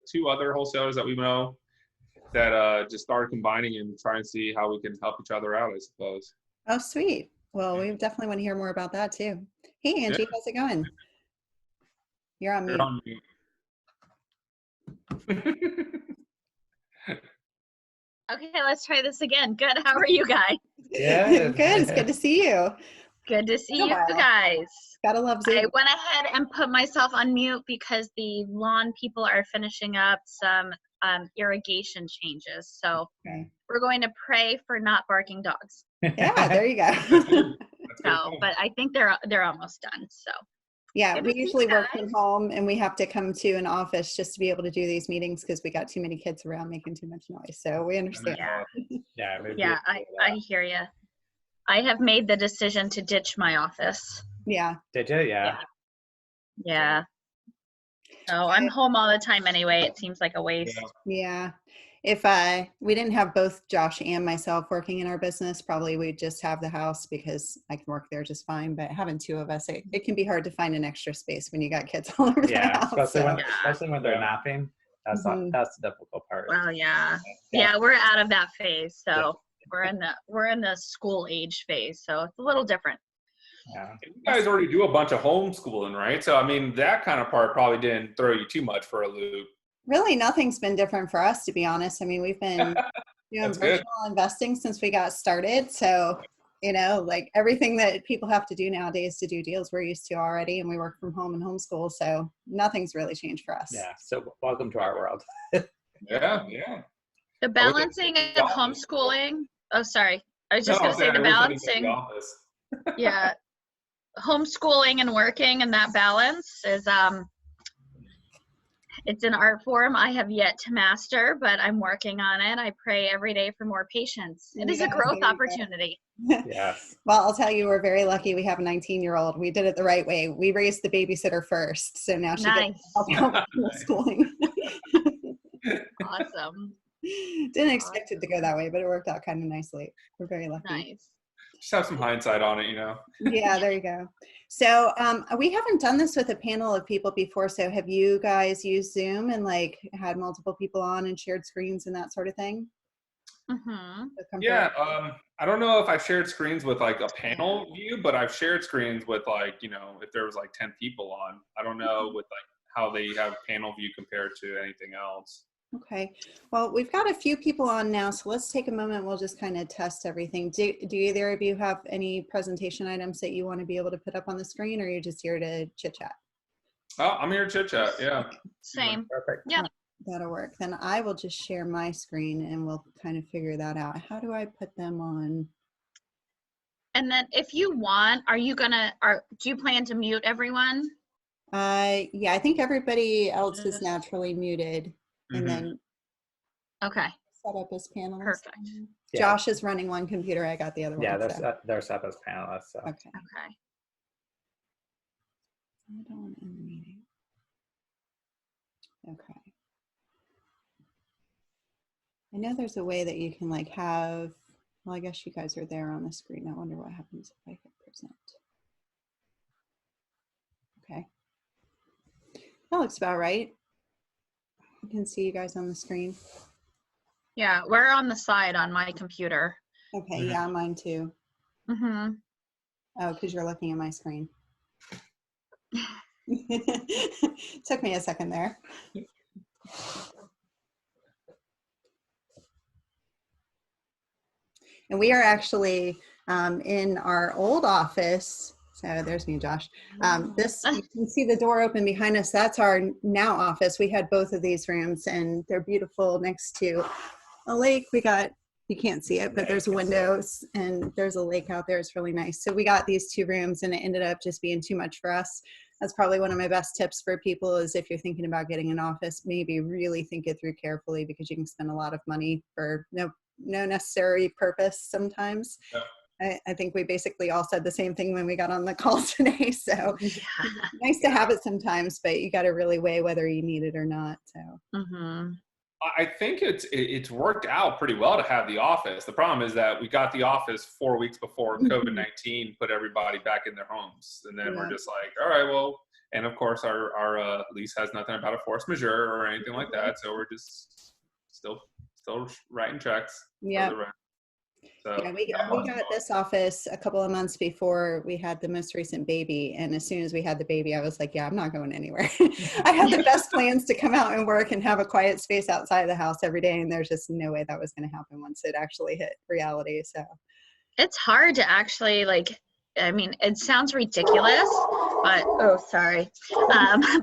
two other wholesalers that we know that just started combining and trying to see how we can help each other out, I suppose. Oh, sweet. Well, we definitely want to hear more about that too. Hey, Angie, how's it going? You're on mute. On mute. Okay, let's try this again. Good. How are you guys? Yeah. Good. It's good to see you. Good to see you guys. Gotta love Zoom. I went ahead and put myself on mute because the lawn people are finishing up some irrigation changes. So we're going to pray for not barking dogs. Yeah, there you go. So, but I think they're almost done. So. Yeah, we usually work from home and we have to come to an office just to be able to do these meetings because we got too many kids around making too much noise. So we understand. Yeah, I hear you. I have made the decision to ditch my office. Yeah. Did you? Yeah. Yeah. So I'm home all the time anyway. It seems like a waste. Yeah. If we didn't have both Josh and myself working in our business, probably we'd just have the house because I can work there just fine. But having two of us, it can be hard to find an extra space when you got kids all over the house. Especially when they're napping. That's the difficult part. Well, yeah, we're out of that phase. So we're in the school age phase. So it's a little different. Yeah. You guys already do a bunch of homeschooling, right? So I mean, that kind of part probably didn't throw you too much for a loop. Really, nothing's been different for us, to be honest. I mean, we've been doing virtual investing since we got started. So, like everything that people have to do nowadays to do deals, we're used to already, and we work from home and homeschool. So nothing's really changed for us. Yeah. So welcome to our world. Yeah. The balancing of homeschooling. Oh, sorry. I was just going to say the balancing. Yeah. Homeschooling and working and that balance is, it's an art form I have yet to master, but I'm working on it. I pray every day for more patience. It is a growth opportunity. Yes. Well, I'll tell you, we're very lucky. We have a 19-year-old. We did it the right way. We raised the babysitter first. So now she gets help out with schooling. Awesome. Didn't expect it to go that way, but it worked out kind of nicely. We're very lucky. Nice. Just have some hindsight on it, Yeah, there you go. So we haven't done this with a panel of people before. So have you guys used Zoom and had multiple people on and shared screens and that sort of thing? Mm-hmm. Yeah. I don't know if I've shared screens with a panel view, but I've shared screens with if there was 10 people on. I don't know with how they have panel view compared to anything else. Okay. Well, we've got a few people on now, so let's take a moment. We'll just kind of test everything. Do either of you have any presentation items that you want to be able to put up on the screen, or are you just here to chit chat? Oh, I'm here to chit chat. Yeah. Same. Perfect. Yeah. That'll work. Then I will just share my screen and we'll kind of figure that out. How do I put them on? And then if you want, do you plan to mute everyone? Yeah, I think everybody else is naturally muted. And then set up as panelists. Perfect. Josh is running one computer. I got the other one. Yeah, they're set as panelists. So. Okay. I don't want to end the meeting. Okay. I know there's a way that you can have, well, I guess you guys are there on the screen. I wonder what happens if I hit present. Okay. That looks about right. I can see you guys on the screen. Yeah, we're on the side on my computer. Okay, yeah, mine too. Mm-hmm. Oh, because you're looking at my screen. Took me a second there. And we are actually in our old office. So there's me, Josh. You can see the door open behind us. That's our now office. We had both of these rooms and they're beautiful next to a lake. You can't see it, but there's windows and there's a lake out there. It's really nice. So we got these two rooms and it ended up just being too much for us. That's probably one of my best tips for people is if you're thinking about getting an office, maybe really think it through carefully because you can spend a lot of money for no necessary purpose sometimes. Yeah. I think we basically all said the same thing when we got on the call today. So nice to have it sometimes, but you got to really weigh whether you need it or not. So I think it's worked out pretty well to have the office. The problem is that we got the office 4 weeks before COVID-19 put everybody back in their homes. And then we're just all right, well, And of course, our lease has nothing about a force majeure or anything like that. So we're just still writing checks. Yeah. For the rent. So, Yeah, we got this office a couple of months before we had the most recent baby. And as soon as we had the baby, I was like, yeah, I'm not going anywhere. I had the best plans to come out and work and have a quiet space outside of the house every day. And there's just no way that was going to happen once it actually hit reality. So it's hard to actually I mean, it sounds ridiculous, but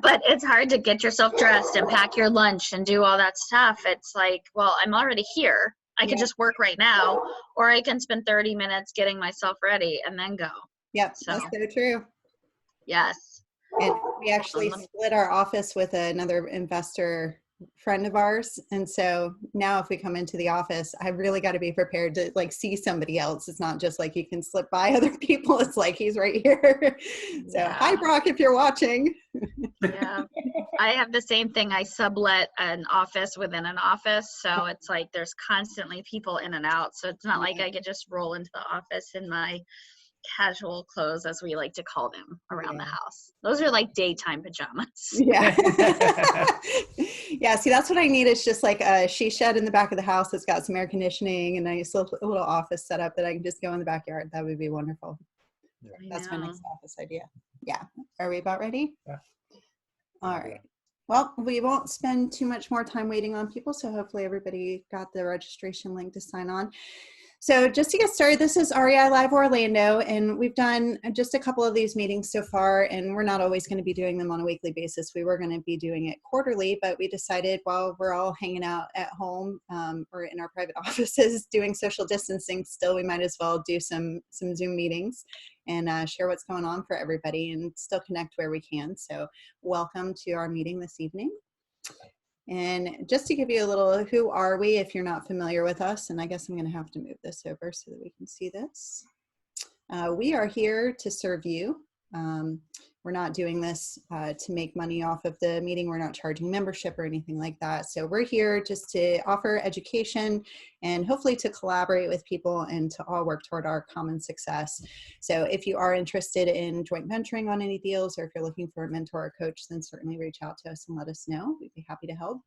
but it's hard to get yourself dressed and pack your lunch and do all that stuff. It's like, well, I'm already here. I could just work right now, or I can spend 30 minutes getting myself ready and then go. Yep, that's so true. Yes. And we actually split our office with another investor friend of ours. And so now if we come into the office, I really got to be prepared to see somebody else. It's not just like you can slip by other people. It's like, he's right here. So hi, Brock, if you're watching. Yeah, I have the same thing. I sublet an office within an office. So it's like there's constantly people in and out. So it's not like I could just roll into the office in my casual clothes, as we like to call them around the house. Those are like daytime pajamas. Yeah. Yeah, see, that's what I need, is just like a she shed in the back of the house that's got some air conditioning and a nice little office set up that I can just go in the backyard. That would be wonderful. Yeah. That's my next office idea. Yeah. Are we about ready? Yeah. All right. Well, we won't spend too much more time waiting on people, so hopefully everybody got the registration link to sign on. So just to get started, this is REI Live Orlando, and we've done just a couple of these meetings so far, and we're not always going to be doing them on a weekly basis. We were going to be doing it quarterly, but we decided while we're all hanging out at home or in our private offices doing social distancing still, we might as well do some Zoom meetings and share what's going on for everybody and still connect where we can. So welcome to our meeting this evening. And just to give you a little, who are we if you're not familiar with us? And I guess I'm going to have to move this over so that we can see this. We are here to serve you. We're not doing this to make money off of the meeting. We're not charging membership or anything like that. So we're here just to offer education and hopefully to collaborate with people and to all work toward our common success. So if you are interested in joint venturing on any deals, or if you're looking for a mentor or coach, then certainly reach out to us and let us know. We'd be happy to help.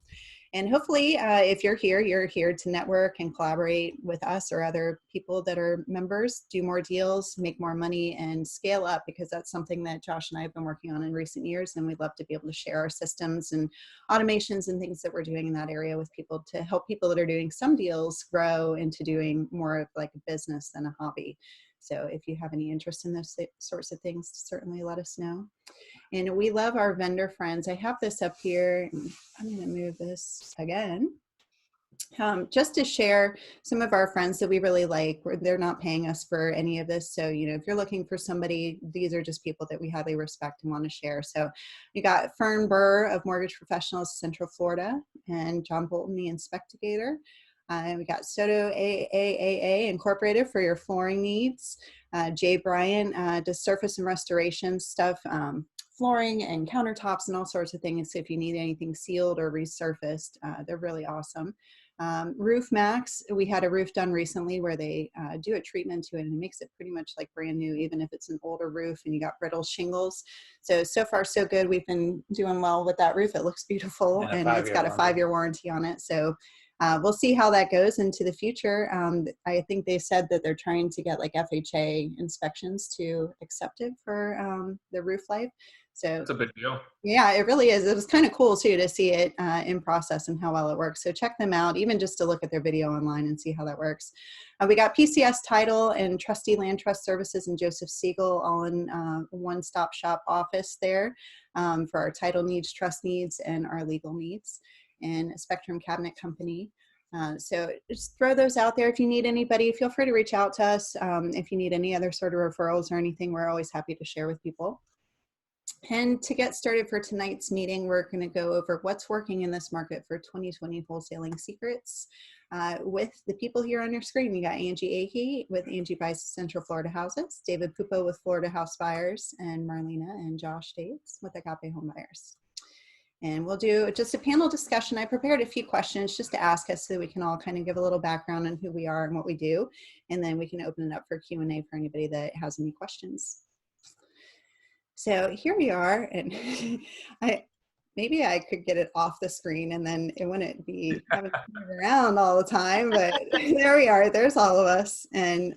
And hopefully, if you're here to network and collaborate with us or other people that are members, do more deals, make more money, and scale up, because that's something that Josh and I have been working on in recent years. And we'd love to be able to share our systems and automations and things that we're doing in that area with people to help people that are doing some deals grow into doing more of like a business than a hobby. So if you have any interest in those sorts of things, certainly let us know. And we love our vendor friends. I have this up here. I'm going to move this again. Just to share some of our friends that we really like. They're not paying us for any of this. So, if you're looking for somebody, these are just people that we highly respect and want to share. So you got Fern Burr of Mortgage Professionals Central Florida, and John Bolton, the Inspectigator. We got Soto AAA Incorporated for your flooring needs. Jay Bryan does surface and restoration stuff, flooring and countertops and all sorts of things. So if you need anything sealed or resurfaced, they're really awesome. Roof Max, we had a roof done recently where they do a treatment to it and it makes it pretty much like brand new, even if it's an older roof and you got brittle shingles. So far so good. We've been doing well with that roof. It looks beautiful and it's got a 5-year warranty on it. So we'll see how that goes into the future. I think they said that they're trying to get like FHA inspections to accept it for the roof life. So it's a big deal. Yeah, it really is. It was kind of cool too to see it in process and how well it works. So check them out, even just to look at their video online and see how that works. We got PCS Title and Trustee Land Trust Services and Joseph Siegel all in one-stop shop office there for our title needs, trust needs, and our legal needs. And Spectrum Cabinet Company. So just throw those out there. If you need anybody, feel free to reach out to us. If you need any other sort of referrals or anything, we're always happy to share with people. And to get started for tonight's meeting, we're going to go over what's working in this market for 2020 wholesaling secrets with the people here on your screen. You got Angie Akey with Angie Buys Central Florida Houses, David Pupo with Florida House Buyers, and Marlena and Josh Dates with Agape Home Buyers. And we'll do just a panel discussion. I prepared a few questions just to ask us so we can all kind of give a little background on who we are and what we do. And then we can open it up for Q&A for anybody that has any questions. So here we are, and maybe I could get it off the screen and then it wouldn't be having to move around all the time, but there we are. There's all of us. And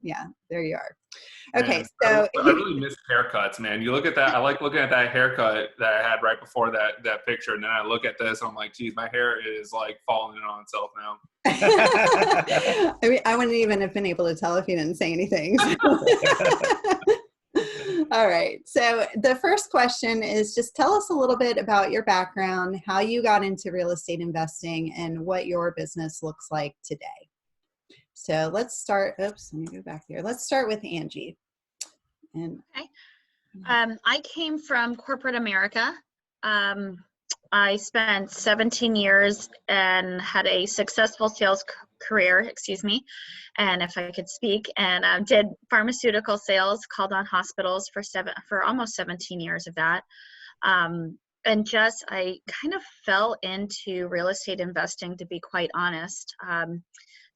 yeah, there you are. Okay, Man, so I really miss haircuts, man. You look at that. I like looking at that haircut that I had right before that picture, and then I look at this. I'm like, geez, my hair is like falling in on itself now. I mean, I wouldn't even have been able to tell if you didn't say anything. All right. So the first question is just tell us a little bit about your background, how you got into real estate investing, and what your business looks like today. So let's start. Oops, let me go back here. Let's start with Angie. And Okay. I came from corporate America. I spent 17 years and had a successful sales career, and if I could speak, and did pharmaceutical sales, called on hospitals for almost 17 years of that. And I kind of fell into real estate investing, to be quite honest.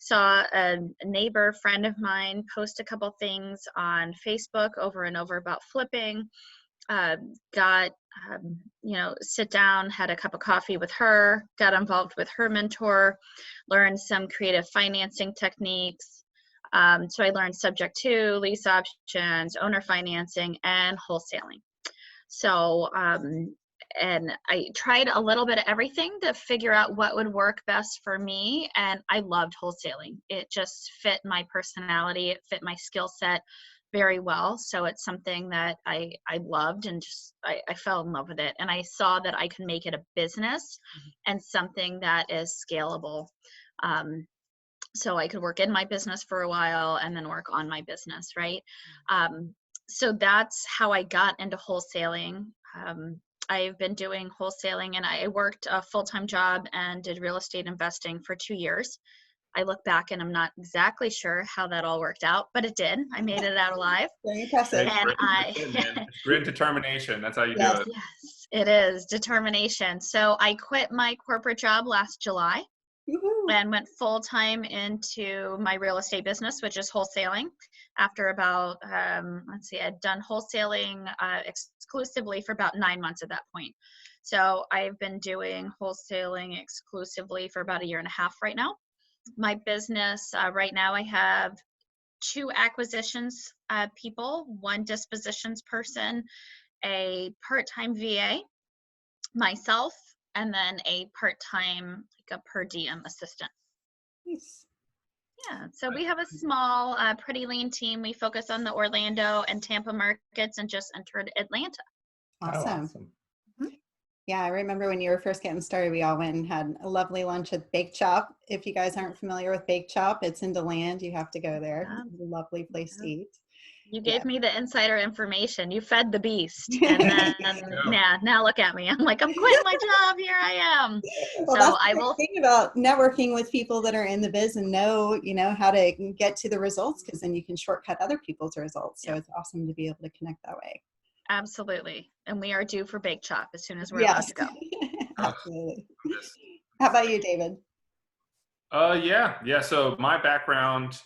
Saw a neighbor friend of mine post a couple things on Facebook over and over about flipping. Sit down, had a cup of coffee with her, got involved with her mentor, learned some creative financing techniques. So I learned subject to, lease options, owner financing, and wholesaling. So, and I tried a little bit of everything to figure out what would work best for me. And I loved wholesaling. It just fit my personality. It fit my skill set very well. So it's something that I loved, and I fell in love with it. And I saw that I could make it a business and something that is scalable. So I could work in my business for a while and then work on my business, right? So that's how I got into wholesaling. I've been doing wholesaling, and I worked a full-time job and did real estate investing for 2 years. I look back and I'm not exactly sure how that all worked out, but it did. I made it out alive. very impressive. And It's grit and determination. That's how you do it. Yes, it is determination. So I quit my corporate job last July. Woo-hoo. And went full-time into my real estate business, which is wholesaling. After about, I'd done wholesaling exclusively for about 9 months at that point. So I've been doing wholesaling exclusively for about 1.5 years right now. My business right now, I have 2 acquisitions people, 1 dispositions person, a part-time VA, myself, and then a part-time, like a per diem assistant. Nice. Yeah, so we have a small, pretty lean team. We focus on the Orlando and Tampa markets and just entered Atlanta. Awesome. Awesome. Yeah, I remember when you were first getting started, we all went and had a lovely lunch at Bake Chop. If you guys aren't familiar with Bake Chop, it's in DeLand. You have to go there. Yeah. It's a lovely place to eat. You gave me the insider information. You fed the beast. And then, now look at me. I'm like, I'm quitting my job. Here I am. Well, so that's I the will thing about networking with people that are in the biz and know how to get to the results, because then you can shortcut other people's results. So it's awesome to be able to connect that way. Absolutely. And we are due for Bake Chop as soon as we're allowed to go. Absolutely. How about you, David? Yeah. So my background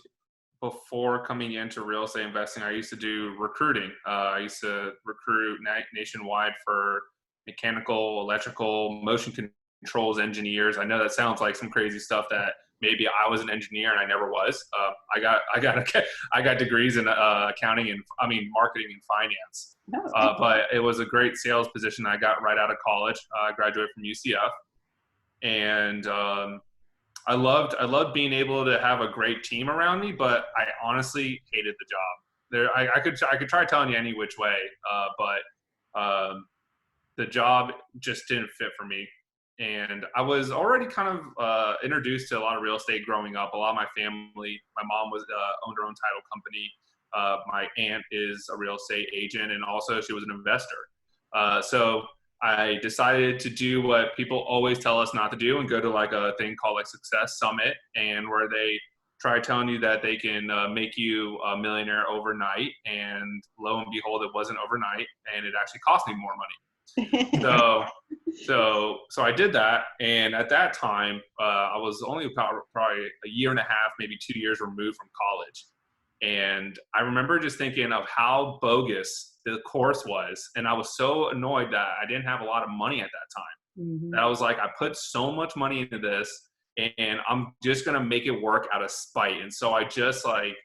before coming into real estate investing, I used to do recruiting. I used to recruit nationwide for mechanical, electrical, motion controls engineers. I know that sounds like some crazy stuff that maybe I was an engineer and I never was. I got degrees in accounting and marketing and finance. But it was a great sales position I got right out of college. I graduated from UCF, and I loved being able to have a great team around me, but I honestly hated the job. I could try telling you any which way, but the job just didn't fit for me. And I was already kind of introduced to a lot of real estate growing up. A lot of my family, my mom owned her own title company. My aunt is a real estate agent, and also she was an investor. So I decided to do what people always tell us not to do and go to like a thing called like Success Summit, and where they try telling you that they can make you a millionaire overnight. And lo and behold, it wasn't overnight, and it actually cost me more money. So I did that. And at that time, I was only probably 1.5 years, maybe 2 years removed from college. And I remember just thinking of how bogus the course was. And I was so annoyed that I didn't have a lot of money at that time. Mm-hmm. That I was like, I put so much money into this and I'm just going to make it work out of spite. And so I just like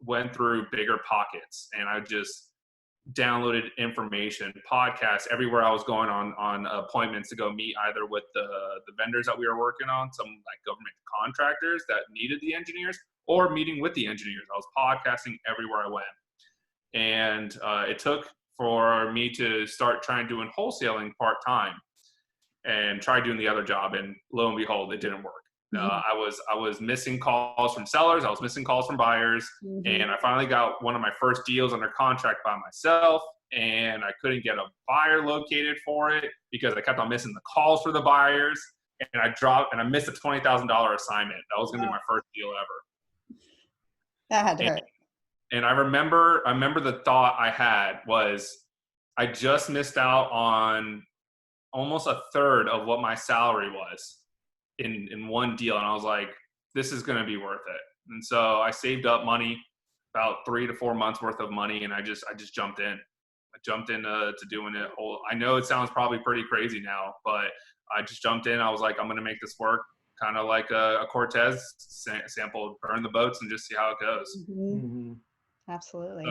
went through bigger pockets and I just downloaded information, podcasts, everywhere I was going on appointments to go meet either with the vendors that we were working on, some like government contractors that needed the engineers, or meeting with the engineers. I was podcasting everywhere I went. And it took for me to start trying doing wholesaling part-time and try doing the other job. And lo and behold, it didn't work. I was missing calls from sellers. I was missing calls from buyers. Mm-hmm. And I finally got one of my first deals under contract by myself. And I couldn't get a buyer located for it because I kept on missing the calls for the buyers. And I missed a $20,000 assignment. That was going to be my first deal ever. That had to hurt. And I remember the thought I had was I just missed out on almost a third of what my salary was in one deal. And I was like, this is going to be worth it. And so I saved up money, about 3 to 4 months worth of money. And I just jumped in. I jumped into doing it whole. I know it sounds probably pretty crazy now, but I just jumped in. I was like, I'm going to make this work. Kind of like a Cortez sample, burn the boats and just see how it goes. Mm-hmm. Absolutely.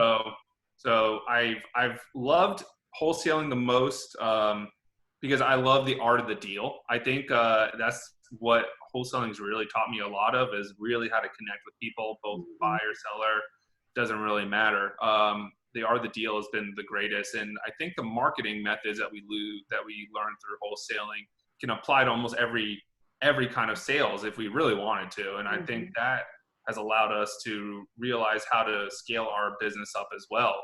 So I've loved wholesaling the most because I love the art of the deal. I think that's what wholesaling has really taught me a lot of, is really how to connect with people, both buyer, seller, doesn't really matter. The art of the deal has been the greatest. And I think the marketing methods that we learn through wholesaling can apply to almost every kind of sales if we really wanted to. And I think that has allowed us to realize how to scale our business up as well.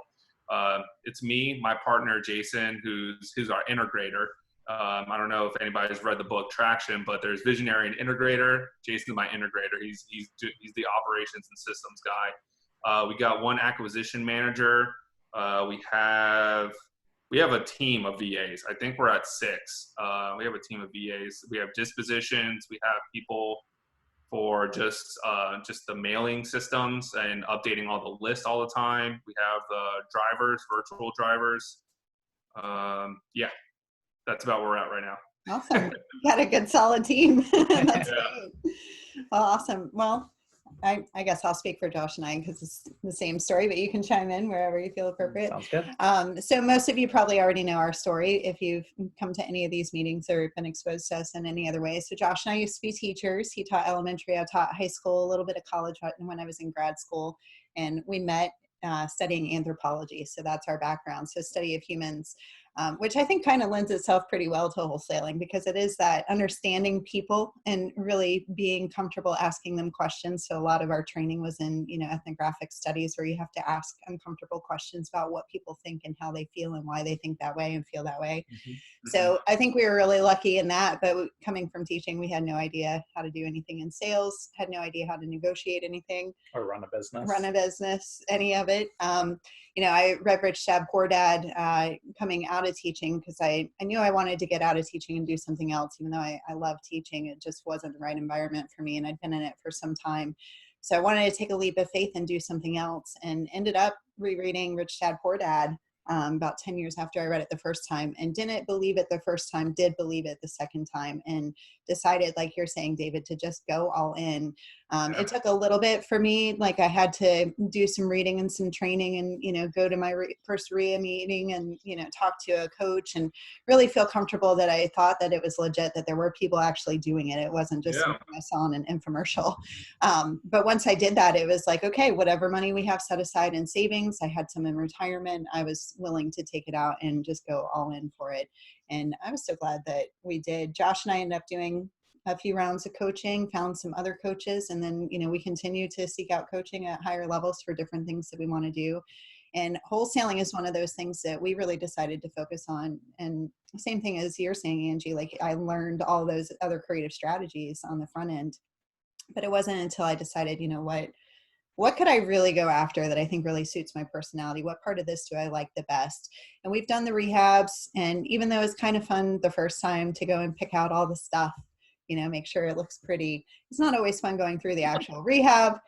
It's me, my partner, Jason, who's our integrator. I don't know if anybody's read the book Traction, but there's visionary and integrator. Jason's my integrator. He's the operations and systems guy. We got one acquisition manager. We have a team of VAs. I think we're at 6. We have a team of VAs. We have dispositions. We have people for just the mailing systems and updating all the lists all the time. We have drivers, virtual drivers. That's about where we're at right now. Awesome. You got a good solid team. That's great. Well, awesome. Well, I guess I'll speak for Josh and I because it's the same story, but you can chime in wherever you feel appropriate. Sounds good. So most of you probably already know our story if you've come to any of these meetings or been exposed to us in any other way. So Josh and I used to be teachers. He taught elementary. I taught high school, a little bit of college when I was in grad school. And we met studying anthropology. So that's our background. So study of humans. Which I think kind of lends itself pretty well to wholesaling because it is that understanding people and really being comfortable asking them questions. So a lot of our training was in, ethnographic studies where you have to ask uncomfortable questions about what people think and how they feel and why they think that way and feel that way. Mm-hmm. So I think we were really lucky in that, but coming from teaching, we had no idea how to do anything in sales, had no idea how to negotiate anything. Or run a business, any of it. I read Rich Dad Poor Dad coming out of teaching because I knew I wanted to get out of teaching and do something else, even though I love teaching. It just wasn't the right environment for me, and I'd been in it for some time. So I wanted to take a leap of faith and do something else, and ended up rereading Rich Dad Poor Dad about 10 years after I read it the first time, and didn't believe it the first time, did believe it the second time, and decided, like you're saying, David, to just go all in. It took a little bit for me. Like I had to do some reading and some training and, go to my first RIA meeting and, talk to a coach and really feel comfortable that I thought that it was legit, that there were people actually doing it. It wasn't just something I saw in an infomercial. But once I did that, it was like, okay, whatever money we have set aside in savings, I had some in retirement, I was willing to take it out and just go all in for it. And I was so glad that we did. Josh and I ended up doing a few rounds of coaching, found some other coaches, and then, we continue to seek out coaching at higher levels for different things that we want to do. And wholesaling is one of those things that we really decided to focus on. And same thing as you're saying, Angie, like I learned all those other creative strategies on the front end, but it wasn't until I decided, what could I really go after that I think really suits my personality? What part of this do I like the best? And we've done the rehabs, and even though it's kind of fun the first time to go and pick out all the stuff, make sure it looks pretty, it's not always fun going through the actual rehab.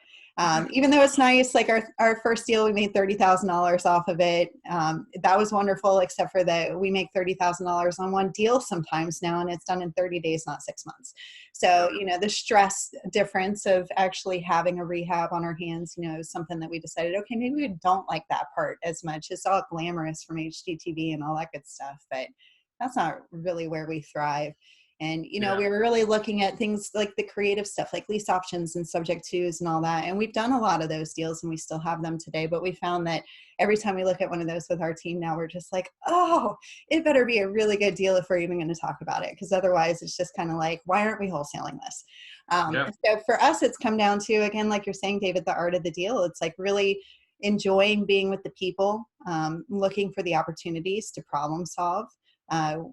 Even though it's nice, like our first deal, we made $30,000 off of it. That was wonderful, except for that we make $30,000 on one deal sometimes now, and it's done in 30 days, not 6 months. So, the stress difference of actually having a rehab on our hands, is something that we decided, okay, maybe we don't like that part as much. It's all glamorous from HGTV and all that good stuff, but that's not really where we thrive. And, we were really looking at things like the creative stuff, like lease options and subject twos and all that. And we've done a lot of those deals and we still have them today. But we found that every time we look at one of those with our team now, we're just like, oh, it better be a really good deal if we're even going to talk about it. Because otherwise it's just kind of like, why aren't we wholesaling this? So for us, it's come down to, again, like you're saying, David, the art of the deal. It's like really enjoying being with the people, looking for the opportunities to problem solve.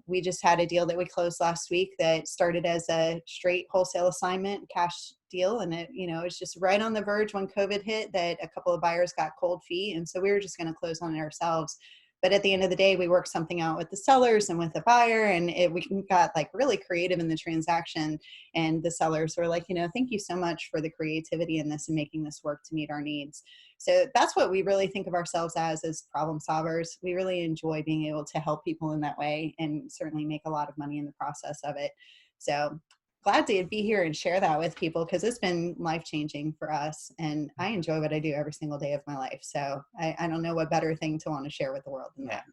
We just had a deal that we closed last week that started as a straight wholesale assignment, cash deal. And it was just right on the verge when COVID hit that a couple of buyers got cold feet. And so we were just going to close on it ourselves. But at the end of the day, we worked something out with the sellers and with the buyer, and we got like really creative in the transaction. And the sellers were like, thank you so much for the creativity in this and making this work to meet our needs. So that's what we really think of ourselves as problem solvers. We really enjoy being able to help people in that way and certainly make a lot of money in the process of it. So glad to be here and share that with people because it's been life-changing for us. And I enjoy what I do every single day of my life. So I don't know what better thing to want to share with the world than that.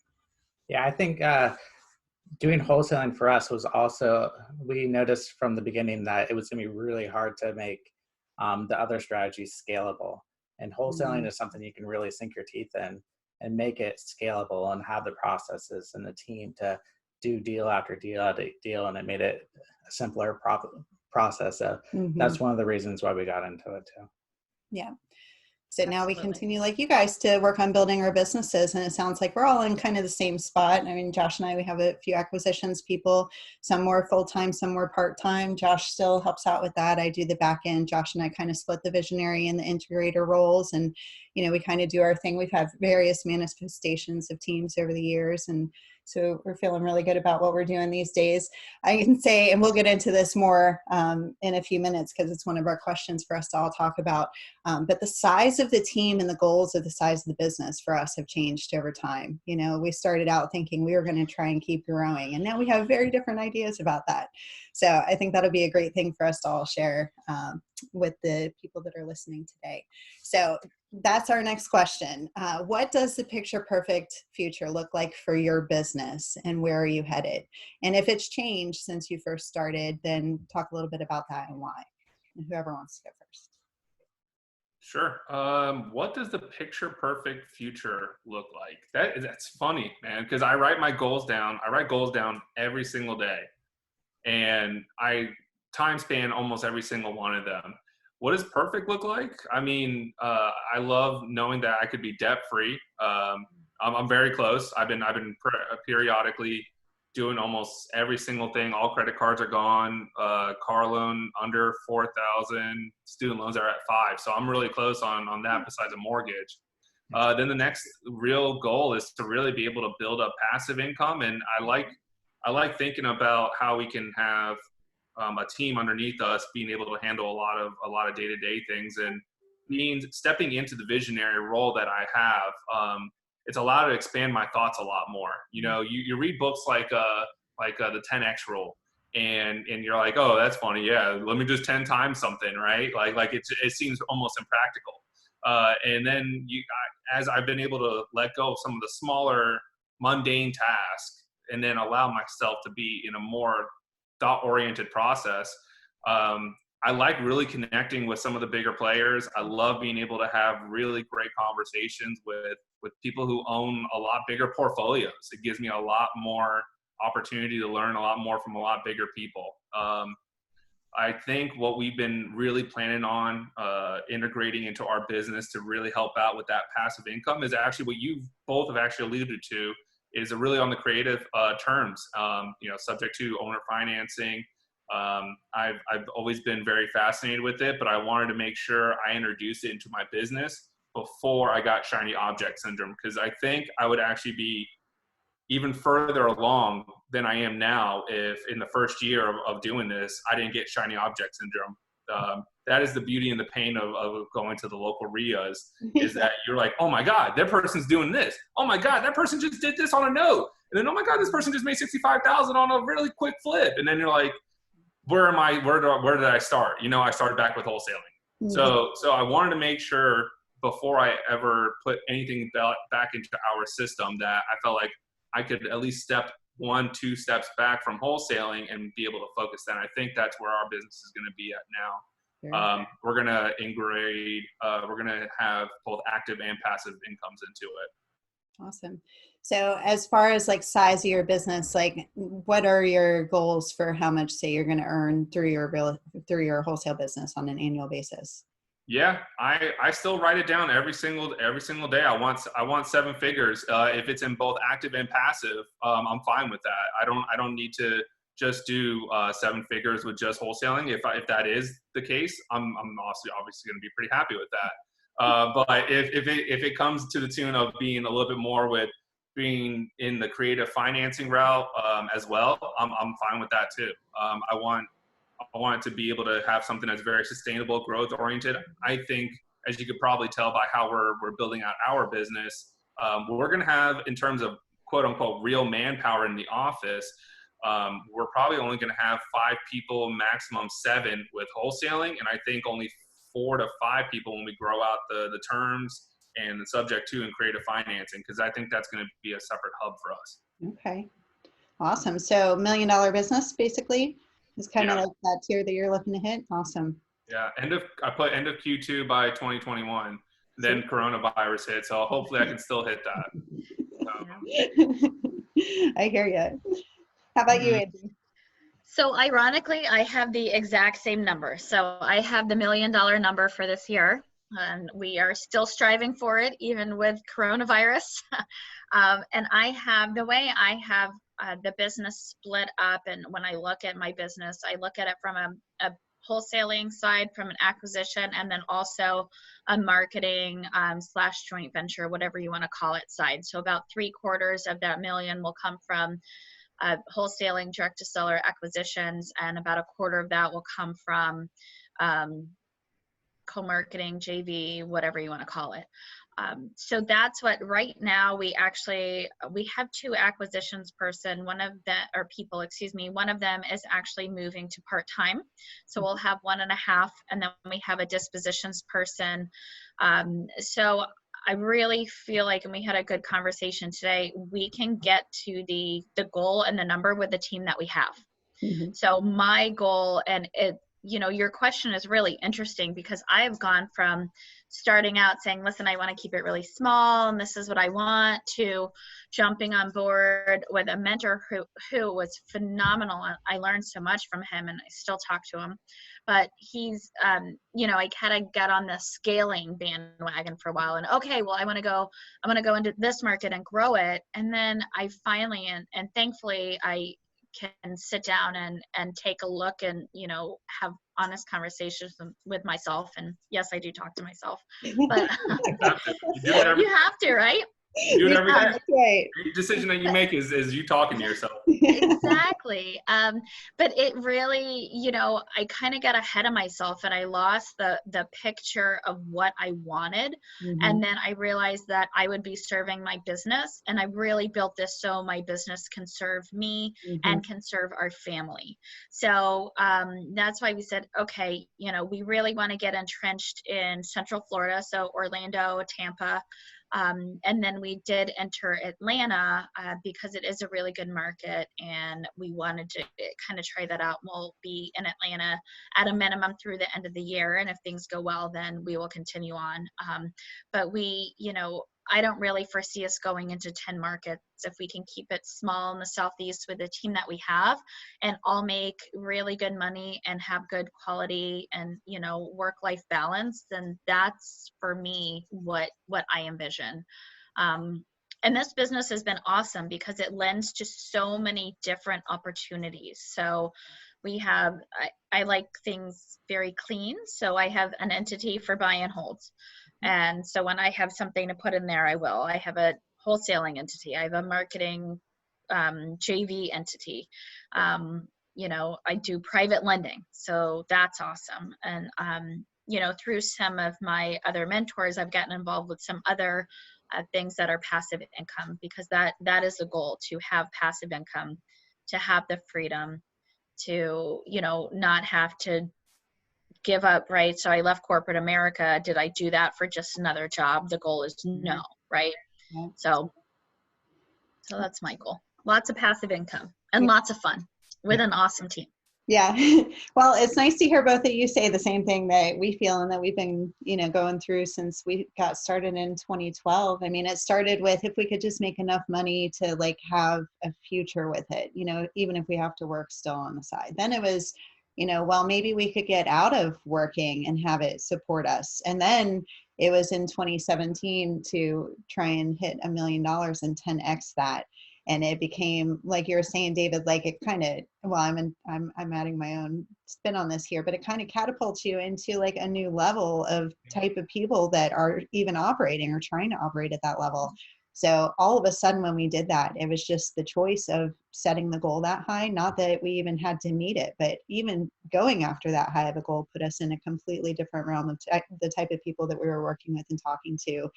Yeah, I think doing wholesaling for us was also, we noticed from the beginning that it was going to be really hard to make the other strategies scalable. And wholesaling is something you can really sink your teeth in and make it scalable and have the processes and the team to do deal after deal after deal. And it made it a simpler process. So that's one of the reasons why we got into it too. Yeah. So now we continue like you guys to work on building our businesses. And it sounds like we're all in kind of the same spot. I mean, Josh and I, we have a few acquisitions people, some more full-time, some more part-time. Josh still helps out with that. I do the back end. Josh and I kind of split the visionary and the integrator roles. And, we kind of do our thing. We've had various manifestations of teams over the years. And so we're feeling really good about what we're doing these days. I can say, and we'll get into this more in a few minutes because it's one of our questions for us to all talk about. But the size of the team and the goals of the size of the business for us have changed over time. We started out thinking we were going to try and keep growing, and now we have very different ideas about that. So I think that'll be a great thing for us to all share with the people that are listening today. So that's our next question. What does the picture perfect future look like for your business and where are you headed? And if it's changed since you first started, then talk a little bit about that and why. And whoever wants to go first. Sure. What does the picture perfect future look like? That's funny, man, because I write my goals down. I write goals down every single day, and I time span almost every single one of them. What does perfect look like? I mean, I love knowing that I could be debt free. I'm very close. I've been periodically doing almost every single thing. All credit cards are gone. Car loan under 4,000. Student loans are at 5. So I'm really close on that. Besides a mortgage. Then the next real goal is to really be able to build up passive income. And I like thinking about how we can have a team underneath us being able to handle a lot of day-to-day things and stepping into the visionary role that I have. It's allowed to expand my thoughts a lot more. You read books like the 10X rule and you're like, oh, that's funny. Yeah. Let me just 10 times something. Right. Like it seems almost impractical. And then as I've been able to let go of some of the smaller mundane tasks and then allow myself to be in a more thought-oriented process. I like really connecting with some of the bigger players. I love being able to have really great conversations with people who own a lot bigger portfolios. It gives me a lot more opportunity to learn a lot more from a lot bigger people. I think what we've been really planning on integrating into our business to really help out with that passive income is actually what you both have actually alluded to, is really on the creative terms, subject to owner financing. I've always been very fascinated with it, but I wanted to make sure I introduced it into my business before I got shiny object syndrome, because I think I would actually be even further along than I am now if in the first year of doing this, I didn't get shiny object syndrome. that is the beauty and the pain of going to the local RIAs, is that you're like, oh my God, that person's doing this. Oh my God, that person just did this on a note. And then, oh my God, this person just made $65,000 on a really quick flip. And then you're like, where did I start? I started back with wholesaling. So I wanted to make sure before I ever put anything back into our system that I felt like I could at least step 1-2 steps back from wholesaling and be able to focus. Then I think that's where our business is going to be at now. We're going to we're going to have both active and passive incomes into it. Awesome. So as far as like size of your business, like what are your goals for how much, say, you're going to earn through your wholesale business on an annual basis? Yeah, I still write it down every single day. I want 7 figures. If it's in both active and passive, I'm fine with that. I don't need to just do 7 figures with just wholesaling. If that is the case, I'm obviously going to be pretty happy with that. But if it comes to the tune of being a little bit more with being in the creative financing route as well, I'm fine with that too. I want it to be able to have something that's very sustainable, growth oriented. I think, as you could probably tell by how we're building out our business, we're going to have, in terms of quote unquote real manpower in the office, we're probably only going to have 5 people, maximum 7 with wholesaling. And I think only 4 to 5 people when we grow out the terms and the subject to and creative financing, because I think that's going to be a separate hub for us. Okay. Awesome. So $1 million business basically is kind of like that tier that you're looking to hit. Awesome. Yeah. I put end of Q2 by 2021, then coronavirus hit. So hopefully I can still hit that. I hear you. How about you, Andy? So ironically, I have the exact same number. So I have the $1 million number for this year, and we are still striving for it, even with coronavirus. And the way I have the business split up, and when I look at my business, I look at it from a wholesaling side, from an acquisition, and then also a marketing / joint venture, whatever you want to call it, side. So about 3/4 of that $1 million will come from wholesaling, direct to seller acquisitions, and about 1/4 of that will come from co-marketing, JV, whatever you want to call it. So that's what right now we have 2 acquisitions one of them is actually moving to part-time. So we'll have 1.5, and then we have a dispositions person. So I really feel like, and we had a good conversation today, we can get to the goal and the number with the team that we have. Mm-hmm. So my goal, and your question is really interesting, because I have gone from starting out saying, listen, I want to keep it really small and this is what I want, to jumping on board with a mentor who was phenomenal. I learned so much from him, and I still talk to him, but he's, I kind of got on the scaling bandwagon for a while, and okay, well, I want to go into this market and grow it. And then I finally, and thankfully I can sit down and take a look and, have honest conversations with myself. And yes, I do talk to myself, but you have to, right? You do it every day. That's right. Every decision that you make is you talking to yourself. Exactly. But it really, I kind of got ahead of myself, and I lost the picture of what I wanted. Mm-hmm. And then I realized that I would be serving my business, and I really built this so my business can serve me, mm-hmm. and can serve our family. So that's why we said, okay, we really want to get entrenched in Central Florida. So Orlando, Tampa. And then we did enter Atlanta because it is a really good market, and we wanted to kind of try that out. We'll be in Atlanta at a minimum through the end of the year, and if things go well, then we will continue on. But we, I don't really foresee us going into 10 markets if we can keep it small in the Southeast with the team that we have, and all make really good money and have good quality and, work-life balance. Then that's, for me, what I envision. And this business has been awesome because it lends to so many different opportunities. So we have, I like things very clean. So I have an entity for buy and holds. And so when I have something to put in there, I will. I have a wholesaling entity. I have a marketing JV entity. I do private lending, so that's awesome. And through some of my other mentors, I've gotten involved with some other things that are passive income, because that is the goal, to have passive income, to have the freedom to, not have to give up, right? So I left corporate America. Did I do that for just another job? The goal is no, right? Yeah. So that's my goal. Lots of passive income and lots of fun with an awesome team. Yeah. Well, it's nice to hear both of you say the same thing that we feel and that we've been, going through since we got started in 2012. I mean, it started with, if we could just make enough money to like have a future with it, even if we have to work still on the side. Then it was, well, maybe we could get out of working and have it support us. And then it was in 2017 to try and hit $1 million and 10x that. And it became, like you were saying, David, like it kind of, well, I'm adding my own spin on this here, but it kind of catapults you into like a new level of type of people that are even operating or trying to operate at that level. So all of a sudden when we did that, it was just the choice of setting the goal that high, not that we even had to meet it, but even going after that high of a goal put us in a completely different realm of the type of people that we were working with and talking to,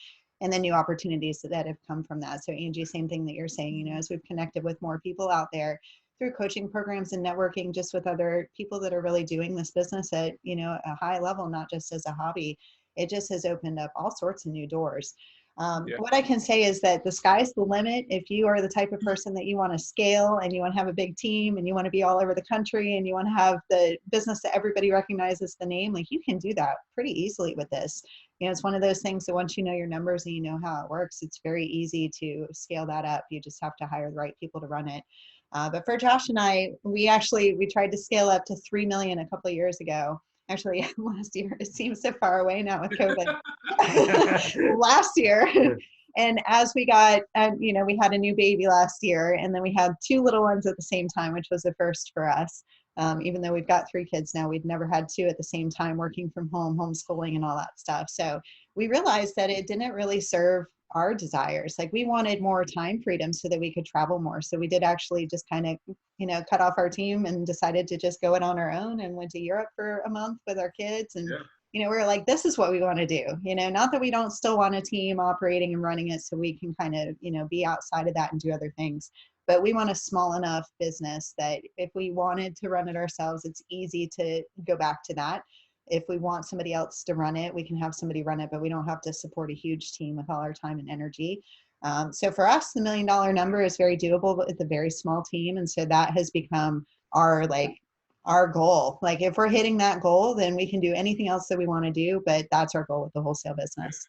and the new opportunities that have come from that. So Angie, same thing that you're saying, as we've connected with more people out there through coaching programs and networking just with other people that are really doing this business at, a high level, not just as a hobby, it just has opened up all sorts of new doors. What I can say is that the sky's the limit. If you are the type of person that you want to scale and you want to have a big team and you want to be all over the country and you want to have the business that everybody recognizes the name, like you can do that pretty easily with this. It's one of those things that once you know your numbers and you know how it works, it's very easy to scale that up. You just have to hire the right people to run it. But for Josh and I, we tried to scale up to 3 million a couple of years ago. Actually, last year, it seems so far away now with COVID. Last year. And as we got, we had a new baby last year, and then we had 2 little ones at the same time, which was a first for us. Even though we've got 3 kids now, we'd never had 2 at the same time, working from home, homeschooling, and all that stuff. So we realized that it didn't really serve our desires. Like we wanted more time freedom so that we could travel more. So we did actually just kind of, cut off our team and decided to just go it on our own and went to Europe for a month with our kids. And, we were like, this is what we want to do, not that we don't still want a team operating and running it so we can kind of, be outside of that and do other things. But we want a small enough business that if we wanted to run it ourselves, it's easy to go back to that. If we want somebody else to run it, we can have somebody run it, but we don't have to support a huge team with all our time and energy. So for us, the $1 million number is very doable with a very small team. And so that has become our goal. Like if we're hitting that goal, then we can do anything else that we want to do, but that's our goal with the wholesale business.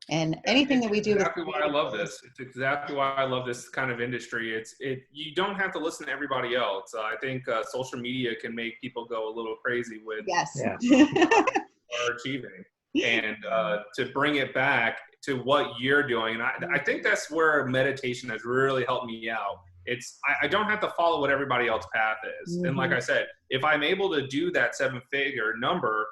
And anything that we do. Exactly why I love this. It's exactly why I love this kind of industry. You don't have to listen to everybody else. I think social media can make people go a little crazy with are achieving, and to bring it back to what you're doing. And I think that's where meditation has really helped me out. I don't have to follow what everybody else's path is. And like I said, if I'm able to do that 7-figure number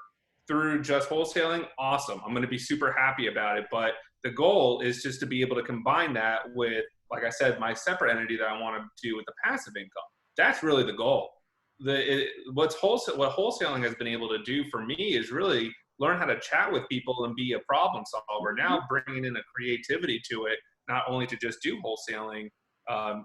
through just wholesaling, awesome. I'm going to be super happy about it. But the goal is just to be able to combine that with, like I said, my separate entity that I want to do with the passive income. That's really the goal. What wholesaling has been able to do for me is really learn how to chat with people and be a problem solver. Now bringing in a creativity to it, not only to just do wholesaling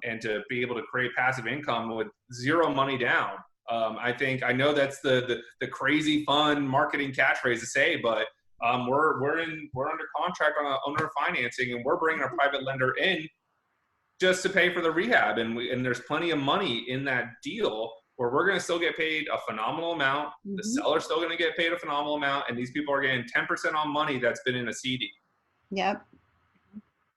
and to be able to create passive income with zero money down. I know that's the crazy fun marketing catchphrase to say, but we're under contract on owner financing, and we're bringing our private lender in just to pay for the rehab, and there's plenty of money in that deal where we're going to still get paid a phenomenal amount. The seller's still going to get paid a phenomenal amount, and these people are getting 10% on money that's been in a CD. Yep.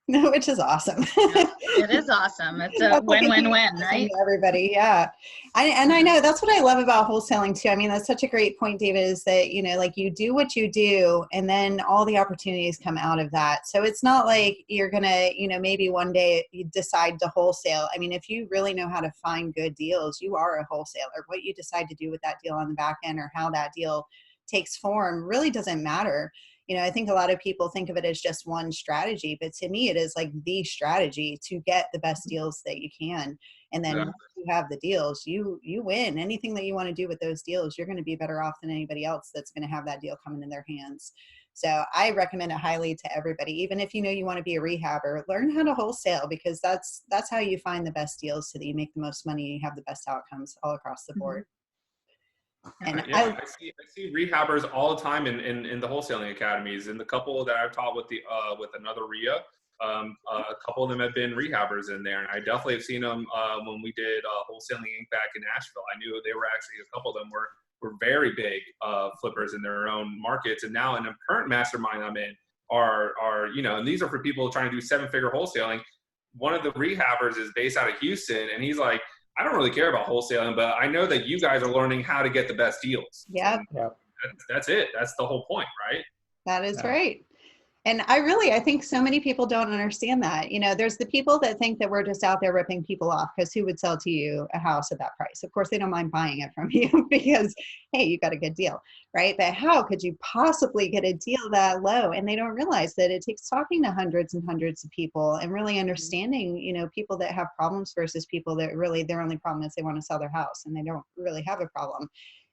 Which is awesome. It is awesome. It's a win-win-win, right? Everybody, yeah. I know that's what I love about wholesaling too. I mean, that's such a great point, David, is that, like you do what you do and then all the opportunities come out of that. So it's not like you're going to, maybe one day you decide to wholesale. I mean, if you really know how to find good deals, you are a wholesaler. What you decide to do with that deal on the back end or how that deal takes form really doesn't matter. You know, I think a lot of people think of it as just one strategy, but to me, it is like the strategy to get the best deals that you can. And then Yeah. once you have the deals, you win. Anything that you want to do with those deals, you're going to be better off than anybody else that's going to have that deal coming in their hands. So I recommend it highly to everybody. Even if you know you want to be a rehabber, learn how to wholesale, because that's how you find the best deals, so that you make the most money and you have the best outcomes all across the board. And Yeah, I see rehabbers all the time in the wholesaling academies. And the couple that I've taught with another RIA, a couple of them have been rehabbers in there, and I definitely have seen them when we did Wholesaling Inc. back in Nashville. I knew they were actually, a couple of them were very big flippers in their own markets, and now in the current mastermind I'm in are and these are for people trying to do 7-figure wholesaling. One of the rehabbers is based out of Houston, and he's like, I don't really care about wholesaling, but I know that you guys are learning how to get the best deals. Yep. That's it. That's the whole point, right? That is right. And I think so many people don't understand that. You know, there's the people that think that we're just out there ripping people off, because who would sell to you a house at that price? Of course, they don't mind buying it from you because, hey, you got a good deal, right? But how could you possibly get a deal that low? And they don't realize that it takes talking to hundreds and hundreds of people and really understanding, you know, people that have problems versus people that really their only problem is they want to sell their house and they don't really have a problem.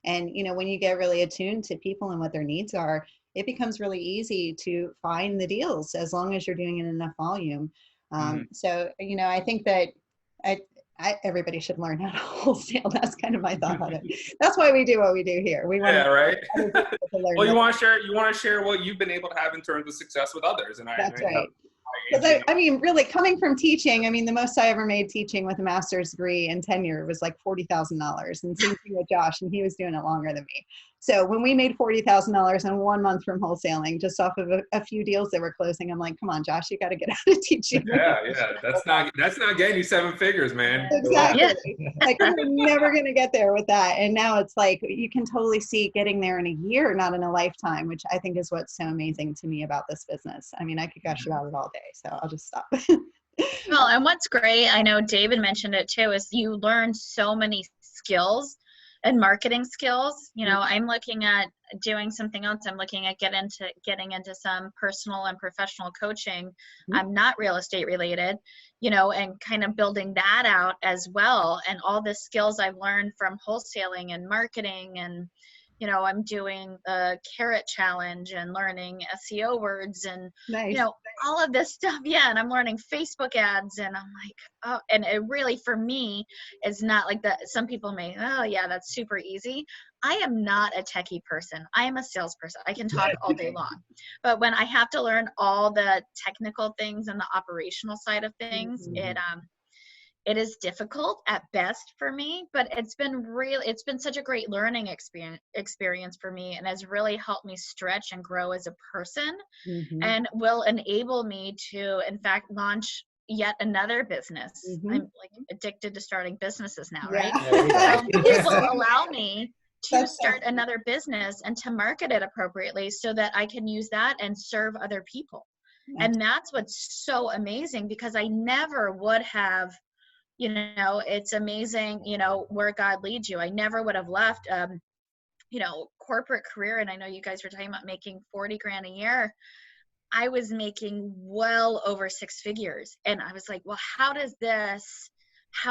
And, you know, when you get really attuned to people and what their needs are, it becomes really easy to find the deals as long as you're doing it in enough volume. So, you know, I think that everybody should learn how to wholesale. That's kind of my thought on it. That's why we do what we do here. We want right. Well, you that. want to share what you've been able to have in terms of success with others. And That's right. Because I mean, really coming from teaching, I mean, the most I ever made teaching with a master's degree in tenure was like $40,000. And same thing with Josh, and he was doing it longer than me. So when we made $40,000 in 1 month from wholesaling, just off of a few deals that were closing, I'm like, come on, Josh, you got to get out of teaching. Yeah. That's not getting you 7 figures, man. Exactly. Like, we're never going to get there with that. And now it's like, you can totally see getting there in a year, not in a lifetime, which I think is what's so amazing to me about this business. I mean, I could gush about it all day, so I'll just stop. Well, and what's great, I know David mentioned it too, is you learn so many skills and marketing skills. You know, I'm looking at doing something else. I'm looking at getting into some personal and professional coaching. I'm not real estate related, you know, and kind of building that out as well. And all the skills I've learned from wholesaling and marketing, and, you know, I'm doing the carrot challenge and learning SEO words and, Nice. you know, all of this stuff. Yeah. And I'm learning Facebook ads, and I'm like, oh, and it really, for me, is not like that. Some people may, oh yeah, that's super easy. I am not a techie person. I am a salesperson. I can talk all day long. But when I have to learn all the technical things and the operational side of things, it is difficult at best for me, but it's been such a great learning experience for me, and has really helped me stretch and grow as a person, and will enable me to, in fact, launch yet another business. I'm like addicted to starting businesses now, right? It will allow me to start another business and to market it appropriately so that I can use that and serve other people. And that's what's so amazing, because I never would have, you know, it's amazing, you know, where God leads you. I never would have left, you know, corporate career. And I know you guys were talking about making 40 grand a year. I was making well over 6 figures. And I was like, well, how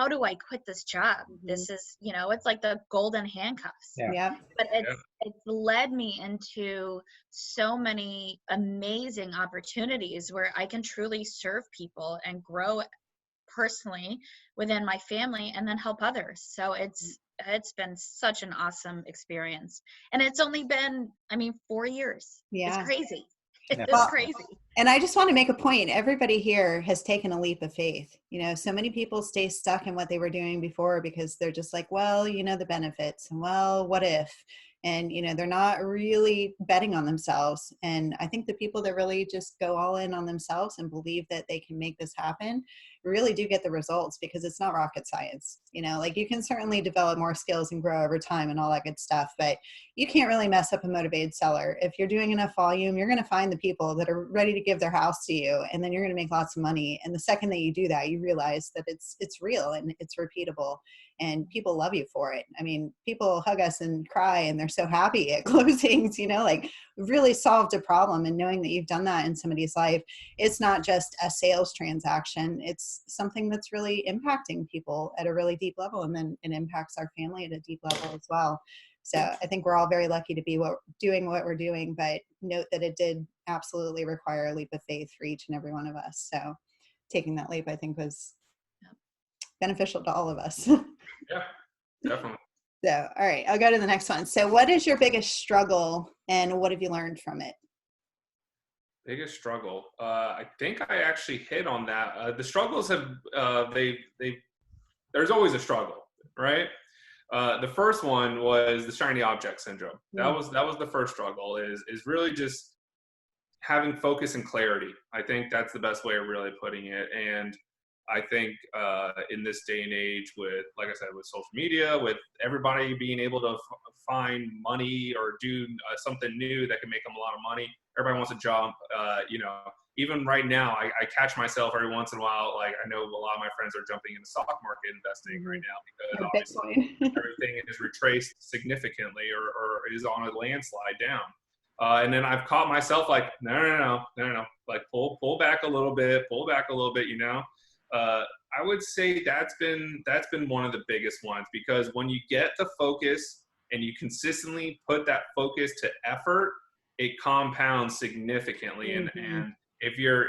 do I quit this job? This is, you know, it's like the golden handcuffs. But it's led me into so many amazing opportunities where I can truly serve people and grow personally within my family, and then help others. So it's been such an awesome experience. And it's only been, 4 years. It's crazy. It's crazy. And I just want to make a point. Everybody here has taken a leap of faith. You know, so many people stay stuck in what they were doing before because they're just like, well, you know, the benefits, and well, what if? And, you know, they're not really betting on themselves. And I think the people that really just go all in on themselves and believe that they can make this happen really do get the results, because it's not rocket science. You know, like, you can certainly develop more skills and grow over time and all that good stuff, but you can't really mess up a motivated seller. If you're doing enough volume, you're going to find the people that are ready to give their house to you, and then you're going to make lots of money. And the second that you do that, you realize that it's real and it's repeatable. and people love you for it. I mean, people hug us and cry and they're so happy at closings, you know, like really solved a problem. And knowing that you've done that in somebody's life, it's not just a sales transaction. It's something that's really impacting people at a really deep level. And then it impacts our family at a deep level as well. So I think we're all very lucky to be doing what we're doing, but note that it did absolutely require a leap of faith for each and every one of us. So taking that leap, I think, was beneficial to all of us. Yeah, definitely. So, all right, I'll go to the next one. So what is your biggest struggle and what have you learned from it? Biggest struggle. I think I actually hit on that. The struggles have, there's always a struggle, right? The first one was the shiny object syndrome. That was the first struggle, is really just having focus and clarity. I think that's the best way of really putting it. And I think in this day and age with, like I said, with social media, with everybody being able to find money or do something new that can make them a lot of money, everybody wants to jump. You know, even right now, I catch myself every once in a while. Like, I know a lot of my friends are jumping into stock market investing right now because obviously everything is retraced significantly or is on a landslide down. And then I've caught myself like, no, like pull back a little bit, you know. I would say that's been one of the biggest ones, because when you get the focus and you consistently put that focus to effort, it compounds significantly. And if you're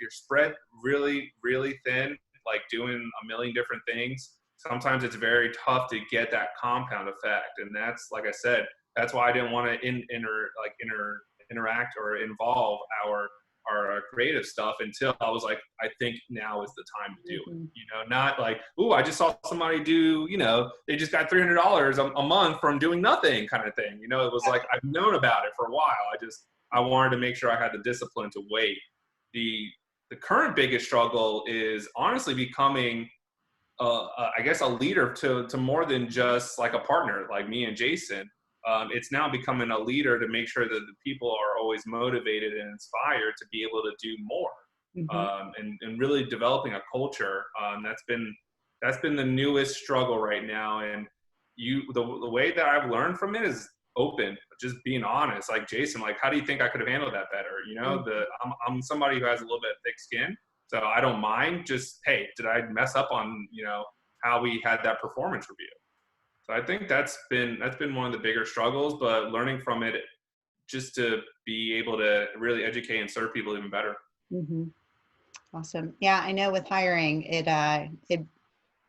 spread really, really thin, like doing a million different things, sometimes it's very tough to get that compound effect. And that's, like I said, that's why I didn't want to interact or involve our creative stuff until I was like, I think now is the time to do it. You know, not like, ooh, I just saw somebody do, you know, they just got $300 a month from doing nothing kind of thing. You know, it was like, I've known about it for a while. I wanted to make sure I had the discipline to wait. The current biggest struggle is honestly becoming, I guess, a leader to more than just like a partner, like me and Jason. It's now becoming a leader to make sure that the people are always motivated and inspired to be able to do more, and really developing a culture. That's been the newest struggle right now. And the way that I've learned from it is open, just being honest. Like Jason, like, how do you think I could have handled that better? You know, I'm somebody who has a little bit of thick skin, so I don't mind just, hey, did I mess up on, you know, how we had that performance review? So I think that's been one of the bigger struggles, but learning from it just to be able to really educate and serve people even better. Awesome. Yeah, I know with hiring, it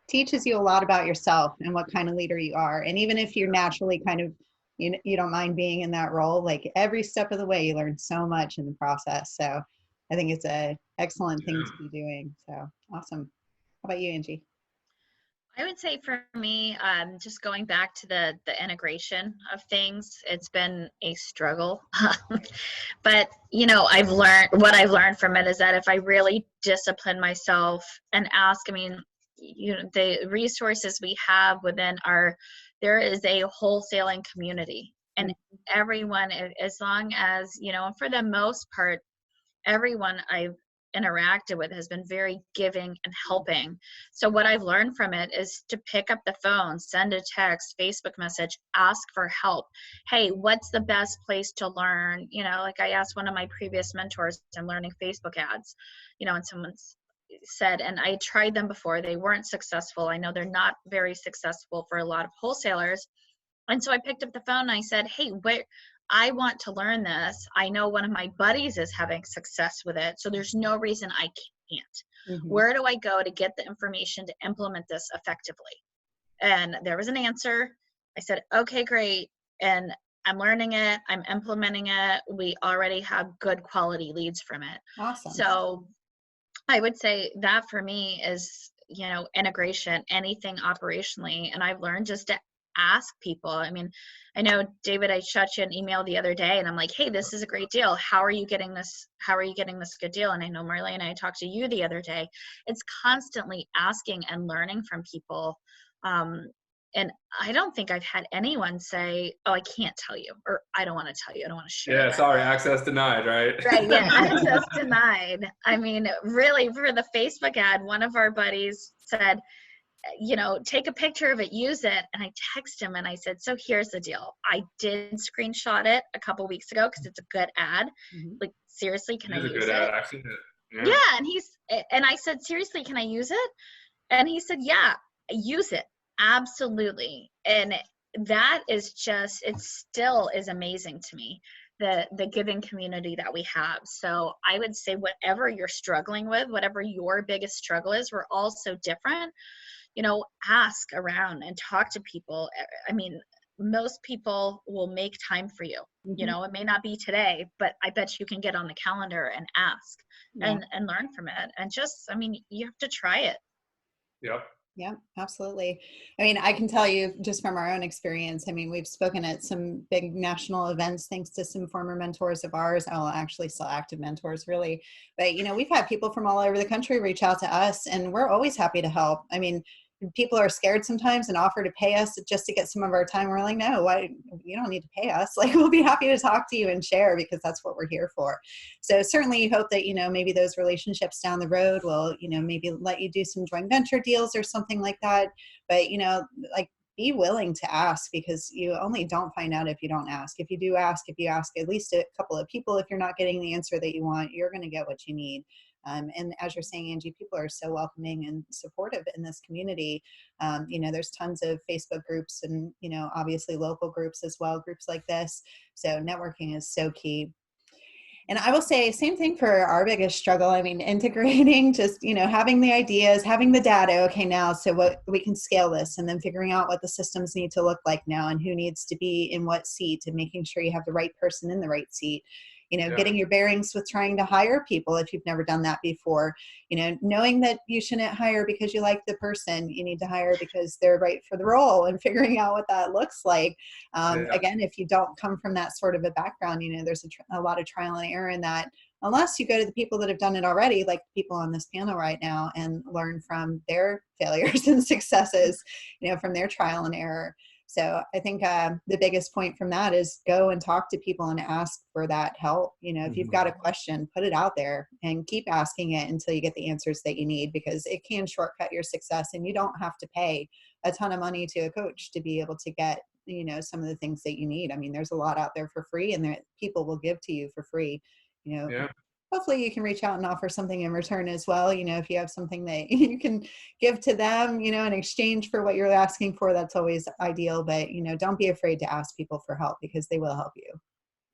teaches you a lot about yourself and what kind of leader you are. And even if you're naturally kind of, you don't mind being in that role, like every step of the way, you learn so much in the process. So I think it's an excellent thing to be doing. So awesome. How about you, Angie? I would say for me, just going back to the integration of things, it's been a struggle. But, you know, what I've learned from it is that if I really discipline myself and ask, I mean, you know, the resources we have there is a wholesaling community, and everyone, as long as, you know, for the most part, everyone I've interacted with has been very giving and helping. So what I've learned from it is to pick up the phone, send a text, Facebook message, ask for help. Hey, what's the best place to learn? You know, like I asked one of my previous mentors, I'm learning Facebook ads, you know, and someone's said, and I tried them before, they weren't successful. I know they're not very successful for a lot of wholesalers. And so I picked up the phone and I said, hey, I want to learn this. I know one of my buddies is having success with it, so there's no reason I can't. Where do I go to get the information to implement this effectively? And there was an answer. I said, okay, great. And I'm learning it. I'm implementing it. We already have good quality leads from it. Awesome. So I would say that for me is, you know, integration, anything operationally. And I've learned just to ask people. I mean, I know, David, I shot you an email the other day and I'm like, hey, this is a great deal. How are you getting this good deal? And I know Marley and I talked to you the other day. It's constantly asking and learning from people. And I don't think I've had anyone say, oh, I can't tell you, or I don't want to tell you. I don't want to share. Yeah, sorry, access denied, right? Right, yeah, access denied. I mean, really, for the Facebook ad, one of our buddies said, you know, take a picture of it, use it. And I text him and I said, so here's the deal. I did screenshot it a couple weeks ago because it's a good ad. Like, seriously, can I use good it? ad. I've seen it. Yeah. And I said, seriously, can I use it? And he said, yeah, use it. Absolutely. And that is just, it still is amazing to me, the giving community that we have. So I would say whatever you're struggling with, whatever your biggest struggle is, we're all so different. You know, ask around and talk to people. I mean, most people will make time for you. You know, it may not be today, but I bet you can get on the calendar and ask and learn from it. And just, I mean, you have to try it. Yep. Yeah, absolutely. I mean, I can tell you just from our own experience, I mean, we've spoken at some big national events, thanks to some former mentors of ours, actually still active mentors, really. But, you know, we've had people from all over the country reach out to us, and we're always happy to help. I mean, people are scared sometimes and offer to pay us just to get some of our time. We're like, no, why? You don't need to pay us. Like, we'll be happy to talk to you and share, because that's what we're here for. So certainly hope that, you know, maybe those relationships down the road will, you know, maybe let you do some joint venture deals or something like that. But, you know, like, be willing to ask, because you only don't find out if you don't ask. If you do ask, if you ask at least a couple of people, if you're not getting the answer that you want, you're going to get what you need. And as you're saying, Angie, people are so welcoming and supportive in this community. You know, there's tons of Facebook groups and, you know, obviously local groups as well, groups like this. So networking is so key. And I will say same thing for our biggest struggle. I mean, integrating, just, you know, having the ideas, having the data. Okay, now, so what, we can scale this, and then figuring out what the systems need to look like now and who needs to be in what seat, and making sure you have the right person in the right seat. You know, getting your bearings with trying to hire people if you've never done that before. You know, knowing that you shouldn't hire because you like the person. You need to hire because they're right for the role, and figuring out what that looks like. Again, if you don't come from that sort of a background, you know, there's a lot of trial and error in that, unless you go to the people that have done it already, like the people on this panel right now, and learn from their failures and successes, you know, from their trial and error. So I think the biggest point from that is go and talk to people and ask for that help. You know, if you've got a question, put it out there and keep asking it until you get the answers that you need, because it can shortcut your success, and you don't have to pay a ton of money to a coach to be able to get, you know, some of the things that you need. I mean, there's a lot out there for free, and there people will give to you for free, you know. Hopefully you can reach out and offer something in return as well. You know, if you have something that you can give to them, you know, in exchange for what you're asking for, that's always ideal. But, you know, don't be afraid to ask people for help, because they will help you.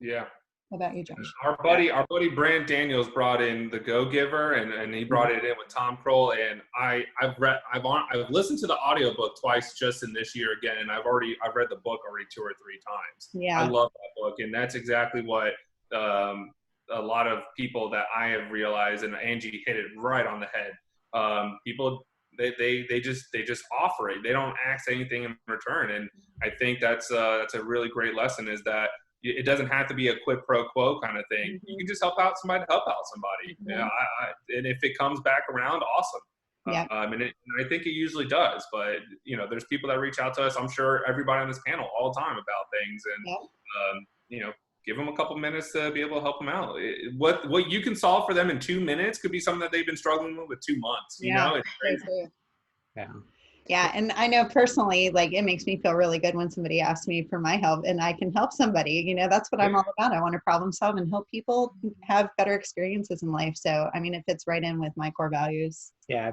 Yeah. How about you, Josh? Our buddy Brant Daniels brought in the Go Giver, and he brought it in with Tom Kroll. And I've listened to the audiobook twice just in this year again, and I've read the book already 2 or 3 times. Yeah. I love that book, and that's exactly what a lot of people that I have realized, and Angie hit it right on the head. People, they just offer it. They don't ask anything in return. And I think that's a really great lesson, is that it doesn't have to be a quid pro quo kind of thing. You can just help out somebody to help out somebody. Yeah, and if it comes back around, awesome. And I think it usually does. But, you know, there's people that reach out to us, I'm sure everybody on this panel, all the time about things. And, you know, give them a couple minutes to be able to help them out. What you can solve for them in 2 minutes could be something that they've been struggling with 2 months. You know, it's crazy. Yeah. And I know personally, like, it makes me feel really good when somebody asks me for my help and I can help somebody. You know, that's what I'm all about. I want to problem solve and help people have better experiences in life. So, I mean, it fits right in with my core values. Yeah.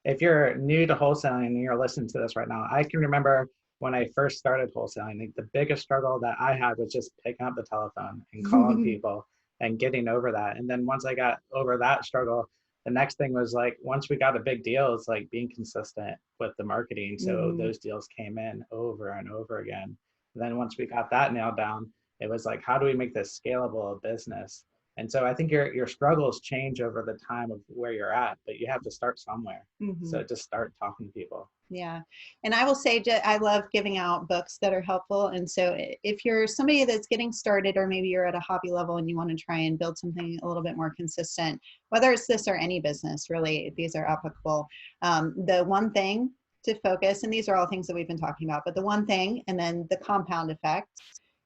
If you're new to wholesaling and you're listening to this right now, I can remember when I first started wholesaling, the biggest struggle that I had was just picking up the telephone and calling people and getting over that. And then once I got over that struggle, the next thing was, like, once we got a big deal, it's like being consistent with the marketing. So those deals came in over and over again. And then once we got that nailed down, it was like, how do we make this scalable business? And so I think your struggles change over the time of where you're at, but you have to start somewhere. So just start talking to people. Yeah. And I will say, I love giving out books that are helpful. And so if you're somebody that's getting started, or maybe you're at a hobby level and you want to try and build something a little bit more consistent, whether it's this or any business, really, these are applicable. The one thing to focus, and these are all things that we've been talking about, but the one thing, and then the compound effect,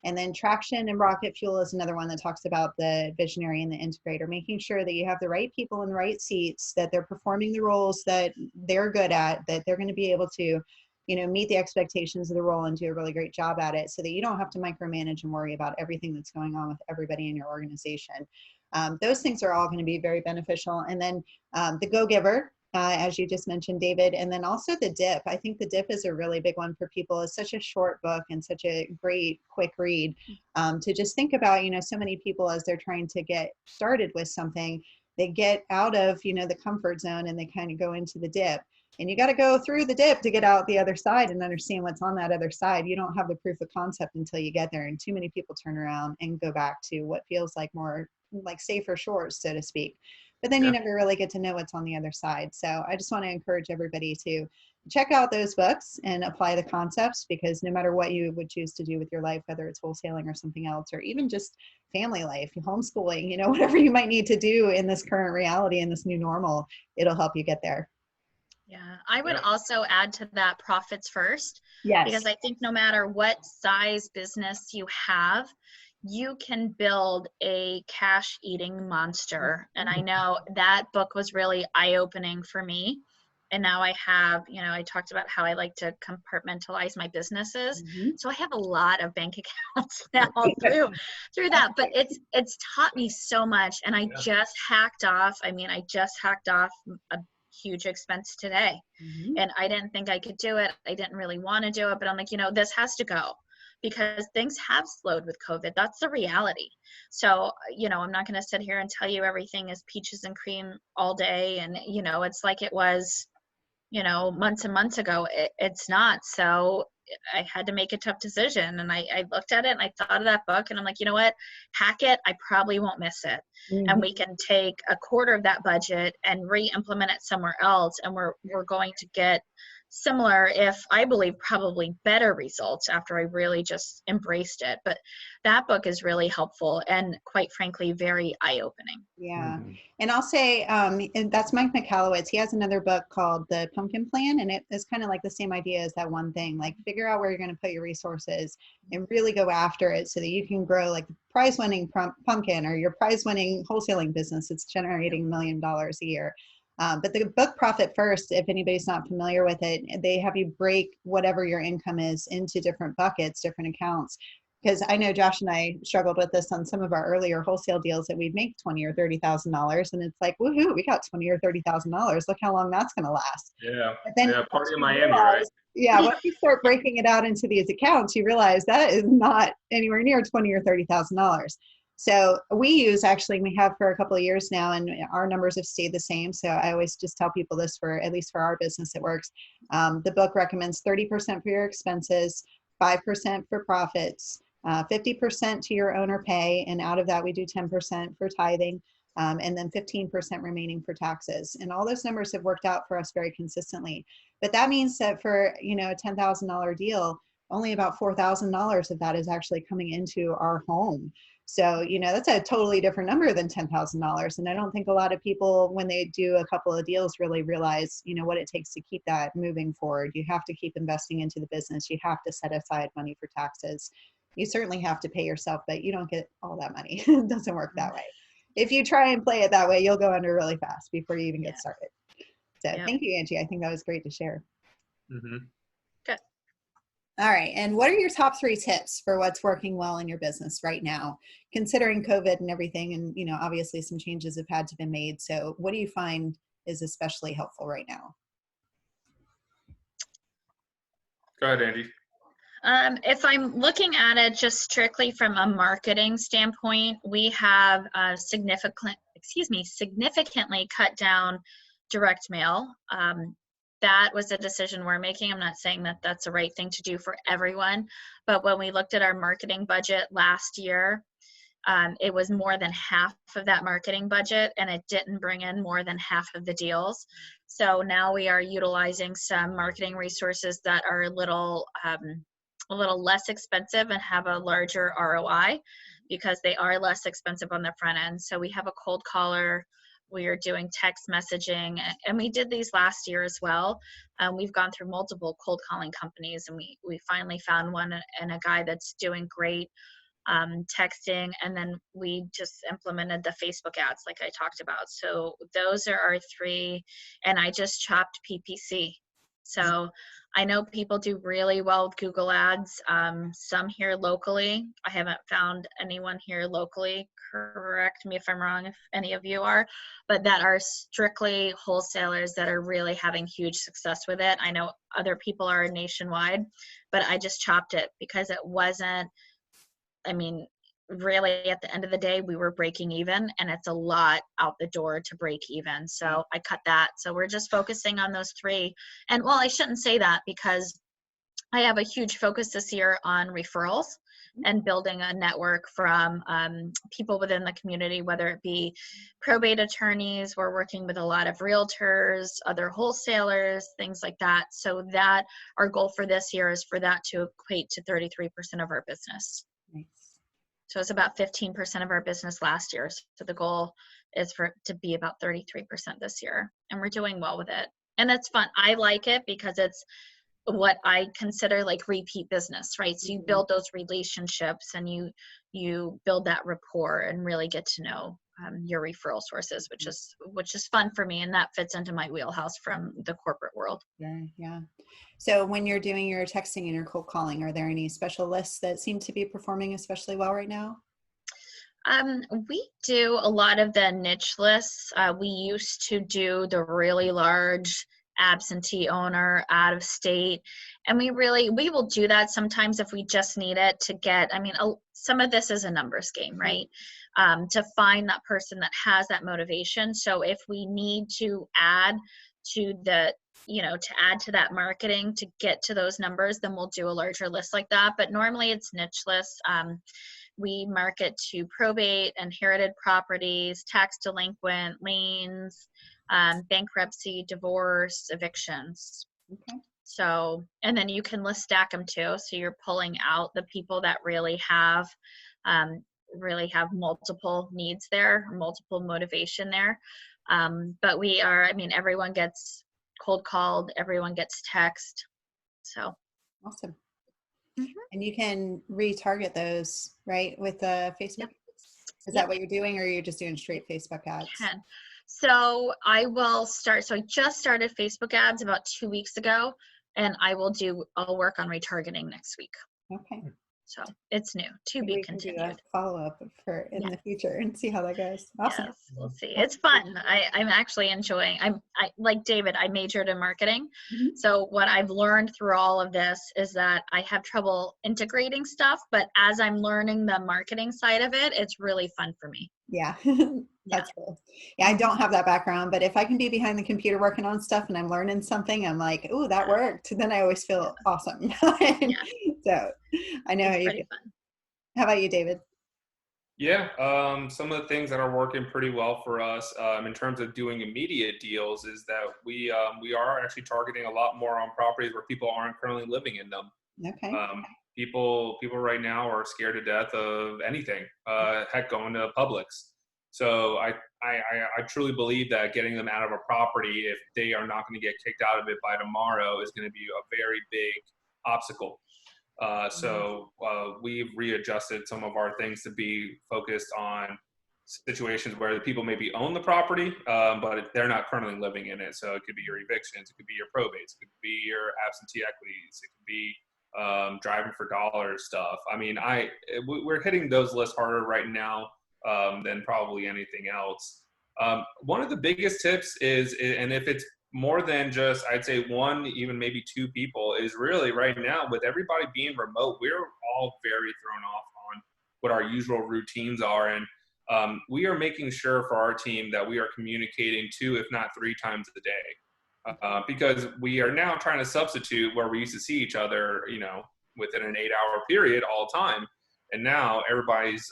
And then traction and rocket fuel is another one that talks about the visionary and the integrator, making sure that you have the right people in the right seats, that they're performing the roles that they're good at, that they're going to be able to, you know, meet the expectations of the role and do a really great job at it, so that you don't have to micromanage and worry about everything that's going on with everybody in your organization. Those things are all going to be very beneficial. And then the go-giver, as you just mentioned, David, and then also the dip. I think the dip is a really big one for people. It's such a short book and such a great quick read, to just think about, you know, so many people as they're trying to get started with something, they get out of, you know, the comfort zone and they kind of go into the dip. And you got to go through the dip to get out the other side and understand what's on that other side. You don't have the proof of concept until you get there. And too many people turn around and go back to what feels like more like safer shores, so to speak. But then you never really get to know what's on the other side. So I just want to encourage everybody to check out those books and apply the concepts, because no matter what you would choose to do with your life, whether it's wholesaling or something else, or even just family life, homeschooling, you know, whatever you might need to do in this current reality and this new normal, it'll help you get there. Yeah, I would also add to that profits first. Yes. Because I think no matter what size business you have, you can build a cash eating monster. And I know that book was really eye-opening for me. And now I have, you know, I talked about how I like to compartmentalize my businesses. So I have a lot of bank accounts now through that. But it's taught me so much. And I just hacked off a huge expense today. And I didn't think I could do it. I didn't really want to do it, but I'm like, you know, this has to go, because things have slowed with COVID. That's the reality. So, you know, I'm not going to sit here and tell you everything is peaches and cream all day. And, you know, it's like it was, you know, months and months ago. It's not. So I had to make a tough decision. And I looked at it and I thought of that book and I'm like, you know what, hack it. I probably won't miss it. And we can take a quarter of that budget and re-implement it somewhere else. And we're going to get similar, if I believe probably better results after I really just embraced it. But that book is really helpful and quite frankly, very eye-opening. Yeah. And I'll say, and that's Mike McAllowitz. He has another book called The Pumpkin Plan. And it is kind of like the same idea as that one thing, like figure out where you're going to put your resources and really go after it so that you can grow like the prize winning pumpkin or your prize winning wholesaling business. It's generating $1 million a year. But the book Profit First, if anybody's not familiar with it, they have you break whatever your income is into different buckets, different accounts. Because I know Josh and I struggled with this on some of our earlier wholesale deals that we'd make $20,000 or $30,000, and it's like, woohoo, we got $20,000 or $30,000. Look how long that's going to last. Yeah. But then Party in Miami, right? Yeah. Once you start breaking it out into these accounts, you realize that is not anywhere near $20,000 or $30,000. So we have for a couple of years now, and our numbers have stayed the same. So I always just tell people this, for at least for our business, it works. The book recommends 30% for your expenses, 5% for profits, 50% to your owner pay, and out of that we do 10% for tithing, and then 15% remaining for taxes. And all those numbers have worked out for us very consistently. But that means that for, you know, a $10,000 deal, only about $4,000 of that is actually coming into our home. So, you know, that's a totally different number than $10,000. And I don't think a lot of people, when they do a couple of deals, really realize, you know, what it takes to keep that moving forward. You have to keep investing into the business. You have to set aside money for taxes. You certainly have to pay yourself, but you don't get all that money. It doesn't work that way. If you try and play it that way, you'll go under really fast before you even get started. So Thank you, Angie. I think that was great to share. Good. All right. And what are your top 3 tips for what's working well in your business right now, considering COVID and everything? And, you know, obviously some changes have had to be made. So what do you find is especially helpful right now? Go ahead, Angie. If I'm looking at it just strictly from a marketing standpoint, we have significantly cut down direct mail. That was a decision we're making. I'm not saying that that's the right thing to do for everyone, but when we looked at our marketing budget last year, it was more than half of that marketing budget, and it didn't bring in more than half of the deals. So now we are utilizing some marketing resources that are a little less expensive and have a larger ROI, because they are less expensive on the front end. So we have a cold caller We are doing text messaging, and we did these last year as well. We've gone through multiple cold calling companies, and we finally found one and a guy that's doing great texting, and then we just implemented the Facebook ads like I talked about. So those are our three, and I just chopped PPC. So I know people do really well with Google ads. Some here locally. I haven't found anyone here locally, correct me if I'm wrong, if any of you are, but that are strictly wholesalers that are really having huge success with it. I know other people are nationwide, but I just chopped it because it wasn't, I mean, really at the end of the day, we were breaking even, and it's a lot out the door to break even. So I cut that. So we're just focusing on those three. And well, I shouldn't say that, because I have a huge focus this year on referrals and building a network from people within the community, whether it be probate attorneys. We're working with a lot of realtors, other wholesalers, things like that. So that our goal for this year is for that to equate to 33% of our business. Nice. So it's about 15% of our business last year. So the goal is for it to be about 33% this year. And we're doing well with it. And it's fun. I like it because it's what I consider like repeat business, right? So you build those relationships, and you build that rapport and really get to know your referral sources, which is fun for me. And that fits into my wheelhouse from the corporate world. Yeah. So when you're doing your texting and your cold calling, are there any special lists that seem to be performing especially well right now? We do a lot of the niche lists. We used to do the really large absentee owner out of state, and we will do that sometimes if we just need it to get, I mean, some of this is a numbers game, right? To find that person that has that motivation. So if we need to add to the, to add to that marketing to get to those numbers, then we'll do a larger list like that. But normally it's niche lists. We market to probate, inherited properties, tax delinquent, liens, bankruptcy, divorce, evictions. Okay. So, and then you can list stack them too. So you're pulling out the people that really have multiple needs there, multiple motivation there. But everyone gets cold called, everyone gets text. So awesome. And you can retarget those, right, with Facebook? Yep. Is that what you're doing, or are you just doing straight Facebook ads? So I just started Facebook ads about 2 weeks ago, and I'll work on retargeting next week. Okay. So it's new, to be continued. Do a follow-up in the future and see how that goes. Awesome. Yes, we'll see. It's fun. I'm actually enjoying. I like David. I majored in marketing, so what I've learned through all of this is that I have trouble integrating stuff. But as I'm learning the marketing side of it, it's really fun for me. Yeah. That's cool. Yeah, I don't have that background, but if I can be behind the computer working on stuff and I'm learning something, I'm like, oh, that worked. Then I always feel awesome. So I know how you feel. Fun. How about you, David? Yeah, some of the things that are working pretty well for us in terms of doing immediate deals is that we are actually targeting a lot more on properties where people aren't currently living in them. Okay. People right now are scared to death of anything. Heck, going to Publix. So I truly believe that getting them out of a property, if they are not going to get kicked out of it by tomorrow, is going to be a very big obstacle. So we've readjusted some of our things to be focused on situations where the people maybe own the property, but they're not currently living in it. So it could be your evictions, it could be your probates, it could be your absentee equities, it could be driving for dollars stuff. I mean, we're hitting those lists harder right now than probably anything else. One of the biggest tips is, and if it's more than just, I'd say one, even maybe two people, is really right now with everybody being remote, we're all very thrown off on what our usual routines are. And we are making sure for our team that we are communicating 2, if not 3 times a day. Because we are now trying to substitute where we used to see each other, within an 8-hour period all the time. And now everybody's,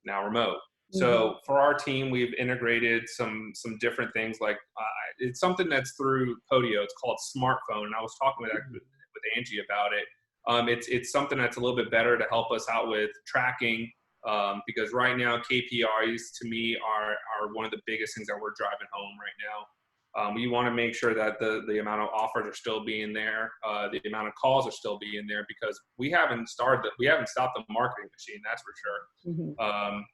now remote. So for our team, we've integrated some different things. Like it's something that's through Podio. It's called Smartphone. And I was talking with Angie about it. It's something that's a little bit better to help us out with tracking because right now KPIs to me are one of the biggest things that we're driving home right now. We want to make sure that the amount of offers are still being there, the amount of calls are still being there, because we haven't stopped the marketing machine, that's for sure.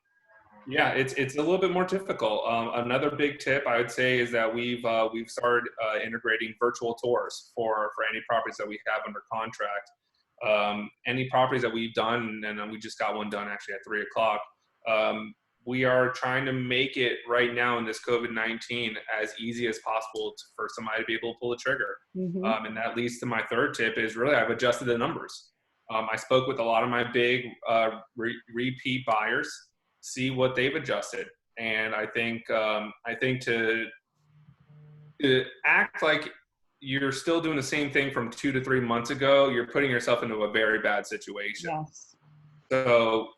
Yeah, it's a little bit more difficult. Another big tip I would say is that we've started integrating virtual tours for any properties that we have under contract. Any properties that we've done, and we just got one done actually at 3:00. We are trying to make it right now in this COVID-19 as easy as possible for somebody to be able to pull the trigger. And that leads to my third tip is really I've adjusted the numbers. I spoke with a lot of my big repeat buyers, see what they've adjusted. And I think to act like you're still doing the same thing from 2 to 3 months ago, you're putting yourself into a very bad situation. Yes. So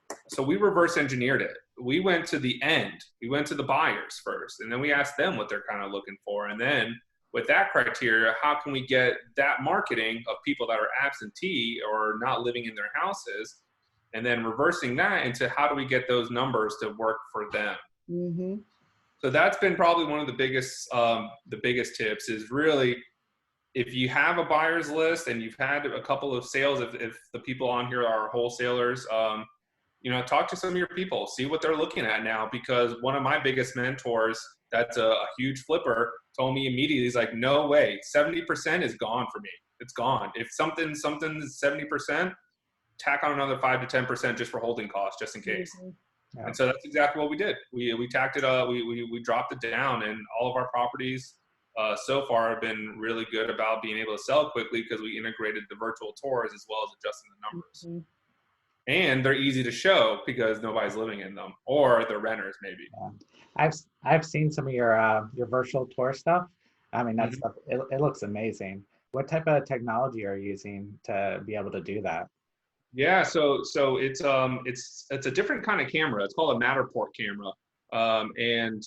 we reverse engineered it. We went to the end. We went to the buyers first, and then we asked them what they're kind of looking for. And then with that criteria, how can we get that marketing of people that are absentee or not living in their houses, and then reversing that into how do we get those numbers to work for them? So that's been probably one of the biggest tips is really, if you have a buyer's list and you've had a couple of sales, if the people on here are wholesalers, talk to some of your people, see what they're looking at now, because one of my biggest mentors, that's a huge flipper, told me immediately, he's like, no way, 70% is gone for me. It's gone. If something's 70%, tack on another 5 to 10% just for holding costs, just in case. Yeah. And so that's exactly what we did. We tacked it up, we dropped it down, and all of our properties so far have been really good about being able to sell quickly because we integrated the virtual tours as well as adjusting the numbers. And they're easy to show because nobody's living in them, or they're renters maybe. Yeah. I've seen some of your virtual tour stuff. I mean, that stuff, it looks amazing. What type of technology are you using to be able to do that? Yeah, so it's a different kind of camera. It's called a Matterport camera, and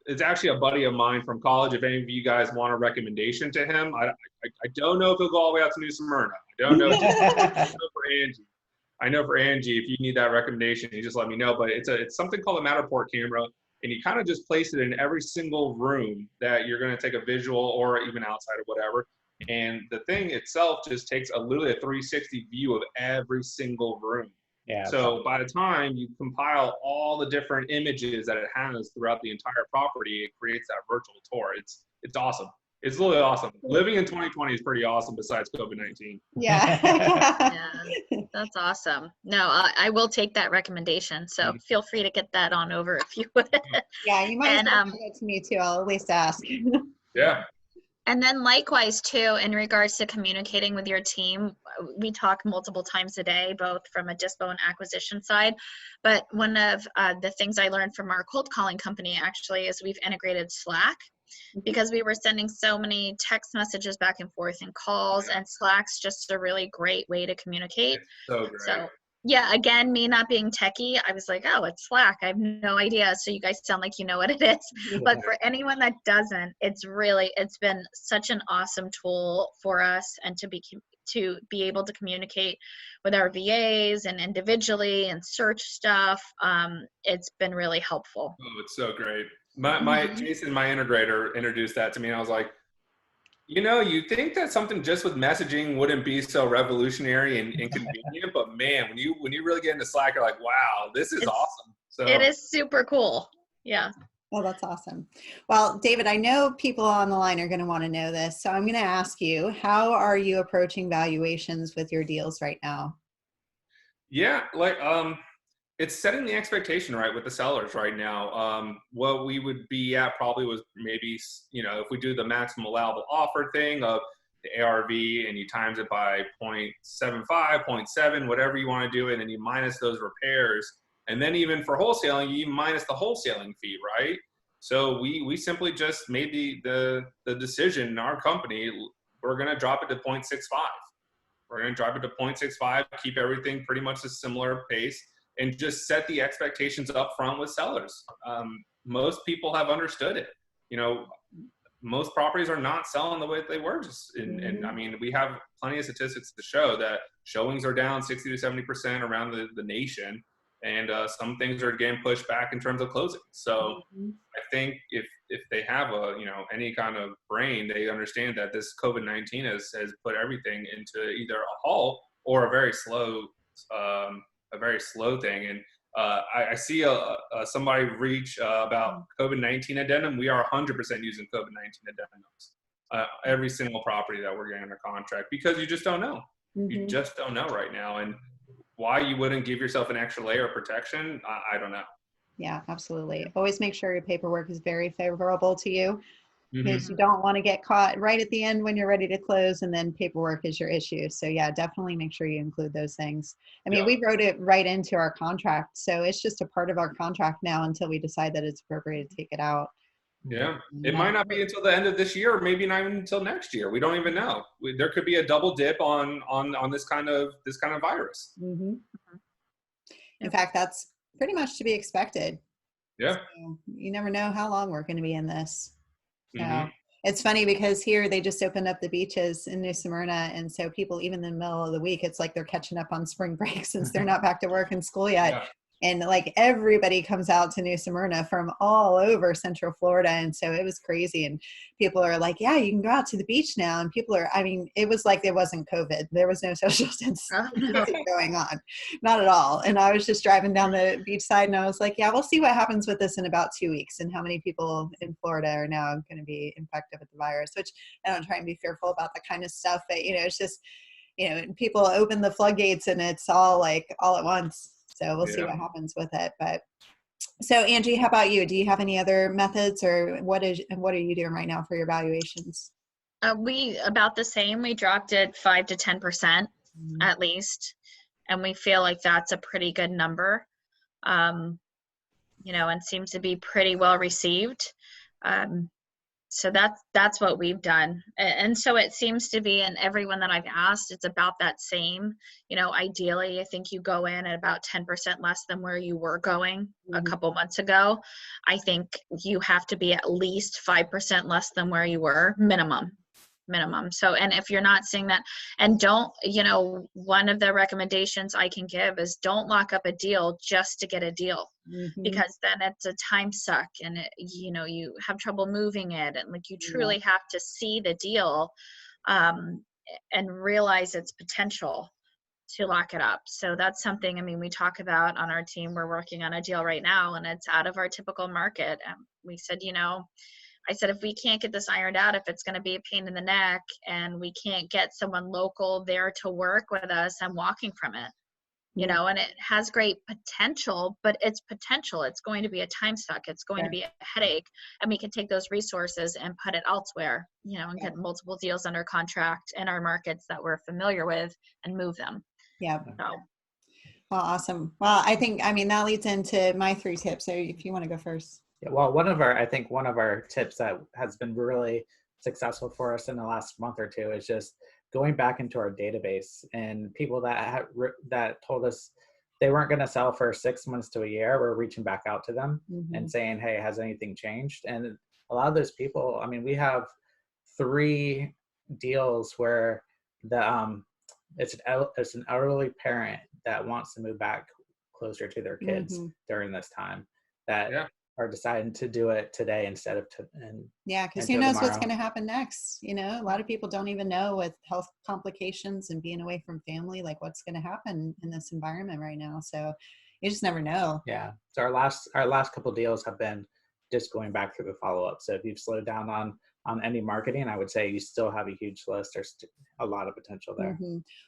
it's actually a buddy of mine from college. If any of you guys want a recommendation to him, I don't know if he'll go all the way out to New Smyrna. I don't know. I know for Angie, if you need that recommendation, you just let me know. But it's something called a Matterport camera, and you kind of just place it in every single room that you're going to take a visual, or even outside or whatever. And the thing itself just takes literally a 360 view of every single room. Yeah. So by the time you compile all the different images that it has throughout the entire property, it creates that virtual tour. It's awesome. It's really awesome. Living in 2020 is pretty awesome besides COVID-19. Yeah. Yeah, that's awesome. No, I will take that recommendation. So feel free to get that on over if you would. Yeah, you might as well give it to me too. I'll at least ask. Yeah. And then likewise too, in regards to communicating with your team, we talk multiple times a day, both from a dispo and acquisition side. But one of the things I learned from our cold calling company actually is we've integrated Slack, because we were sending so many text messages back and forth and calls, and Slack's just a really great way to communicate. So great. So yeah, again, me not being techie, I was like, oh, it's Slack. I have no idea. So you guys sound like you know what it is. But for anyone that doesn't, it's been such an awesome tool for us, and to be able to communicate with our VAs and individually and search stuff. It's been really helpful. Oh, it's so great. Jason, my integrator, introduced that to me, and I was like, you think that something just with messaging wouldn't be so revolutionary and inconvenient, but man, when you really get into Slack, you're like, wow, this is awesome. So it is super cool. Yeah. Oh, that's awesome. Well, David, I know people on the line are going to want to know this, so I'm going to ask you, how are you approaching valuations with your deals right now? Yeah, it's setting the expectation right with the sellers right now. What we would be at probably was maybe, if we do the maximum allowable offer thing of the ARV and you times it by 0.75, 0.7, whatever you want to do, and then you minus those repairs. And then even for wholesaling, you minus the wholesaling fee, right? So we simply just made the decision in our company, we're going to drop it to 0.65. We're going to drop it to 0.65, keep everything pretty much a similar pace, and just set the expectations up front with sellers. Most people have understood it. Most properties are not selling the way they were. And I mean, we have plenty of statistics to show that showings are down 60 to 70% around the nation. and some things are getting pushed back in terms of closing. So Mhm. I think if they have any kind of brain, they understand that this COVID-19 has put everything into either a halt or a very slow thing. And I see somebody reach about COVID-19 addendum. We are 100% using COVID-19 addendums. Every single property that we're getting under contract, because you just don't know. You Mhm. just don't know right now. And why you wouldn't give yourself an extra layer of protection, I don't know. Yeah, absolutely. Always make sure your paperwork is very favorable to you, because Mm-hmm. you don't want to get caught right at the end when you're ready to close and then paperwork is your issue. So yeah, definitely make sure you include those things. I mean, Yeah. we wrote it right into our contract, so it's just a part of our contract now until we decide that it's appropriate to take it out. Yeah. It Yeah. might not be until the end of this year, or maybe not even until next year. We don't even know. There could be a double dip on this kind of virus. Hmm. In Yep. fact, that's pretty much to be expected. Yeah. So you never know how long we're going to be in this. So Mm-hmm. it's funny because here they just opened up the beaches in New Smyrna. And so people, even in the middle of the week, it's like they're catching up on spring break since they're not back to work and school yet. Yeah. And like everybody comes out to New Smyrna from all over Central Florida. And so it was crazy. And people are like, yeah, you can go out to the beach now. And people are, I mean, it was like it wasn't COVID. There was no social distancing going on. Not at all. And I was just driving down the beach side and I was like, yeah, we'll see what happens with this in about 2 weeks and how many people in Florida are now going to be infected with the virus, which I don't try and be fearful about that kind of stuff. But, it's just, people open the floodgates and it's all like all at once. So we'll see Yeah. what happens with it. But so Angie, how about you? Do you have any other methods, or what are you doing right now for your valuations? We about the same. We dropped it 5 to 10% at least, and we feel like that's a pretty good number, and seems to be pretty well received. So that's what we've done, and so it seems to be, and everyone that I've asked, it's about that same. Ideally, I think you go in at about 10% less than where you were going a couple months ago. I think you have to be at least 5% less than where you were, minimum. So, and if you're not seeing that, and don't, one of the recommendations I can give is don't lock up a deal just to get a deal, because then it's a time suck, and you have trouble moving it, and like you truly have to see the deal and realize its potential to lock it up. So that's something, we talk about on our team. We're working on a deal right now and it's out of our typical market, and we said, I said, if we can't get this ironed out, if it's going to be a pain in the neck and we can't get someone local there to work with us, I'm walking from it, and it has great potential, but it's potential. It's going to be a time suck. It's going to be a headache, and we can take those resources and put it elsewhere, and get multiple deals under contract in our markets that we're familiar with and move them. Yeah. So. Well, awesome. Well, I think, that leads into my 3 tips. So if you want to go first. Yeah, well, one of our tips that has been really successful for us in the last month or two is just going back into our database, and people that told us they weren't going to sell for 6 months to a year, we're reaching back out to them and saying, hey, has anything changed? And a lot of those people, we have 3 deals where it's an elderly parent that wants to move back closer to their kids during this time that are deciding to do it today instead of because who knows what's going to happen next. A lot of people don't even know, with health complications and being away from family, like what's going to happen in this environment right now. So you just never know. Yeah. So our last couple deals have been just going back through the follow-up. So if you've slowed down on any marketing, I would say you still have a huge list. There's a lot of potential there.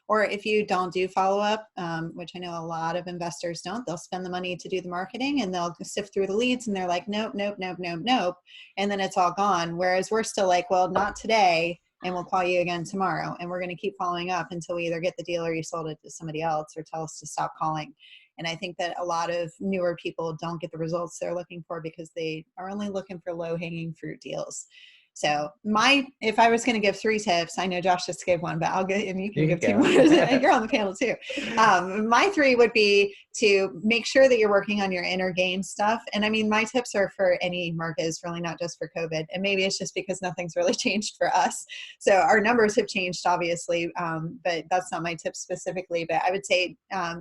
Or if you don't do follow-up, which I know a lot of investors don't, they'll spend the money to do the marketing and they'll sift through the leads and they're like, nope. And then it's all gone. Whereas we're still like, well, not today. And we'll call you again tomorrow. And we're going to keep following up until we either get the deal or you sold it to somebody else or tell us to stop calling. And I think that a lot of newer people don't get the results they're looking for because they are only looking for low-hanging fruit deals. So if I was going to give 3 tips, I know Josh just gave one, but I'll get, and you can You give can 2 more. go. You're on the panel too. My 3 would be to make sure that you're working on your inner game stuff. And I mean, my tips are for any market, is really not just for COVID. And maybe it's just because nothing's really changed for us. So our numbers have changed, obviously, but that's not my tip specifically. But I would say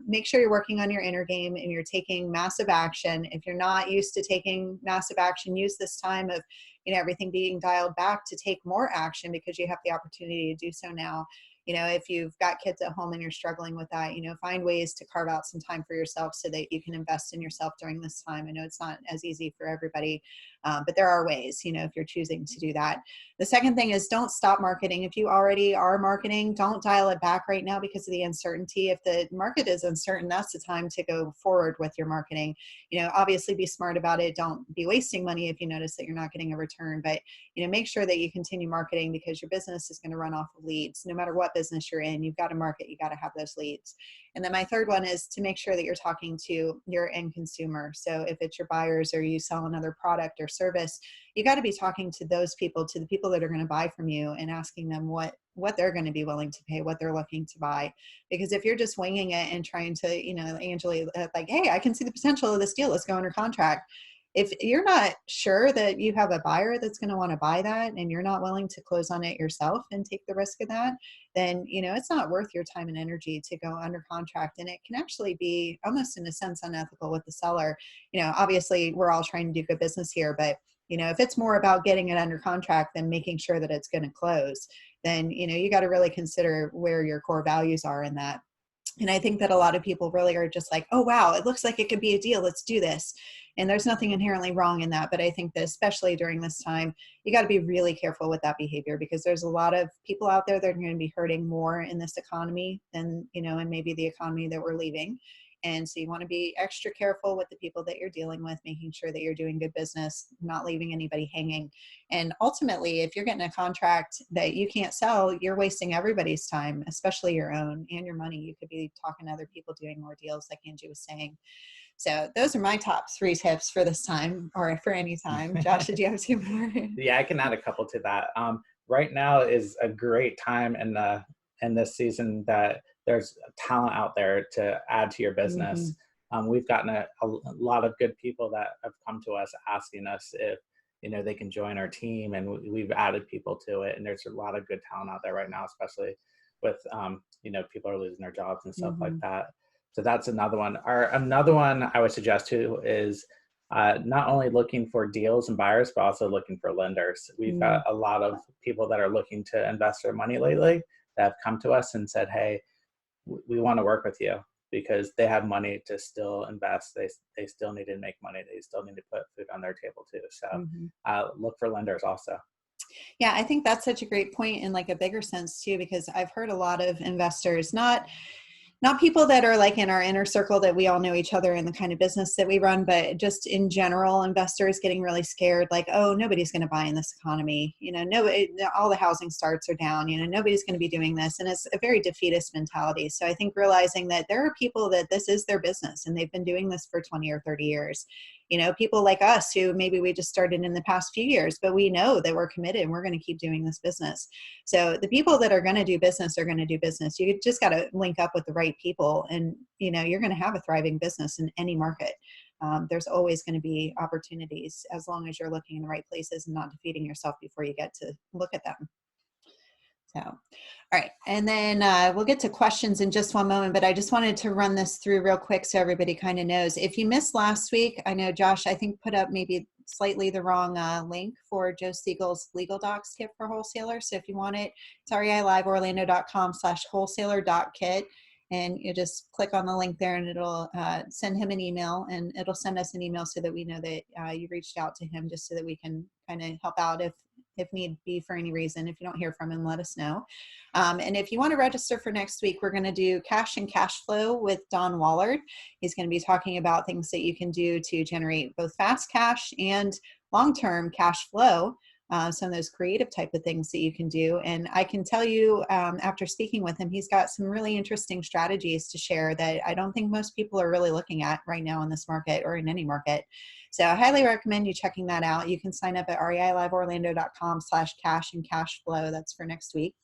make sure you're working on your inner game and you're taking massive action. If you're not used to taking massive action, use this time of everything being dialed back to take more action, because you have the opportunity to do so now. If you've got kids at home and you're struggling with that, find ways to carve out some time for yourself so that you can invest in yourself during this time. I know it's not as easy for everybody, but there are ways, if you're choosing to do that. The second thing is, don't stop marketing. If you already are marketing, don't dial it back right now because of the uncertainty. If the market is uncertain, that's the time to go forward with your marketing. Obviously be smart about it. Don't be wasting money if you notice that you're not getting a return, but make sure that you continue marketing, because your business is going to run off of leads. No matter what business you're in, you've got to market, you got to have those leads. And then my third one is to make sure that you're talking to your end consumer. So if it's your buyers or you sell another product or service, you got to be talking to those people, to the people that are going to buy from you, and asking them what they're going to be willing to pay, what they're looking to buy. Because if you're just winging it and trying to, Angela, like, hey, I can see the potential of this deal, let's go under contract. If you're not sure that you have a buyer that's going to want to buy that, and you're not willing to close on it yourself and take the risk of that, then, it's not worth your time and energy to go under contract. And it can actually be almost, in a sense, unethical with the seller. Obviously we're all trying to do good business here, but if it's more about getting it under contract than making sure that it's going to close, then, you got to really consider where your core values are in that. And I think that a lot of people really are just like, oh, wow, it looks like it could be a deal, let's do this. And there's nothing inherently wrong in that. But I think that especially during this time, you got to be really careful with that behavior, because there's a lot of people out there that are going to be hurting more in this economy than, and maybe the economy that we're leaving. And so you want to be extra careful with the people that you're dealing with, making sure that you're doing good business, not leaving anybody hanging. And ultimately, if you're getting a contract that you can't sell, you're wasting everybody's time, especially your own, and your money. You could be talking to other people doing more deals, like Angie was saying. So those are my top 3 tips for this time, or for any time. Josh, did you have 2 more? Yeah, I can add a couple to that. Right now is a great time in this season that there's talent out there to add to your business. Mm-hmm. We've gotten a lot of good people that have come to us asking us if they can join our team, and we've added people to it. And there's a lot of good talent out there right now, especially with people are losing their jobs and stuff like that. So that's another one. Another one I would suggest too is not only looking for deals and buyers, but also looking for lenders. We've got a lot of people that are looking to invest their money lately that have come to us and said, hey, we want to work with you, because they have money to still invest. They still need to make money. They still need to put food on their table too. So look for lenders also. Yeah, I think that's such a great point in like a bigger sense too, because I've heard a lot of investors, not people that are like in our inner circle that we all know each other in the kind of business that we run, but just in general, investors getting really scared, like, oh, nobody's going to buy in this economy. Nobody, all the housing starts are down, nobody's going to be doing this. And it's a very defeatist mentality. So I think realizing that there are people that this is their business and they've been doing this for 20 or 30 years. People like us who maybe we just started in the past few years, but we know that we're committed and we're going to keep doing this business. So the people that are going to do business are going to do business. You just got to link up with the right people, and you're going to have a thriving business in any market. There's always going to be opportunities as long as you're looking in the right places and not defeating yourself before you get to look at them. So, all right. And then we'll get to questions in just one moment, but I just wanted to run this through real quick so everybody kind of knows. If you missed last week, I know Josh, I think put up maybe slightly the wrong link for Joe Siegel's Legal Docs Kit for Wholesalers. So if you want it, it's reiliveorlando.com/wholesaler.kit. And you just click on the link there and it'll send him an email, and it'll send us an email so that we know that you reached out to him, just so that we can kind of help out if need be for any reason. If you don't hear from him, let us know. And if you want to register for next week, we're going to do cash and cash flow with Don Wallard. He's going to be talking about things that you can do to generate both fast cash and long-term cash flow some of those creative type of things that you can do. And I can tell you, after speaking with him, he's got some really interesting strategies to share that I don't think most people are really looking at right now in this market or in any market. So I highly recommend you checking that out. You can sign up at reiliveorlando.com/cash and cash flow. That's for next week.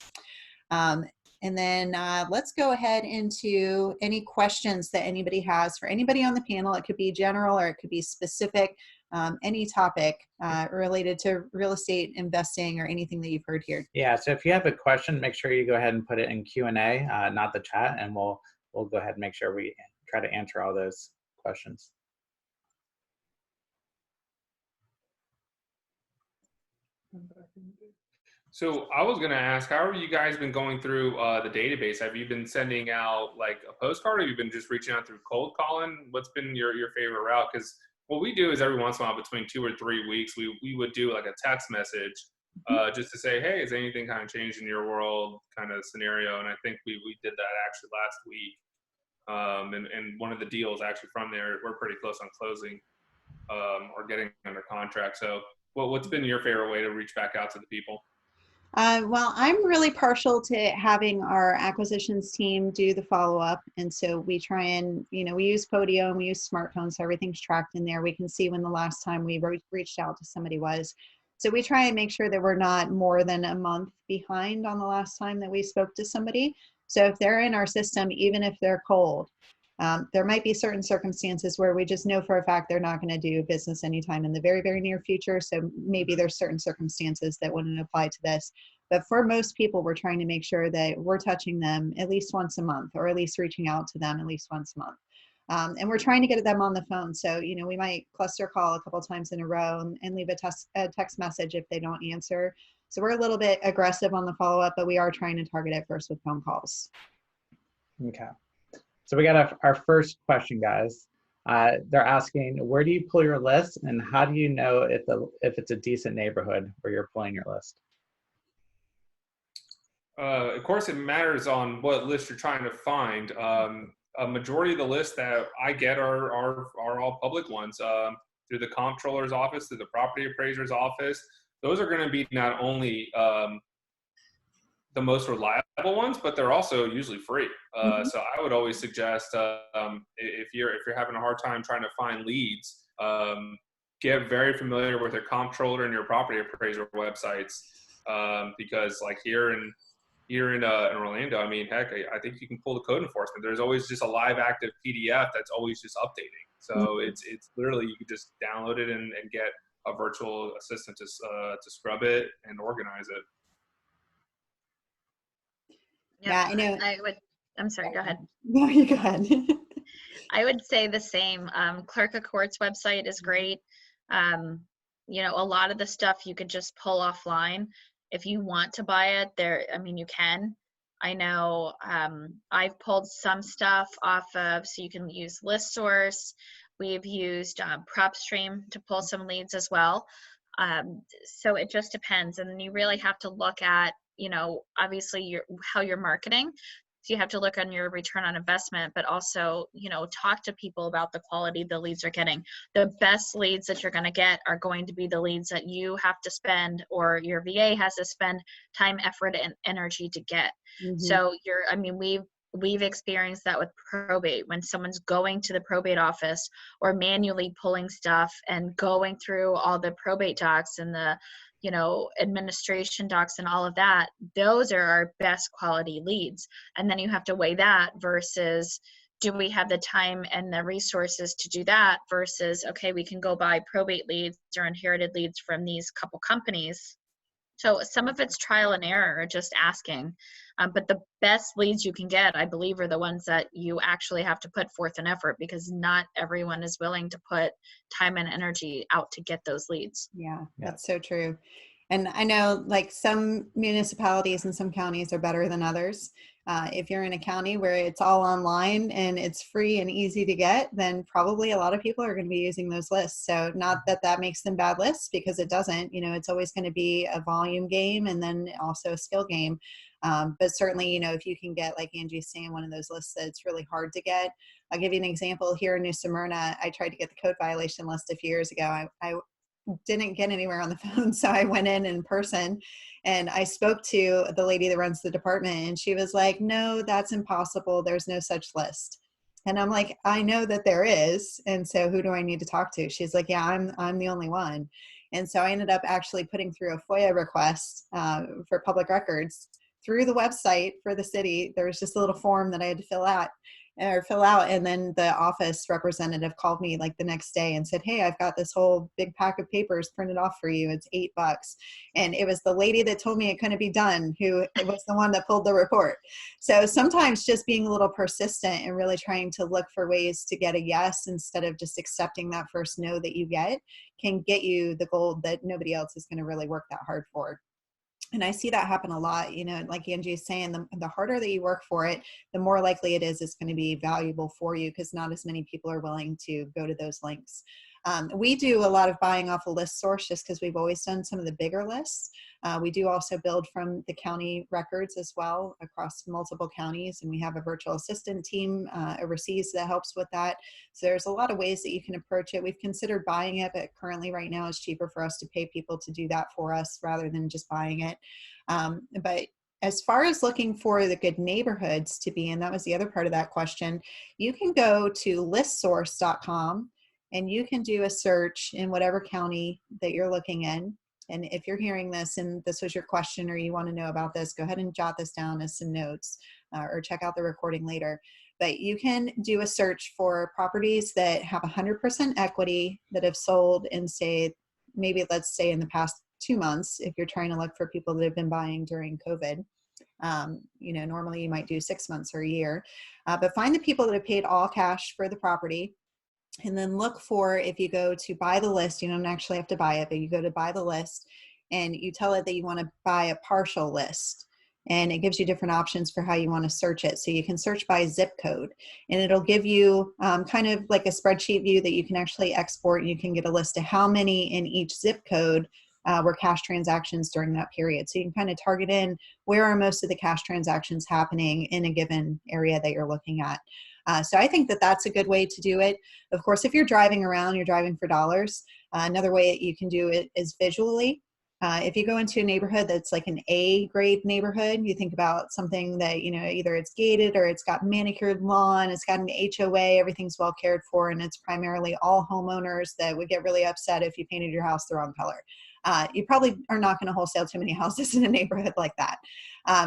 And then let's go ahead into any questions that anybody has for anybody on the panel. It could be general or it could be specific, any topic related to real estate investing or anything that you've heard here. Yeah, so if you have a question, make sure you go ahead and put it in Q&A, not the chat, and we'll go ahead and make sure we try to answer all those questions. So I was going to ask, how have you guys been going through the database? Have you been sending out like a postcard, or have you been just reaching out through cold calling? What's been your favorite route? Because what we do is every once in a while, between 2 or 3 weeks, we would do like a text message just to say, hey, is anything kind of changed in your world kind of scenario? And I think we did that actually last week. And one of the deals actually from there, we're pretty close on closing or getting under contract. So what's been your favorite way to reach back out to the people? Well, I'm really partial to having our acquisitions team do the follow-up. And so we try and, we use Podio and we use smartphones, so everything's tracked in there. We can see when the last time we reached out to somebody was. So we try and make sure that we're not more than a month behind on the last time that we spoke to somebody. So if they're in our system, even if they're cold, there might be certain circumstances where we just know for a fact they're not going to do business anytime in the very, very near future. So maybe there's certain circumstances that wouldn't apply to this. But for most people, we're trying to make sure that we're touching them at least once a month, or at least reaching out to them at least once a month. And we're trying to get them on the phone. So, we might cluster call a couple times in a row and leave a text message if they don't answer. So we're a little bit aggressive on the follow-up, but we are trying to target it first with phone calls. Okay. So we got our first question, guys. They're asking, where do you pull your list, and how do you know if it's a decent neighborhood where you're pulling your list? Of course, it matters on what list you're trying to find. A majority of the lists that I get are all public ones through the comptroller's office, through the property appraiser's office. Those are going to be not only the most reliable ones, but they're also usually free. So I would always suggest if you're having a hard time trying to find leads, get very familiar with your comptroller and your property appraiser websites, because like here in Orlando, I mean, heck, I think you can pull the code enforcement. There's always just a live active PDF that's always just updating. So it's literally, you can just download it and get a virtual assistant to scrub it and organize it. Yeah, I know. I'm sorry, go ahead. No, you go ahead. I would say the same. Clerk of Court's website is great. A lot of the stuff you could just pull offline. If you want to buy it, you can. I know I've pulled some stuff off of, so you can use ListSource. We've used PropStream to pull some leads as well. So it just depends. And then you really have to look at, obviously how you're marketing. So you have to look on your return on investment, but also, talk to people about the quality the leads are getting. The best leads that you're going to get are going to be the leads that you have to spend, or your VA has to spend time, effort, and energy to get. Mm-hmm. So we've experienced that with probate, when someone's going to the probate office or manually pulling stuff and going through all the probate docs and the administration docs and all of that. Those are our best quality leads. And then you have to weigh that versus, do we have the time and the resources to do that, versus, okay, we can go buy probate leads or inherited leads from these couple companies. So some of it's trial and error, just asking. But the best leads you can get, I believe, are the ones that you actually have to put forth an effort, because not everyone is willing to put time and energy out to get those leads. Yeah, that's so true. And I know like some municipalities and some counties are better than others. If you're in a county where it's all online and it's free and easy to get, then probably a lot of people are going to be using those lists. So not that makes them bad lists, because it doesn't. It's always going to be a volume game and then also a skill game. But certainly, if you can get, like Angie's saying, one of those lists that's really hard to get. I'll give you an example. Here in New Smyrna, I tried to get the code violation list a few years ago. I didn't get anywhere on the phone. So I went in person and I spoke to the lady that runs the department, and she was like, no, that's impossible. There's no such list. And I'm like, I know that there is. And so who do I need to talk to? She's like, yeah, I'm the only one. And so I ended up actually putting through a FOIA request for public records through the website for the city. There was just a little form that I had to fill out. And then the office representative called me like the next day and said, hey, I've got this whole big pack of papers printed off for you. It's $8. And it was the lady that told me it couldn't be done who was the one that pulled the report. So sometimes just being a little persistent and really trying to look for ways to get a yes instead of just accepting that first no that you get can get you the gold that nobody else is going to really work that hard for. And I see that happen a lot, you know, like Angie is saying, the harder that you work for it, the more likely it is it's going to be valuable for you, because not as many people are willing to go to those links. We do a lot of buying off a list source just because we've always done some of the bigger lists. We do also build from the county records as well across multiple counties, and we have a virtual assistant team overseas that helps with that. So there's a lot of ways that you can approach it. We've considered buying it, but currently right now it's cheaper for us to pay people to do that for us rather than just buying it. But as far as looking for the good neighborhoods to be in, that was the other part of that question, you can go to listsource.com and you can do a search in whatever county that you're looking in. And if you're hearing this and this was your question or you want to know about this, go ahead and jot this down as some notes or check out the recording later. But you can do a search for properties that have 100% equity that have sold in, say, maybe let's say in the past 2 months, if you're trying to look for people that have been buying during COVID. You know, normally you might do 6 months or a year, but find the people that have paid all cash for the property. And then look for, if you go to buy the list, you don't actually have to buy it, but you go to buy the list and you tell it that you want to buy a partial list. And it gives you different options for how you want to search it. So you can search by zip code, and it'll give you kind of like a spreadsheet view that you can actually export, and you can get a list of how many in each zip code were cash transactions during that period. So you can kind of target in where are most of the cash transactions happening in a given area that you're looking at. So I think that that's a good way to do it. Of course, if you're driving around, you're driving for dollars. Another way that you can do it is visually. If you go into a neighborhood that's like an A grade neighborhood, you think about something that, you know, either it's gated or it's got manicured lawn, it's got an HOA, everything's well cared for, and it's primarily all homeowners that would get really upset if you painted your house the wrong color. You probably are not going to wholesale too many houses in a neighborhood like that.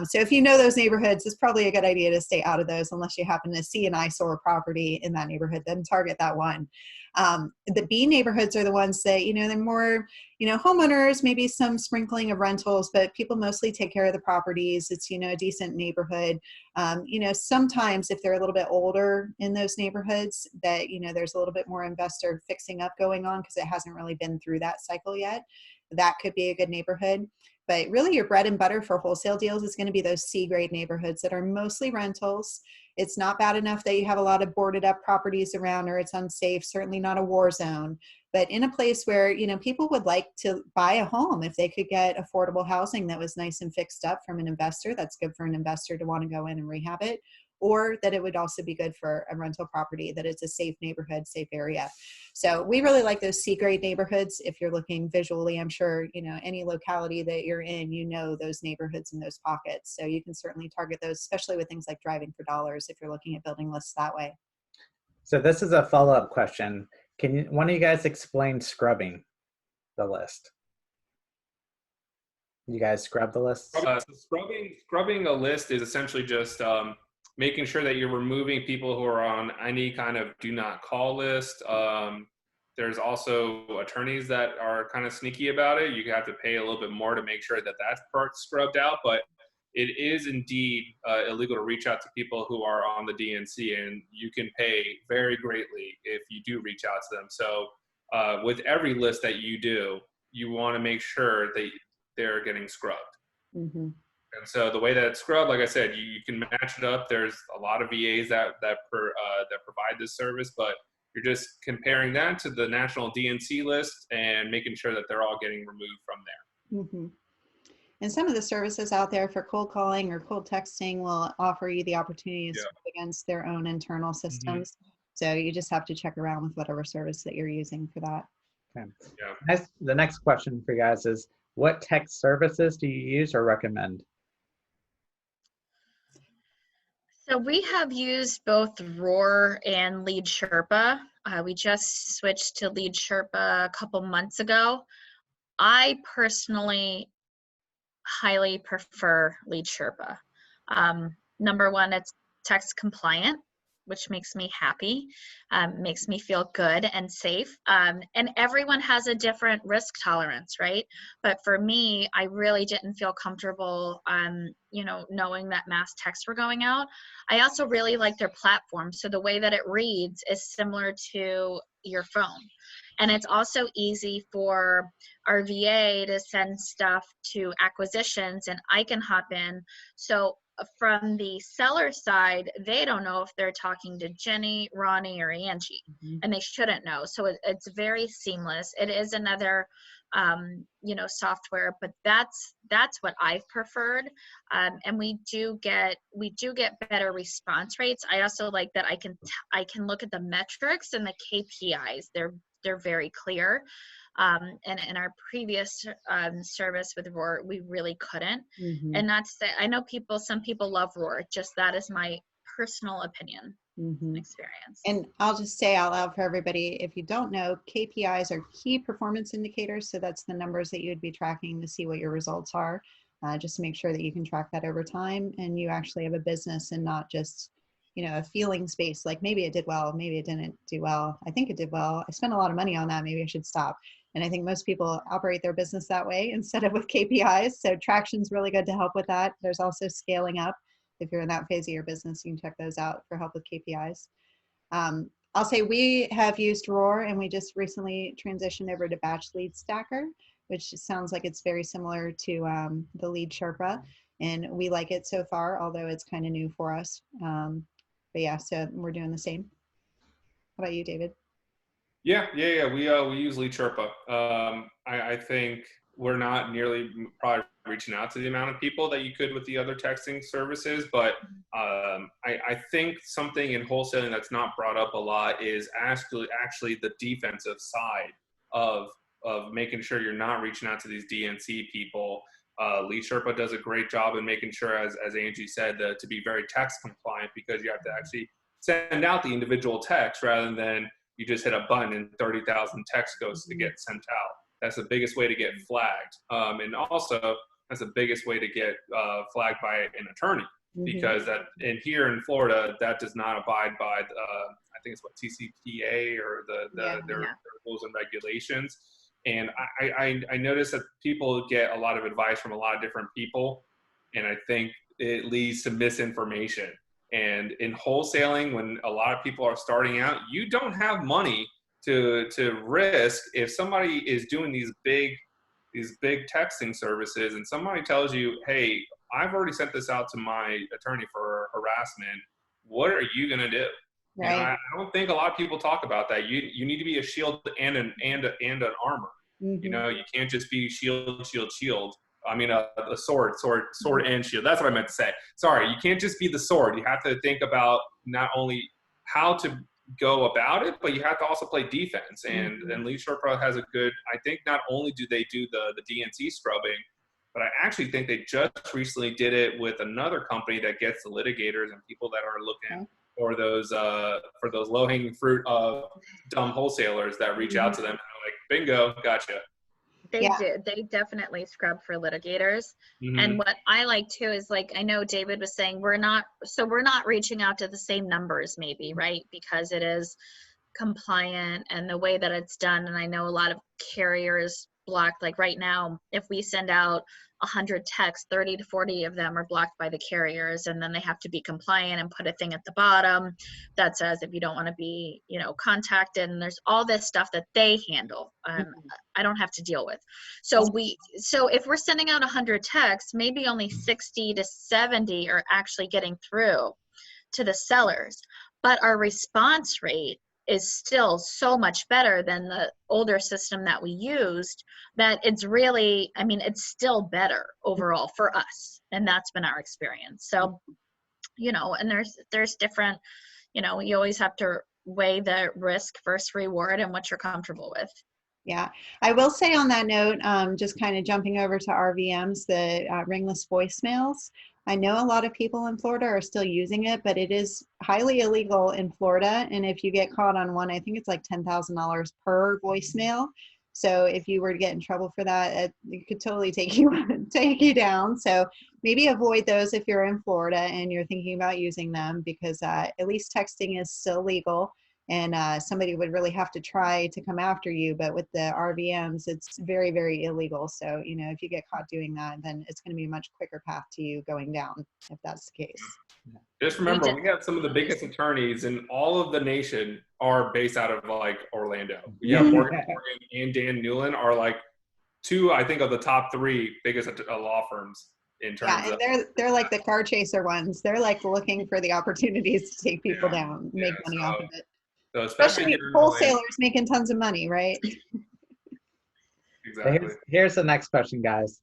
So if you know those neighborhoods, it's probably a good idea to stay out of those unless you happen to see an eyesore property in that neighborhood, then target that one. The B neighborhoods are the ones that, you know, they're more, you know, homeowners, maybe some sprinkling of rentals, but people mostly take care of the properties. It's, you know, a decent neighborhood. You know, sometimes if they're a little bit older in those neighborhoods that, you know, there's a little bit more investor fixing up going on because it hasn't really been through that cycle yet. That could be a good neighborhood. But really your bread and butter for wholesale deals is going to be those C grade neighborhoods that are mostly rentals. It's not bad enough that you have a lot of boarded up properties around or it's unsafe, certainly not a war zone, but in a place where, you know, people would like to buy a home if they could get affordable housing that was nice and fixed up from an investor. That's good for an investor to want to go in and rehab it, or that it would also be good for a rental property, that it's a safe neighborhood, safe area. So we really like those C grade neighborhoods. If you're looking visually, I'm sure, you know, any locality that you're in, you know, those neighborhoods and those pockets. So you can certainly target those, especially with things like driving for dollars, if you're looking at building lists that way. So this is a follow-up question. Can you, one of you guys explain scrubbing the list? You guys scrub the list? So scrubbing a list is essentially just making sure that you're removing people who are on any kind of do not call list. There's also attorneys that are kind of sneaky about it. You have to pay a little bit more to make sure that that part's scrubbed out, but it is indeed illegal to reach out to people who are on the DNC, and you can pay very greatly if you do reach out to them. So with every list that you do, you want to make sure that they're getting scrubbed. Mm-hmm. And so the way that it's scrubbed, like I said, you can match it up. There's a lot of VAs that provide this service, but you're just comparing that to the national DNC list and making sure that they're all getting removed from there. Mm-hmm. And some of the services out there for cold calling or cold texting will offer you the opportunity to scrub against their own internal systems. Mm-hmm. So you just have to check around with whatever service that you're using for that. Okay. Yeah. The next question for you guys is, what text services do you use or recommend? So we have used both Roar and Lead Sherpa. We just switched to Lead Sherpa a couple months ago. I personally highly prefer Lead Sherpa. Number one, it's text compliant, which makes me happy, makes me feel good and safe. And everyone has a different risk tolerance, right? But for me, I really didn't feel comfortable, knowing that mass texts were going out. I also really like their platform. So the way that it reads is similar to your phone. And it's also easy for our VA to send stuff to acquisitions and I can hop in. So from the seller side, they don't know if they're talking to Jenny, Ronnie, or Angie, and they shouldn't know. So it's very seamless. It is another, software, but that's what I've preferred. And we do get better response rates. I also like that I can look at the metrics and the KPIs. They're very clear. And in our previous service with Roar, we really couldn't. And that's I know some people love Roar. Just that is my personal opinion and experience. And I'll just say out loud for everybody, if you don't know, KPIs are key performance indicators. So that's the numbers that you would be tracking to see what your results are, just to make sure that you can track that over time and you actually have a business and not just, a feeling space, like maybe it did well, maybe it didn't do well. I think it did well. I spent a lot of money on that. Maybe I should stop. And I think most people operate their business that way instead of with KPIs. So traction's really good to help with that. There's also scaling up. If you're in that phase of your business, you can check those out for help with KPIs. I'll say we have used Roar and we just recently transitioned over to Batch Lead Stacker, which sounds like it's very similar to the Lead Sherpa. And we like it so far, although it's kind of new for us. But yeah, so we're doing the same. How about you, David? Yeah. We use Lead Sherpa. I think we're not nearly probably reaching out to the amount of people that you could with the other texting services, but I think something in wholesaling that's not brought up a lot is actually the defensive side of making sure you're not reaching out to these DNC people. Lead Sherpa does a great job in making sure, as Angie said, to be very text compliant, because you have to actually send out the individual text rather than you just hit a button and 30,000 text goes to get sent out. That's the biggest way to get flagged. And also, that's the biggest way to get flagged by an attorney, because here in Florida, that does not abide by, I think it's TCPA or their rules and regulations. And I noticed that people get a lot of advice from a lot of different people, and I think it leads to misinformation. And in wholesaling, when a lot of people are starting out, you don't have money to risk. If somebody is doing these big texting services and somebody tells you, hey, I've already sent this out to my attorney for harassment, what are you going to do? Right. I don't think a lot of people talk about that. You need to be a shield and an armor. You can't just be shield. I mean, a sword and shield. That's what I meant to say. Sorry, you can't just be the sword. You have to think about not only how to go about it, but you have to also play defense. And Lead Sherpa has a good, I think not only do they do the DNC scrubbing, but I actually think they just recently did it with another company that gets the litigators and people that are looking for those low-hanging fruit of dumb wholesalers that reach out to them and are like, bingo, gotcha. They definitely scrub for litigators. And what I like too is, like, I know David was saying we're not reaching out to the same numbers maybe, right? Because it is compliant and the way that it's done. And I know a lot of carriers block, like right now, if we send out 100 texts, 30 to 40 of them are blocked by the carriers, and then they have to be compliant and put a thing at the bottom that says if you don't want to be, contacted, and there's all this stuff that they handle. I don't have to deal with. So if we're sending out 100 texts, maybe only 60 to 70 are actually getting through to the sellers, but our response rate is still so much better than the older system that we used, that it's really, it's still better overall for us. And that's been our experience. So, and there's different, you always have to weigh the risk versus reward and what you're comfortable with. Yeah, I will say on that note, just kind of jumping over to RVMs, the ringless voicemails. I know a lot of people in Florida are still using it, but it is highly illegal in Florida. And if you get caught on one, I think it's like $10,000 per voicemail. So if you were to get in trouble for that, it could totally take you take you down. So maybe avoid those if you're in Florida and you're thinking about using them, because at least texting is still legal, and somebody would really have to try to come after you. But with the RVMs, it's very, very illegal. So, you know, if you get caught doing that, then it's going to be a much quicker path to you going down, if that's the case. Just remember, we have some of the biggest attorneys in all of the nation are based out of like Orlando. Yeah, Morgan and Dan Newland are like two, I think, of the top three biggest law firms in terms of. They're like the car chaser ones. They're like looking for the opportunities to take people down, make money off of it. So especially wholesalers making tons of money, right? Exactly. Here's the next question, guys.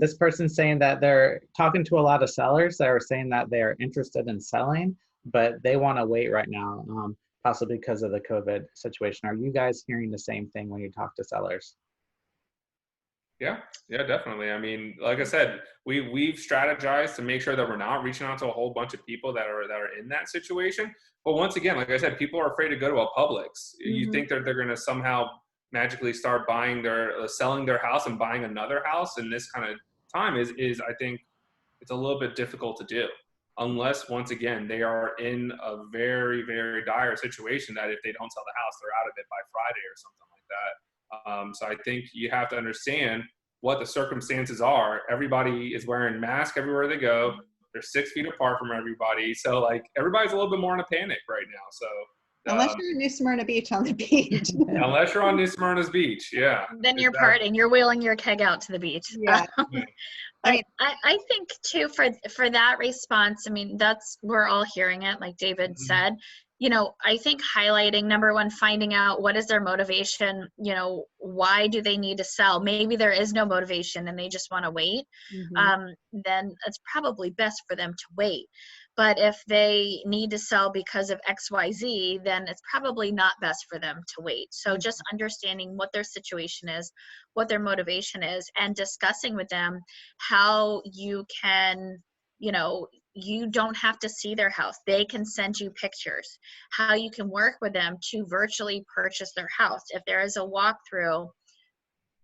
This person's saying that they're talking to a lot of sellers that are saying that they're interested in selling, but they want to wait right now, possibly because of the COVID situation. Are you guys hearing the same thing when you talk to sellers? Yeah, definitely. I mean, like I said, we've strategized to make sure that we're not reaching out to a whole bunch of people that are in that situation. But once again, like I said, people are afraid to go to a Publix. You think that they're going to somehow magically start selling their house and buying another house in this kind of time is I think it's a little bit difficult to do, unless once again they are in a very, very dire situation that if they don't sell the house, they're out of it by Friday or something like that. So I think you have to understand what the circumstances are. Everybody is wearing masks everywhere they go. They're 6 feet apart from everybody. So like everybody's a little bit more in a panic right now. So unless you're in New Smyrna Beach on the beach. Unless you're on New Smyrna's beach, yeah. Then you're partying. You're wheeling your keg out to the beach. Yeah. I think too for that response, I mean, we're all hearing it, like David said. You know, I think highlighting, number one, finding out what is their motivation, you know, why do they need to sell? Maybe there is no motivation and they just want to wait. Then it's probably best for them to wait. But if they need to sell because of XYZ, then it's probably not best for them to wait. So just understanding what their situation is, what their motivation is, and discussing with them how you can, you know, you don't have to see their house. They can send you pictures, how you can work with them to virtually purchase their house. If there is a walkthrough,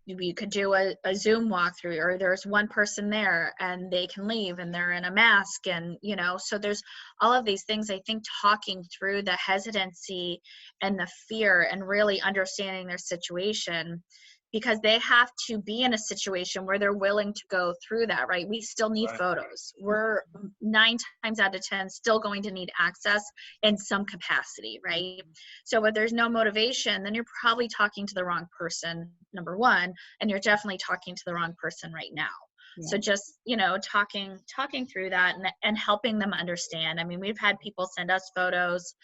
you could do a Zoom walkthrough, or there's one person there and they can leave and they're in a mask, and you know, so there's all of these things. I think talking through the hesitancy and the fear and really understanding their situation, because they have to be in a situation where they're willing to go through that, right? We still need photos. We're 9 times out of 10 still going to need access in some capacity, right? So if there's no motivation, then you're probably talking to the wrong person, number one, and you're definitely talking to the wrong person right now. Yeah. So just, you know, talking through that and helping them understand. I mean, we've had people send us photos,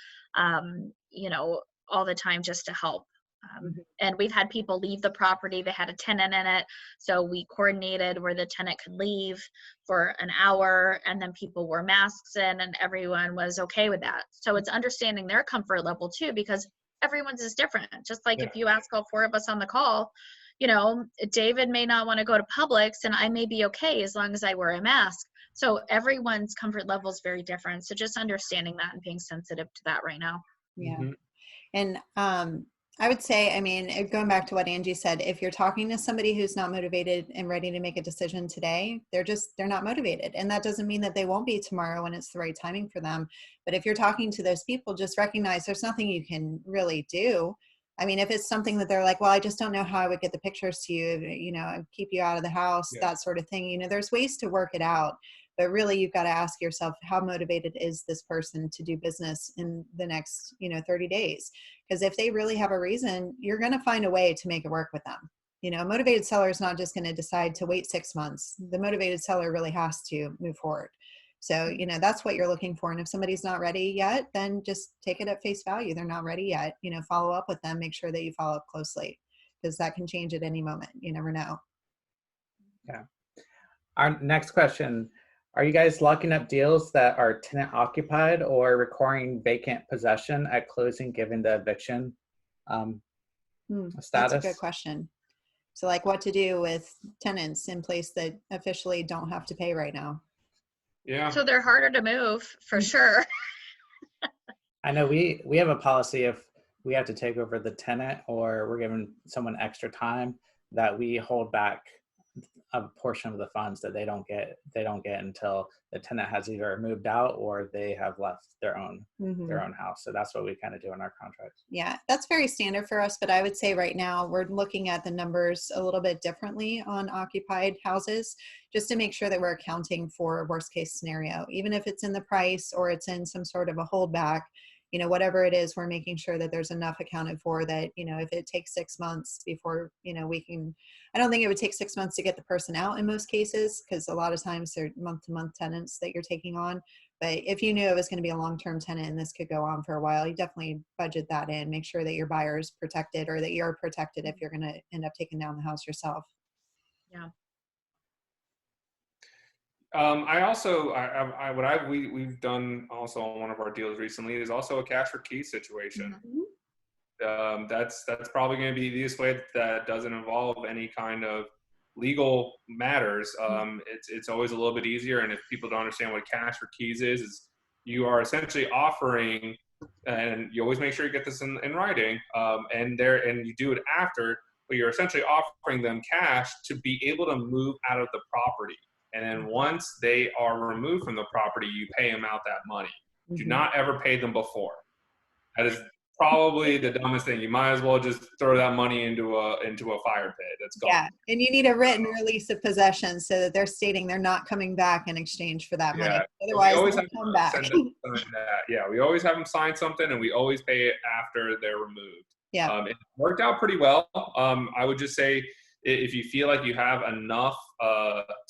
you know, all the time just to help. And we've had people leave the property. They had a tenant in it. So we coordinated where the tenant could leave for an hour, and then people wore masks in, and everyone was okay with that. So it's understanding their comfort level too, because everyone's is different. Just like if you ask all 4 of us on the call, you know, David may not want to go to Publix and I may be okay as long as I wear a mask. So everyone's comfort level is very different. So just understanding that and being sensitive to that right now. Yeah. And I would say, I mean, going back to what Angie said, if you're talking to somebody who's not motivated and ready to make a decision today, they're not motivated. And that doesn't mean that they won't be tomorrow when it's the right timing for them. But if you're talking to those people, just recognize there's nothing you can really do. I mean, if it's something that they're like, well, I just don't know how I would get the pictures to you, you know, keep you out of the house, that sort of thing. You know, there's ways to work it out. But really, you've got to ask yourself, how motivated is this person to do business in the next, you know, 30 days? Because if they really have a reason, you're going to find a way to make it work with them. You know, a motivated seller is not just going to decide to wait 6 months. The motivated seller really has to move forward. So, you know, that's what you're looking for. And if somebody's not ready yet, then just take it at face value. They're not ready yet. You know, follow up with them. Make sure that you follow up closely, because that can change at any moment. You never know. Yeah. Our next question. Are you guys locking up deals that are tenant occupied or requiring vacant possession at closing given the eviction That's a status. good question. So like what to do with tenants in place that officially don't have to pay right now. Yeah. So they're harder to move for sure. I know we have a policy if we have to take over the tenant or we're giving someone extra time that we hold back a portion of the funds that they don't get until the tenant has either moved out or they have left their own house. So that's what we kind of do in our contracts. Yeah, that's very standard for us, but I would say right now we're looking at the numbers a little bit differently on occupied houses, just to make sure that we're accounting for worst case scenario, even if it's in the price or it's in some sort of a holdback. You know, whatever it is, we're making sure that there's enough accounted for that, you know, if it takes 6 months before, you know, we can, I don't think it would take 6 months to get the person out in most cases, because a lot of times they're month-to-month tenants that you're taking on. But if you knew it was going to be a long-term tenant and this could go on for a while, you definitely budget that in, make sure that your buyer is protected or that you're protected if you're going to end up taking down the house yourself. Yeah. We've done also on one of our deals recently is also a cash for keys situation. That's probably going to be the easiest way that doesn't involve any kind of legal matters. It's always a little bit easier. And if people don't understand what cash for keys is you are essentially offering, and you always make sure you get this in writing, and you do it after, but you're essentially offering them cash to be able to move out of the property. And then once they are removed from the property, you pay them out that money. Do not ever pay them before. That is probably the dumbest thing. You might as well just throw that money into a fire pit. That's gone. Yeah, and you need a written release of possession so that they're stating they're not coming back in exchange for that money. Otherwise, they'll come back. Yeah, we always have them sign something, and we always pay it after they're removed. Yeah, it worked out pretty well. I would just say, if you feel like you have enough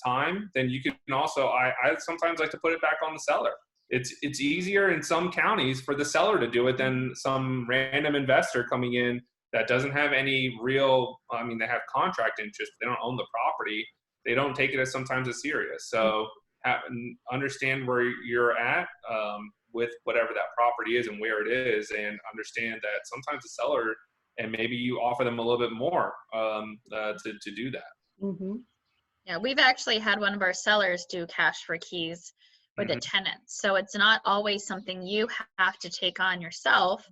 time, then you can also, I sometimes like to put it back on the seller. It's easier in some counties for the seller to do it than some random investor coming in that doesn't have any real, I mean, they have contract interest, but they don't own the property. They don't take it as sometimes as serious. So understand where you're at with whatever that property is and where it is, and understand that sometimes the seller, and maybe you offer them a little bit more to do that. Yeah, we've actually had one of our sellers do cash for keys for the tenants. So it's not always something you have to take on yourself.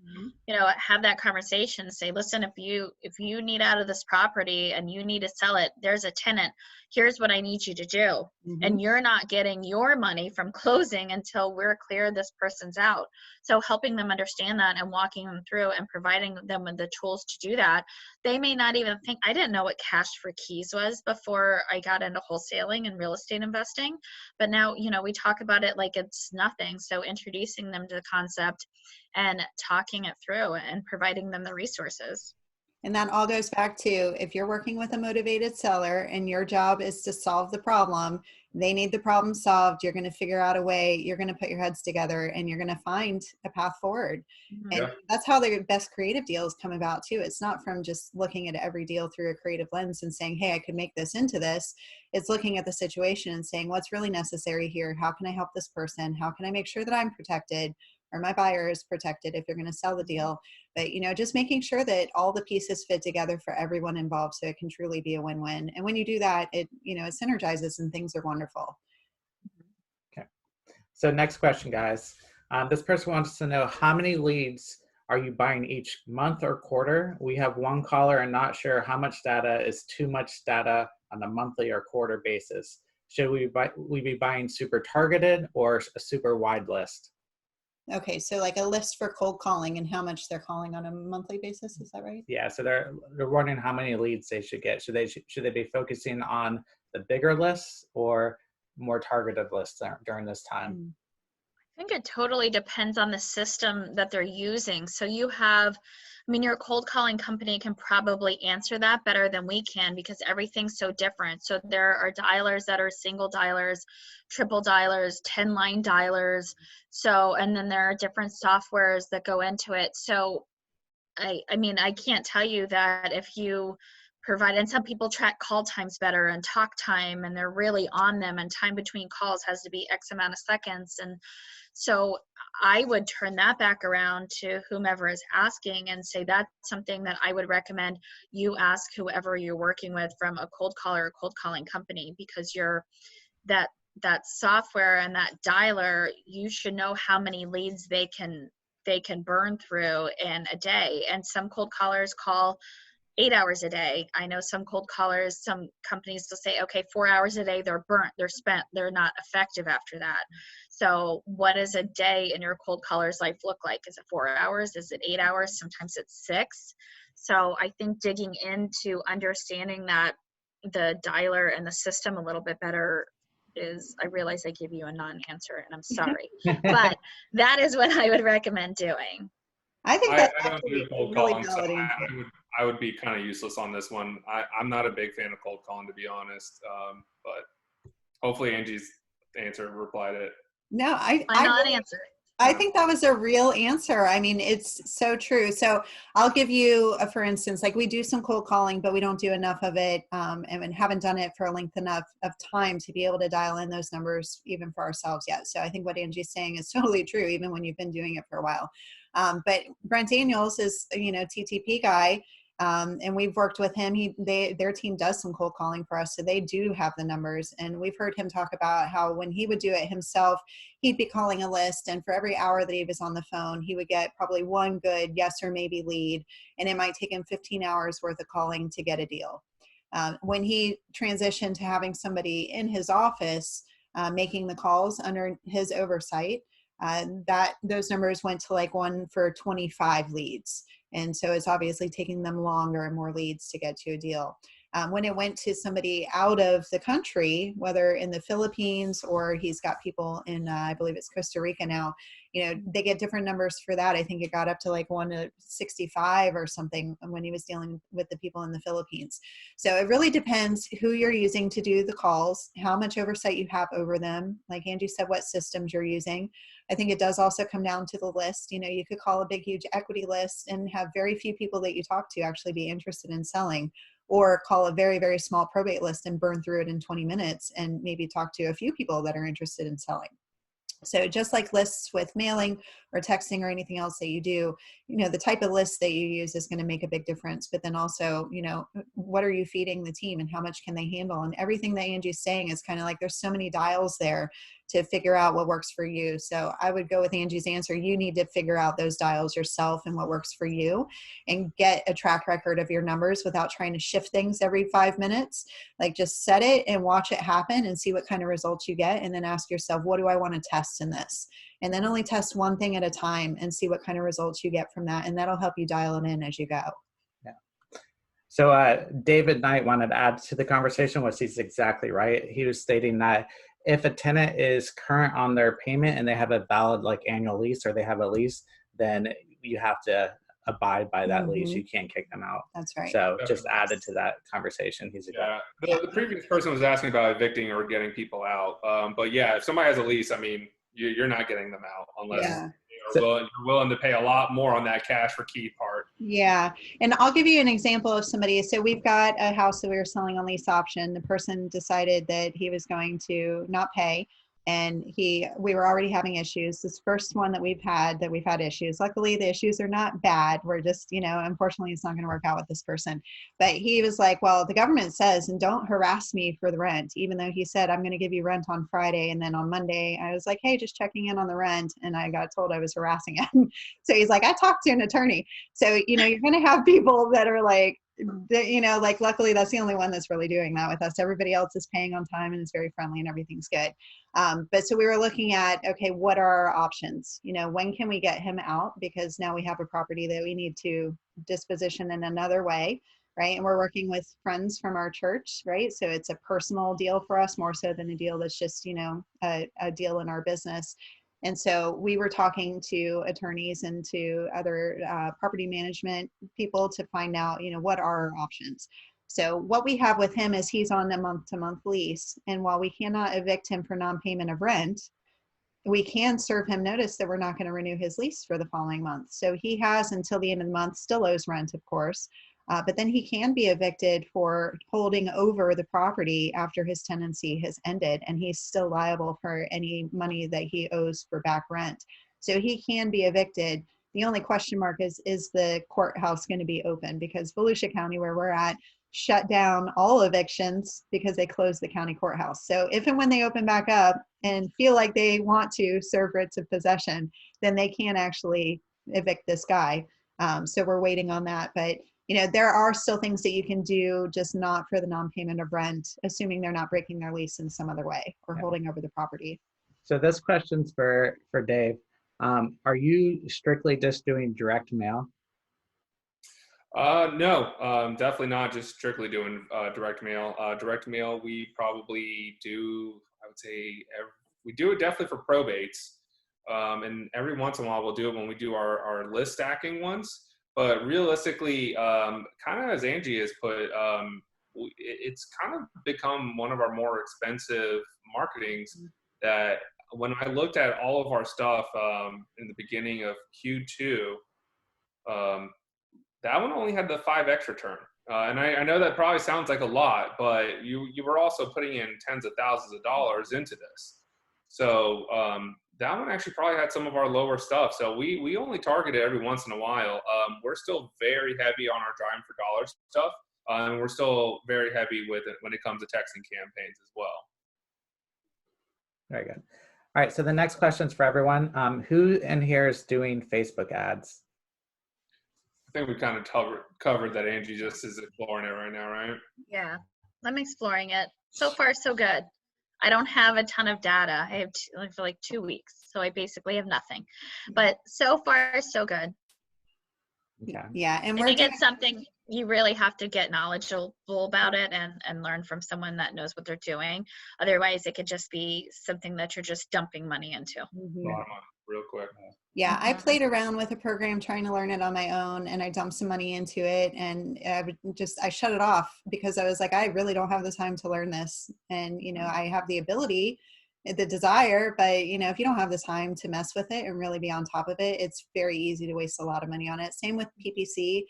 You know, have that conversation, say, listen, if you need out of this property and you need to sell it, there's a tenant, here's what I need you to do. And you're not getting your money from closing until we're clear this person's out. So helping them understand that and walking them through and providing them with the tools to do that. They may not even think, I didn't know what cash for keys was before I got into wholesaling and real estate investing. But now, you know, we talk about it like it's nothing. So introducing them to the concept and talking it through and providing them the resources. And that all goes back to, if you're working with a motivated seller and your job is to solve the problem, they need the problem solved, you're going to figure out a way, you're going to put your heads together, and you're going to find a path forward. And that's how the best creative deals come about too. It's not from just looking at every deal through a creative lens and saying, hey, I could make this into this. It's looking at the situation and saying, what's really necessary here? How can I help this person? How can I make sure that I'm protected, or my buyer is protected if you're going to sell the deal? But, you know, just making sure that all the pieces fit together for everyone involved so it can truly be a win-win. And when you do that, it synergizes and things are wonderful. Okay. So next question, guys. This person wants to know, how many leads are you buying each month or quarter? We have one caller and not sure how much data is too much data on a monthly or quarter basis. Should we be buying super targeted or a super wide list? Okay, so like a list for cold calling and how much they're calling on a monthly basis, is that right? Yeah, so they're wondering how many leads they should get. Should they be focusing on the bigger lists or more targeted lists during this time? I think it totally depends on the system that they're using. So you have, I mean, your cold calling company can probably answer that better than we can because everything's so different. So there are dialers that are single dialers, triple dialers, 10-line dialers. So, and then there are different softwares that go into it. So I mean, I can't tell you that if you provide, and some people track call times better and talk time, and they're really on them, and time between calls has to be X amount of seconds. And so I would turn that back around to whomever is asking and say that's something that I would recommend you ask whoever you're working with from a cold caller or cold calling company, because that software and that dialer, you should know how many leads they can burn through in a day. And some cold callers call 8 hours a day. I know some cold callers, some companies will say, okay, 4 hours a day, they're burnt, they're spent, they're not effective after that. So what does a day in your cold caller's life look like? Is it 4 hours? Is it 8 hours? Sometimes it's 6. So I think digging into understanding that the dialer and the system a little bit better is, I realize I give you a non-answer and I'm sorry, but that is what I would recommend doing. I think that's I don't actually do cold a really calling, so valid answer. I would be kind of useless on this one. I'm not a big fan of cold calling, to be honest. But hopefully Angie's answer replied it. No, A non-answer. I think that was a real answer. I mean, it's so true. So I'll give you a, for instance, like we do some cold calling, but we don't do enough of it and haven't done it for a length enough of time to be able to dial in those numbers even for ourselves yet. So I think what Angie's saying is totally true, even when you've been doing it for a while. But Brent Daniels is, TTP guy. And we've worked with him. Their team does some cold calling for us, so they do have the numbers. And we've heard him talk about how when he would do it himself, he'd be calling a list, and for every hour that he was on the phone, he would get probably one good yes or maybe lead, and it might take him 15 hours worth of calling to get a deal. When he transitioned to having somebody in his office making the calls under his oversight, those numbers went to like 1 for 25 leads. And so it's obviously taking them longer and more leads to get to a deal. When it went to somebody out of the country, whether in the Philippines or he's got people in, I believe it's Costa Rica now, they get different numbers for that. I think it got up to like 1 to 65 or something when he was dealing with the people in the Philippines. So it really depends who you're using to do the calls, how much oversight you have over them. Like Angie said, what systems you're using. I think it does also come down to the list. You could call a big, huge equity list and have very few people that you talk to actually be interested in selling, or call a very, very small probate list and burn through it in 20 minutes and maybe talk to a few people that are interested in selling. So just like lists with mailing or texting or anything else that you do, the type of list that you use is going to make a big difference. But then also, what are you feeding the team and how much can they handle? And everything that Angie's saying is kind of like there's so many dials there to figure out what works for you. So I would go with Angie's answer. You need to figure out those dials yourself and what works for you and get a track record of your numbers without trying to shift things every 5 minutes. Like just set it and watch it happen and see what kind of results you get. And then ask yourself, what do I want to test in this? And then only test one thing at a time and see what kind of results you get from that. And that'll help you dial it in as you go. Yeah. So David Knight wanted to add to the conversation, which he's exactly right. He was stating that if a tenant is current on their payment and they have a valid annual lease or they have a lease, then you have to abide by that lease. You can't kick them out. That's right. So just added to that conversation. He's the previous person was asking about evicting or getting people out. But yeah, if somebody has a lease, I mean, you're not getting them out unless you're willing to pay a lot more on that cash for key part. Yeah. And I'll give you an example of somebody. So we've got a house that we were selling on lease option. The person decided that he was going to not pay. And we were already having issues. This first one that we've had issues. Luckily, the issues are not bad. We're just, unfortunately, it's not going to work out with this person. But he was like, well, the government says, and don't harass me for the rent, even though he said, I'm going to give you rent on Friday. And then on Monday, I was like, hey, just checking in on the rent. And I got told I was harassing him. So he's like, I talked to an attorney. So, you're going to have people that are like, luckily that's the only one that's really doing that with us. Everybody else is paying on time and is very friendly and everything's good. But so we were looking at, okay, what are our options? When can we get him out? Because now we have a property that we need to disposition in another way, right? And we're working with friends from our church, right? So it's a personal deal for us more so than a deal that's just, a deal in our business. And so we were talking to attorneys and to other property management people to find out, what are our options. So what we have with him is he's on a month-to-month lease. And while we cannot evict him for non-payment of rent, we can serve him notice that we're not going to renew his lease for the following month. So he has until the end of the month, still owes rent, of course, But then he can be evicted for holding over the property after his tenancy has ended, and he's still liable for any money that he owes for back rent. So he can be evicted. The only question mark is the courthouse going to be open? Because Volusia County, where we're at, shut down all evictions because they closed the county courthouse. So if and when they open back up and feel like they want to serve writs of possession, then they can actually evict this guy. So we're waiting on that. But there are still things that you can do, just not for the non-payment of rent, assuming they're not breaking their lease in some other way or holding over the property. So this question's for Dave. Are you strictly just doing direct mail? No, definitely not just strictly doing direct mail. Direct mail, we probably do, I would say, we do it definitely for probates. And every once in a while we'll do it when we do our list stacking ones. But realistically, kind of as Angie has put, it's kind of become one of our more expensive marketings. That when I looked at all of our stuff in the beginning of Q2, that one only had the 5X return. And I know that probably sounds like a lot, but you were also putting in tens of thousands of dollars into this. So that one actually probably had some of our lower stuff. So we only target it every once in a while. We're still very heavy on our dime for dollars stuff. And we're still very heavy with it when it comes to texting campaigns as well. Very good. All right, so the next question is for everyone. Who in here is doing Facebook ads? I think we kind of covered that. Angie just is exploring it right now, right? Yeah, I'm exploring it. So far, so good. I don't have a ton of data. I have for like 2 weeks, so I basically have nothing. But so far, so good. Okay. Yeah, and I think it's something you really have to get knowledgeable about it and learn from someone that knows what they're doing. Otherwise, it could just be something that you're just dumping money into. A lot of money, real quick. Yeah, I played around with a program trying to learn it on my own, and I dumped some money into it, and I shut it off because I was like, I really don't have the time to learn this. And, I have the ability, the desire, but, if you don't have the time to mess with it and really be on top of it, it's very easy to waste a lot of money on it. Same with PPC.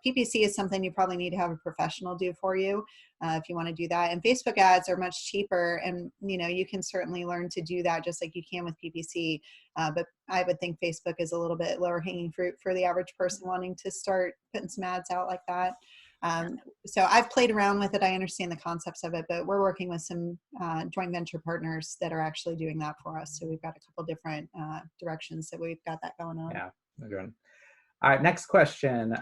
PPC is something you probably need to have a professional do for you if you want to do that. And Facebook ads are much cheaper, and you can certainly learn to do that just like you can with PPC. But I would think Facebook is a little bit lower hanging fruit for the average person wanting to start putting some ads out like that. So I've played around with it. I understand the concepts of it, but we're working with some joint venture partners that are actually doing that for us. So we've got a couple different directions that we've got that going on. Yeah, good. All right, next question.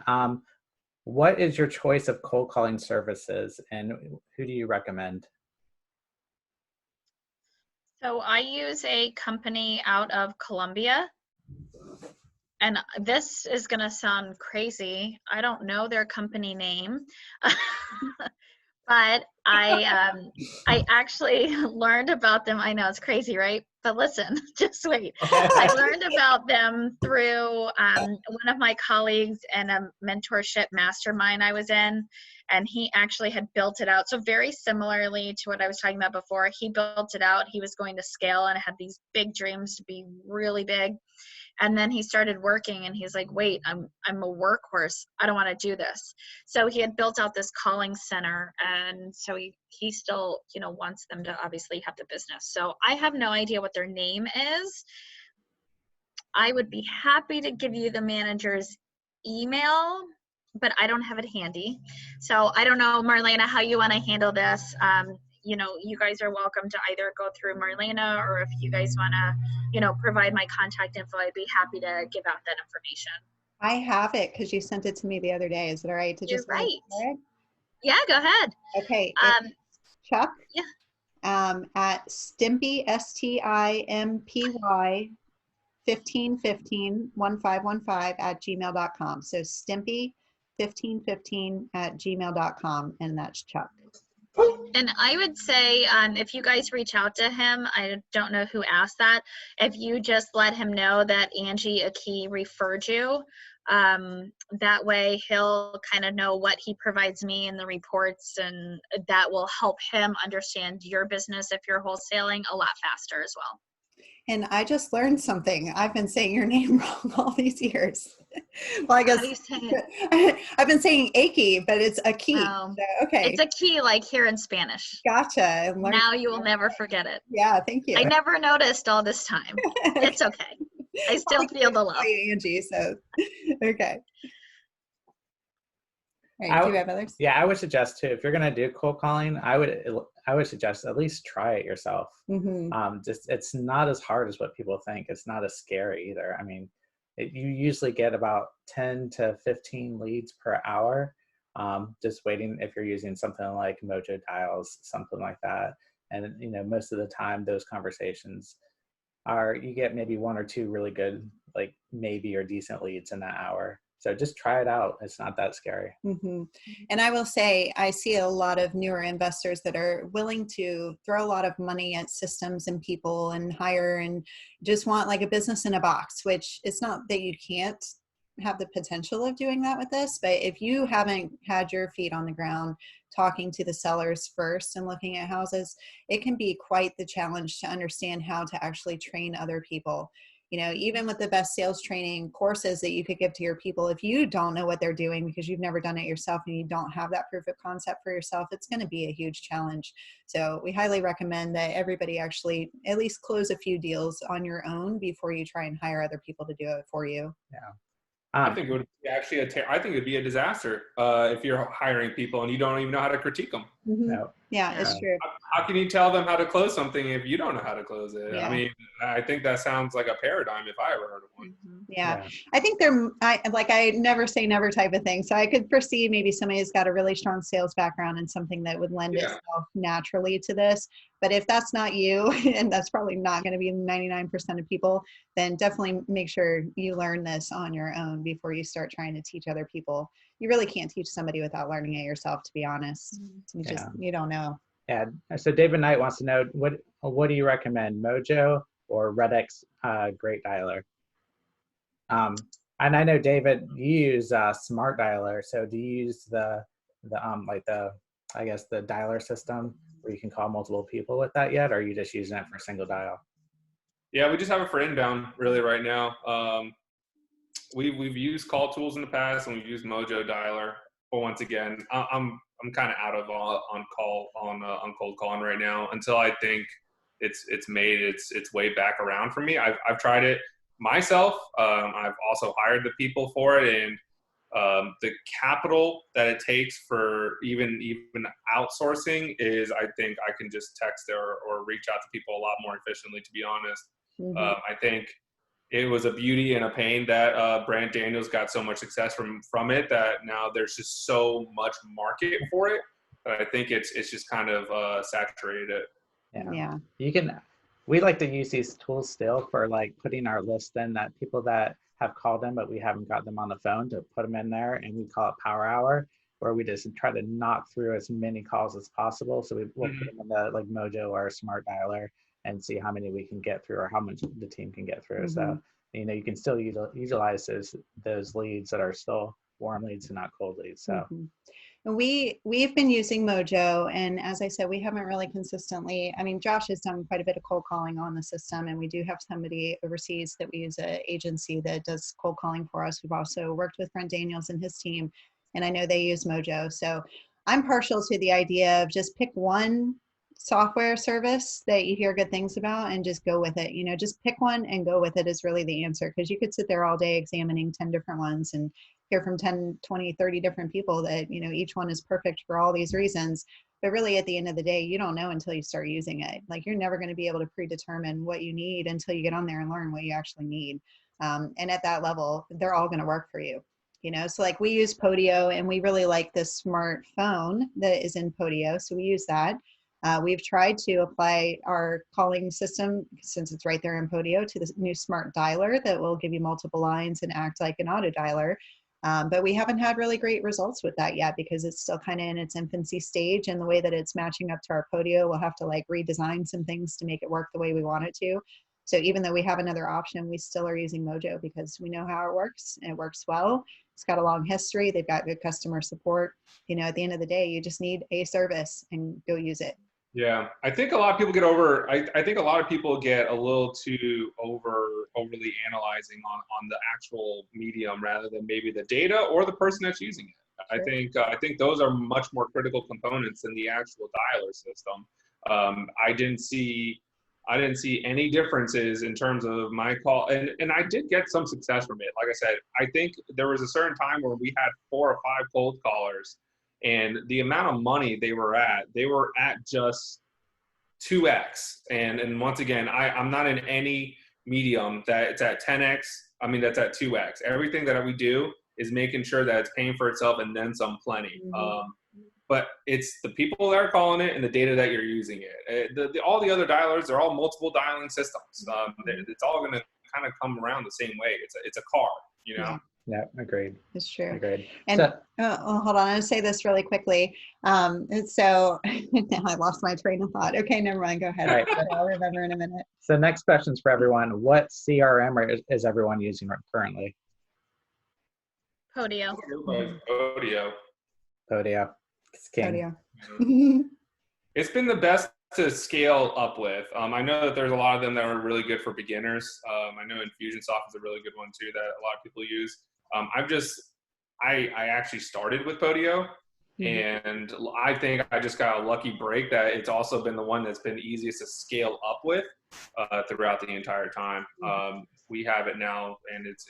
What is your choice of cold calling services, and who do you recommend? So I use a company out of Colombia. And this is going to sound crazy. I don't know their company name, but I actually learned about them. I know it's crazy, right? But listen, just wait. I learned about them through one of my colleagues in a mentorship mastermind I was in, and he actually had built it out. So very similarly to what I was talking about before, he built it out. He was going to scale and had these big dreams to be really big. And then he started working and he's like, wait, I'm a workhorse. I don't want to do this. So he had built out this calling center. And so he still, wants them to obviously have the business. So I have no idea what their name is. I would be happy to give you the manager's email, but I don't have it handy. So I don't know, Marlena, how you want to handle this. You guys are welcome to either go through Marlena, or if you guys want to, provide my contact info, I'd be happy to give out that information. I have it because you sent it to me the other day. Is it all right to just You're right. Yeah, go ahead. Okay. Chuck. Yeah. At Stimpy, STIMPY 1515 @gmail.com. So Stimpy 1515 @gmail.com, and that's Chuck. And I would say if you guys reach out to him, I don't know who asked that, if you just let him know that Angie Aki referred you, that way he'll kind of know what he provides me in the reports, and that will help him understand your business if you're wholesaling a lot faster as well. And I just learned something. I've been saying your name wrong all these years. Well, I guess How do you say it? I've been saying Aki, but it's a key. Um, So, okay. it's a key like here in Spanish. Gotcha. I learned Now you will never forget it. Yeah, thank you. I never noticed all this time. It's okay. I still feel the love. Call you Angie, so okay. All I right, do you w- have others? Yeah, I would suggest too, if you're gonna do cold calling, I would suggest at least try it yourself. Mm-hmm. Just it's not as hard as what people think. It's not as scary either. I mean, you usually get about 10 to 15 leads per hour. Just waiting if you're using something like Mojo Dials, something like that. And most of the time those conversations you get maybe one or two really good, like maybe or decent leads in that hour. So just try it out. It's not that scary. Mm-hmm. And I will say, I see a lot of newer investors that are willing to throw a lot of money at systems and people and hire and just want like a business in a box, which it's not that you can't have the potential of doing that with this, but if you haven't had your feet on the ground talking to the sellers first and looking at houses, it can be quite the challenge to understand how to actually train other people. Even with the best sales training courses that you could give to your people, if you don't know what they're doing because you've never done it yourself and you don't have that proof of concept for yourself, it's going to be a huge challenge. So we highly recommend that everybody actually at least close a few deals on your own before you try and hire other people to do it for you. Yeah. I think it would be actually I think it'd be a disaster if you're hiring people and you don't even know how to critique them. Mm-hmm. No. Yeah, it's true. How can you tell them how to close something if you don't know how to close it? Yeah. I mean, I think that sounds like a paradigm if I ever heard of one. Mm-hmm. Yeah. I think I never say never type of thing. So I could foresee maybe somebody who's got a really strong sales background and something that would lend itself naturally to this. But if that's not you, and that's probably not going to be 99% of people, then definitely make sure you learn this on your own before you start trying to teach other people. You really can't teach somebody without learning it yourself, to be honest. You don't know. Yeah. So David Knight wants to know, what do you recommend, Mojo or Redx Great Dialer? And I know, David, you use Smart Dialer. So do you use the I guess the dialer system where you can call multiple people with that yet, or are you just using it for single dial? Yeah, we just have it for inbound really right now. We've used call tools in the past and we've used Mojo Dialer. But once again, I'm kind of out of on cold calling right now until I think it's made its way back around for me. I've tried it myself. I've also hired the people for it, and the capital that it takes for even outsourcing is, I think I can just text or reach out to people a lot more efficiently, to be honest. Mm-hmm. I think it was a beauty and a pain that Brant Daniels got so much success from it, that now there's just so much market for it that I think it's just kind of saturated it. Yeah. We like to use these tools still for like putting our list in, that people that have called in but we haven't got them on the phone, to put them in there, and we call it Power Hour, where we just try to knock through as many calls as possible. So we'll put them in the like Mojo or Smart Dialer and see how many we can get through or how much the team can get through. So you can still utilize those leads that are still warm leads and not cold leads. So And we've been using Mojo, and as I said, we haven't really consistently. I mean, Josh has done quite a bit of cold calling on the system, and we do have somebody overseas that we use, an agency that does cold calling for us. We've also worked with Brent Daniels and his team, and I know they use Mojo. So I'm partial to the idea of just pick one software service that you hear good things about and just go with it. Just pick one and go with it is really the answer, because you could sit there all day examining 10 different ones and hear from 10, 20, 30 different people that, each one is perfect for all these reasons. But really at the end of the day, you don't know until you start using it. Like, you're never going to be able to predetermine what you need until you get on there and learn what you actually need. And at that level, they're all going to work for you. So like we use Podio, and we really like this smartphone that is in Podio. So we use that. We've tried to apply our calling system, since it's right there in Podio, to the new Smart Dialer that will give you multiple lines and act like an auto dialer. But we haven't had really great results with that yet, because it's still kind of in its infancy stage, and the way that it's matching up to our Podio, we'll have to like redesign some things to make it work the way we want it to. So even though we have another option, we still are using Mojo because we know how it works, and it works well. It's got a long history. They've got good customer support. At the end of the day, you just need a service and go use it. Yeah, I think a lot of people get I think a lot of people get a little too overly analyzing on the actual medium rather than maybe the data or the person that's using it. I think those are much more critical components than the actual dialer system. I didn't see any differences in terms of my call, and I did get some success from it. Like I said, I think there was a certain time where we had 4 or 5 cold callers. And the amount of money they were at just 2x. And once again, I'm not in any medium that it's at 10x. I mean, that's at 2x. Everything that we do is making sure that it's paying for itself and then some plenty. But it's the people that are calling it and the data that you're using it. All the other dialers, they're all multiple dialing systems. It's all going to kind of come around the same way. It's a car, you know? Yeah, agreed. It's true. Agreed. And hold on, I'm going to say this really quickly. And so now I lost my train of thought. Okay, never mind. Go ahead. Right. I'll remember in a minute. So next question's for everyone. What CRM is everyone using currently? Podio. Podio. It's king. Podio. It's been the best to scale up with. I know that there's a lot of them that are really good for beginners. I know Infusionsoft is a really good one too that a lot of people use. I actually started with Podio, and I think I just got a lucky break that it's also been the one that's been easiest to scale up with throughout the entire time. We have it now, and it's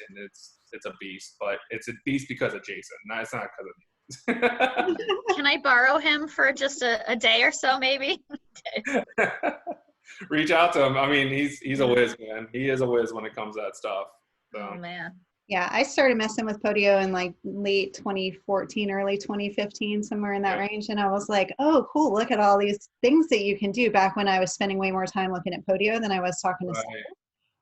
a beast, but it's a beast because of Jason. It's not because of me. Can I borrow him for just a day or so, maybe? Reach out to him. I mean, he's a whiz, man. He is a whiz when it comes to that stuff. So. Oh man. Yeah, I started messing with Podio in like late 2014, early 2015, somewhere in that range. And I was like, oh, cool. Look at all these things that you can do, back when I was spending way more time looking at Podio than I was talking to sellers.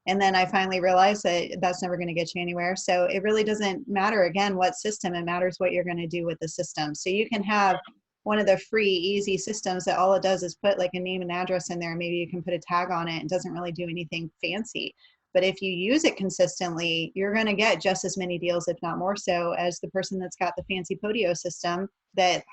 And then I finally realized that that's never going to get you anywhere. So it really doesn't matter, again, what system. It matters what you're going to do with the system. So you can have one of the free, easy systems that all it does is put like a name and address in there. Maybe you can put a tag on it. It doesn't really do anything fancy. But if you use it consistently, you're going to get just as many deals, if not more so, as the person that's got the fancy Podio system that,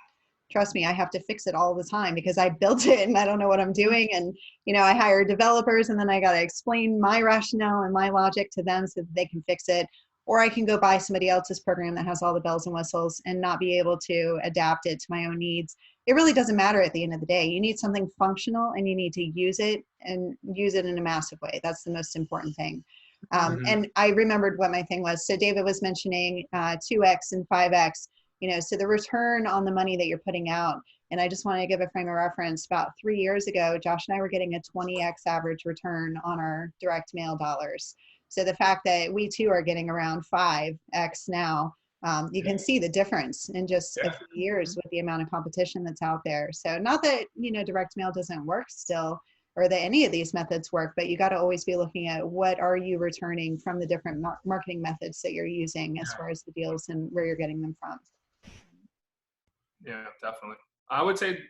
trust me, I have to fix it all the time because I built it and I don't know what I'm doing. And, you know, I hire developers and then I got to explain my rationale and my logic to them so that they can fix it. Or I can go buy somebody else's program that has all the bells and whistles and not be able to adapt it to my own needs. It really doesn't matter at the end of the day. You need something functional and you need to use it and use it in a massive way. That's the most important thing. And I remembered what my thing was. So David was mentioning 2X and 5X, you know, so the return on the money that you're putting out. And I just want to give a frame of reference. About 3 years ago, Josh and I were getting a 20X average return on our direct mail dollars. So the fact that we too are getting around 5X now, you can see the difference in just a few years with the amount of competition that's out there. So not that, you know, direct mail doesn't work still, or that any of these methods work, but you got to always be looking at what are you returning from the different marketing methods that you're using as far as the deals and where you're getting them from. Yeah, definitely. I would say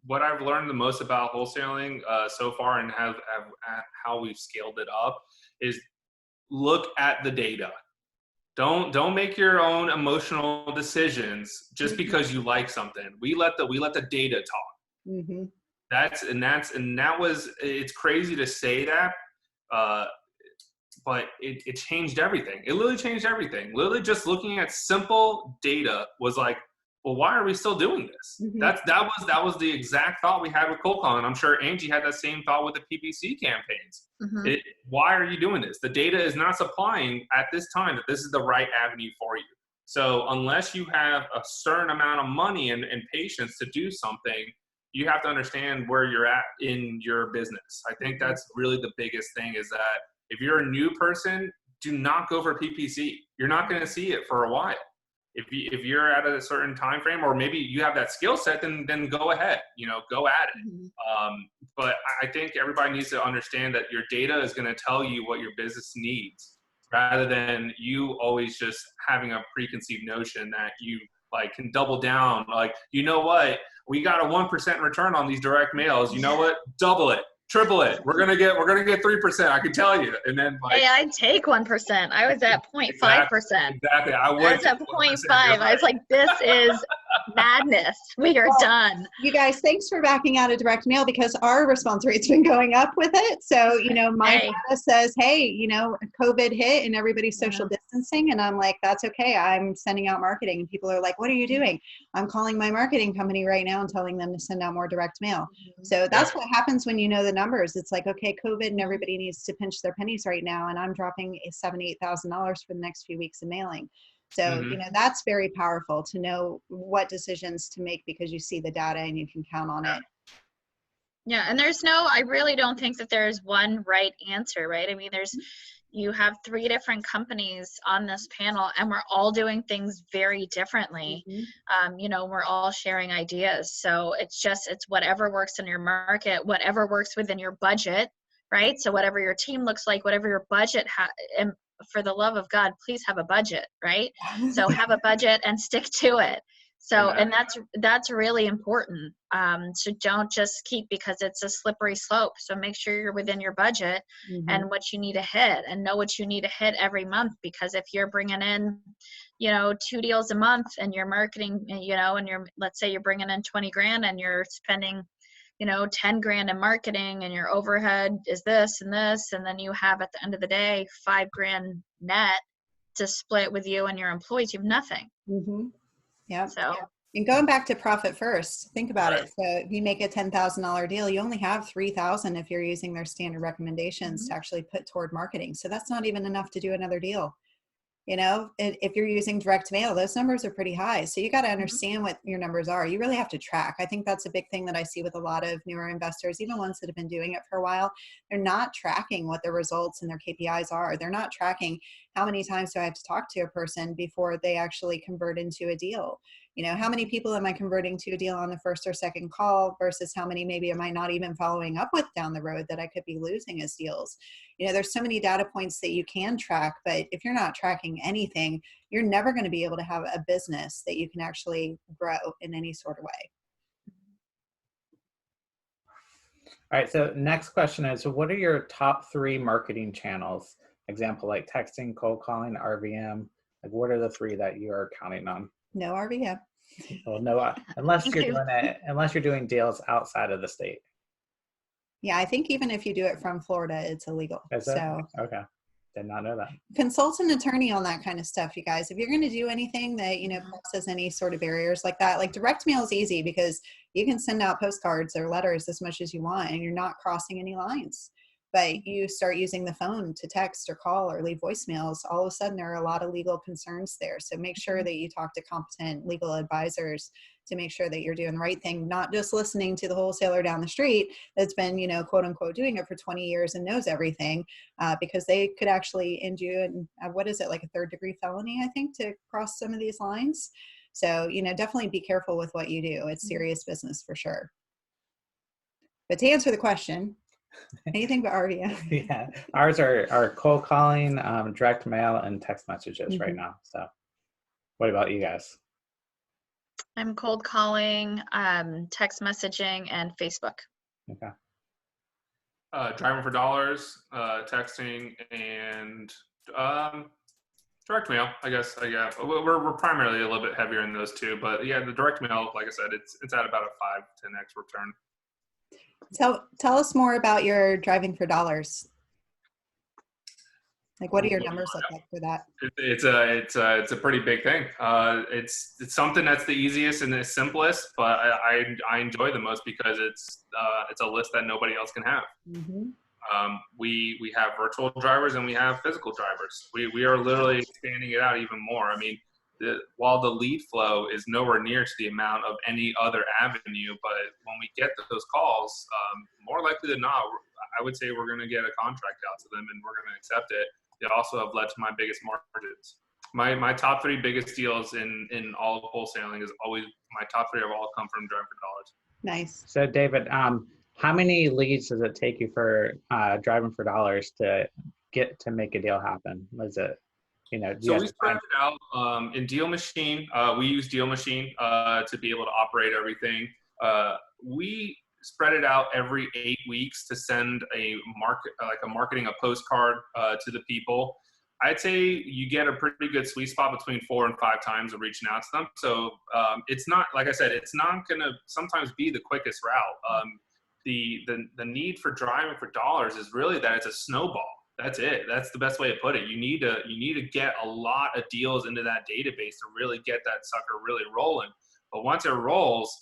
what I've learned the most about wholesaling so far and how we've scaled it up is look at the data. Don't make your own emotional decisions just because you like something. We let the data talk. It's crazy to say that, but it changed everything. It literally changed everything. Literally just looking at simple data was like, well, why are we still doing this? That was the exact thought we had with cold calling. I'm sure Angie had that same thought with the PPC campaigns. Why are you doing this? The data is not supplying at this time that this is the right avenue for you. So unless you have a certain amount of money and patience to do something, you have to understand where you're at in your business. I think that's really the biggest thing, is that if you're a new person, do not go for PPC. You're not going to see it for a while. If you're at a certain time frame, or maybe you have that skill set, then go ahead, go at it. But I think everybody needs to understand that your data is going to tell you what your business needs, rather than you always just having a preconceived notion that you can double down. You know what? We got a 1% return on these direct mails. You know what? Double it. Triple it. We're gonna get 3%. I can tell you. And then hey, I'd take 1%. I was at 0.5%. Exactly. I was at 0.5. I was like, this is madness. madness. We are done. You guys, thanks for backing out of direct mail because our response rate's been going up with it. So, my data says, hey, COVID hit and everybody's social distancing. And I'm like, that's okay. I'm sending out marketing. And people are like, what are you doing? I'm calling my marketing company right now and telling them to send out more direct mail. So that's what happens when you know the numbers. It's like, okay, COVID and everybody needs to pinch their pennies right now. And I'm dropping $7,000, $8,000 for the next few weeks of mailing. So, that's very powerful to know what decisions to make because you see the data and you can count on it. Yeah. And I really don't think that there's one right answer, right? I mean, you have 3 different companies on this panel and we're all doing things very differently. We're all sharing ideas. So it's whatever works in your market, whatever works within your budget, right? So whatever your team looks like, whatever your budget and for the love of God, please have a budget, right? So have a budget and stick to it. So, and that's really important. So don't just keep because it's a slippery slope. So make sure you're within your budget and what you need to hit and know what you need to hit every month. Because if you're bringing in, 2 deals a month and you're marketing, and let's say you're bringing in 20 grand and you're spending, 10 grand in marketing and your overhead is this and this. And then you have at the end of the day, 5 grand net to split with you and your employees. You have nothing. Yeah. So, and going back to profit first, think about it. So if you make a $10,000 deal, you only have $3,000 if you're using their standard recommendations to actually put toward marketing. So that's not even enough to do another deal. If you're using direct mail, those numbers are pretty high. So you got to understand what your numbers are. You really have to track. I think that's a big thing that I see with a lot of newer investors, even ones that have been doing it for a while. They're not tracking what their results and their KPIs are. They're not tracking how many times do I have to talk to a person before they actually convert into a deal. How many people am I converting to a deal on the first or second call versus how many maybe am I not even following up with down the road that I could be losing as deals? There's so many data points that you can track, but if you're not tracking anything, you're never going to be able to have a business that you can actually grow in any sort of way. All right, so next question is, what are your top 3 marketing channels? Example, like texting, cold calling, RVM. Like, what are the 3 that you are counting on? No RVM. Well, no, unless you're doing deals outside of the state. Yeah, I think even if you do it from Florida, it's illegal. So okay, did not know that. Consult an attorney on that kind of stuff, you guys. If you're going to do anything that crosses any sort of barriers like that, like direct mail is easy because you can send out postcards or letters as much as you want, and you're not crossing any lines. But you start using the phone to text or call or leave voicemails, all of a sudden there are a lot of legal concerns there. So make sure that you talk to competent legal advisors to make sure that you're doing the right thing, not just listening to the wholesaler down the street that's been, quote unquote, doing it for 20 years and knows everything, because they could actually end you in, what is it, like a 3rd-degree felony, I think, to cross some of these lines. So, definitely be careful with what you do. It's serious business for sure. But to answer the question, anything but RVM. Yeah, ours are cold calling, direct mail, and text messages right now. So, what about you guys? I'm cold calling, text messaging, and Facebook. Okay. Driving for dollars, texting, and direct mail. I guess. Yeah, we're primarily a little bit heavier in those 2, but yeah, the direct mail, like I said, it's at about a 5-10x return. Tell us more about your driving for dollars. Like, what do your numbers look like for that? It's a pretty big thing. It's something that's the easiest and the simplest, but I enjoy the most because it's a list that nobody else can have. We have virtual drivers and we have physical drivers. We are literally expanding it out even more. I mean, while the lead flow is nowhere near to the amount of any other avenue, but when we get those calls, more likely than not, I would say we're going to get a contract out to them and we're going to accept it. They also have led to my biggest margins. My top 3 biggest deals in all of wholesaling is always, my top 3 have all come from driving for dollars. Nice. So David, how many leads does it take you for driving for dollars to get to make a deal happen? Was it, so we spread it out in Deal Machine. We use Deal Machine to be able to operate everything. We spread it out every 8 weeks to send a postcard to the people. I'd say you get a pretty good sweet spot between 4 and 5 times of reaching out to them. So it's not, like I said, it's not going to sometimes be the quickest route. The need for driving for dollars is really that it's a snowball. That's it. That's the best way to put it. You need to get a lot of deals into that database to really get that sucker really rolling. But once it rolls,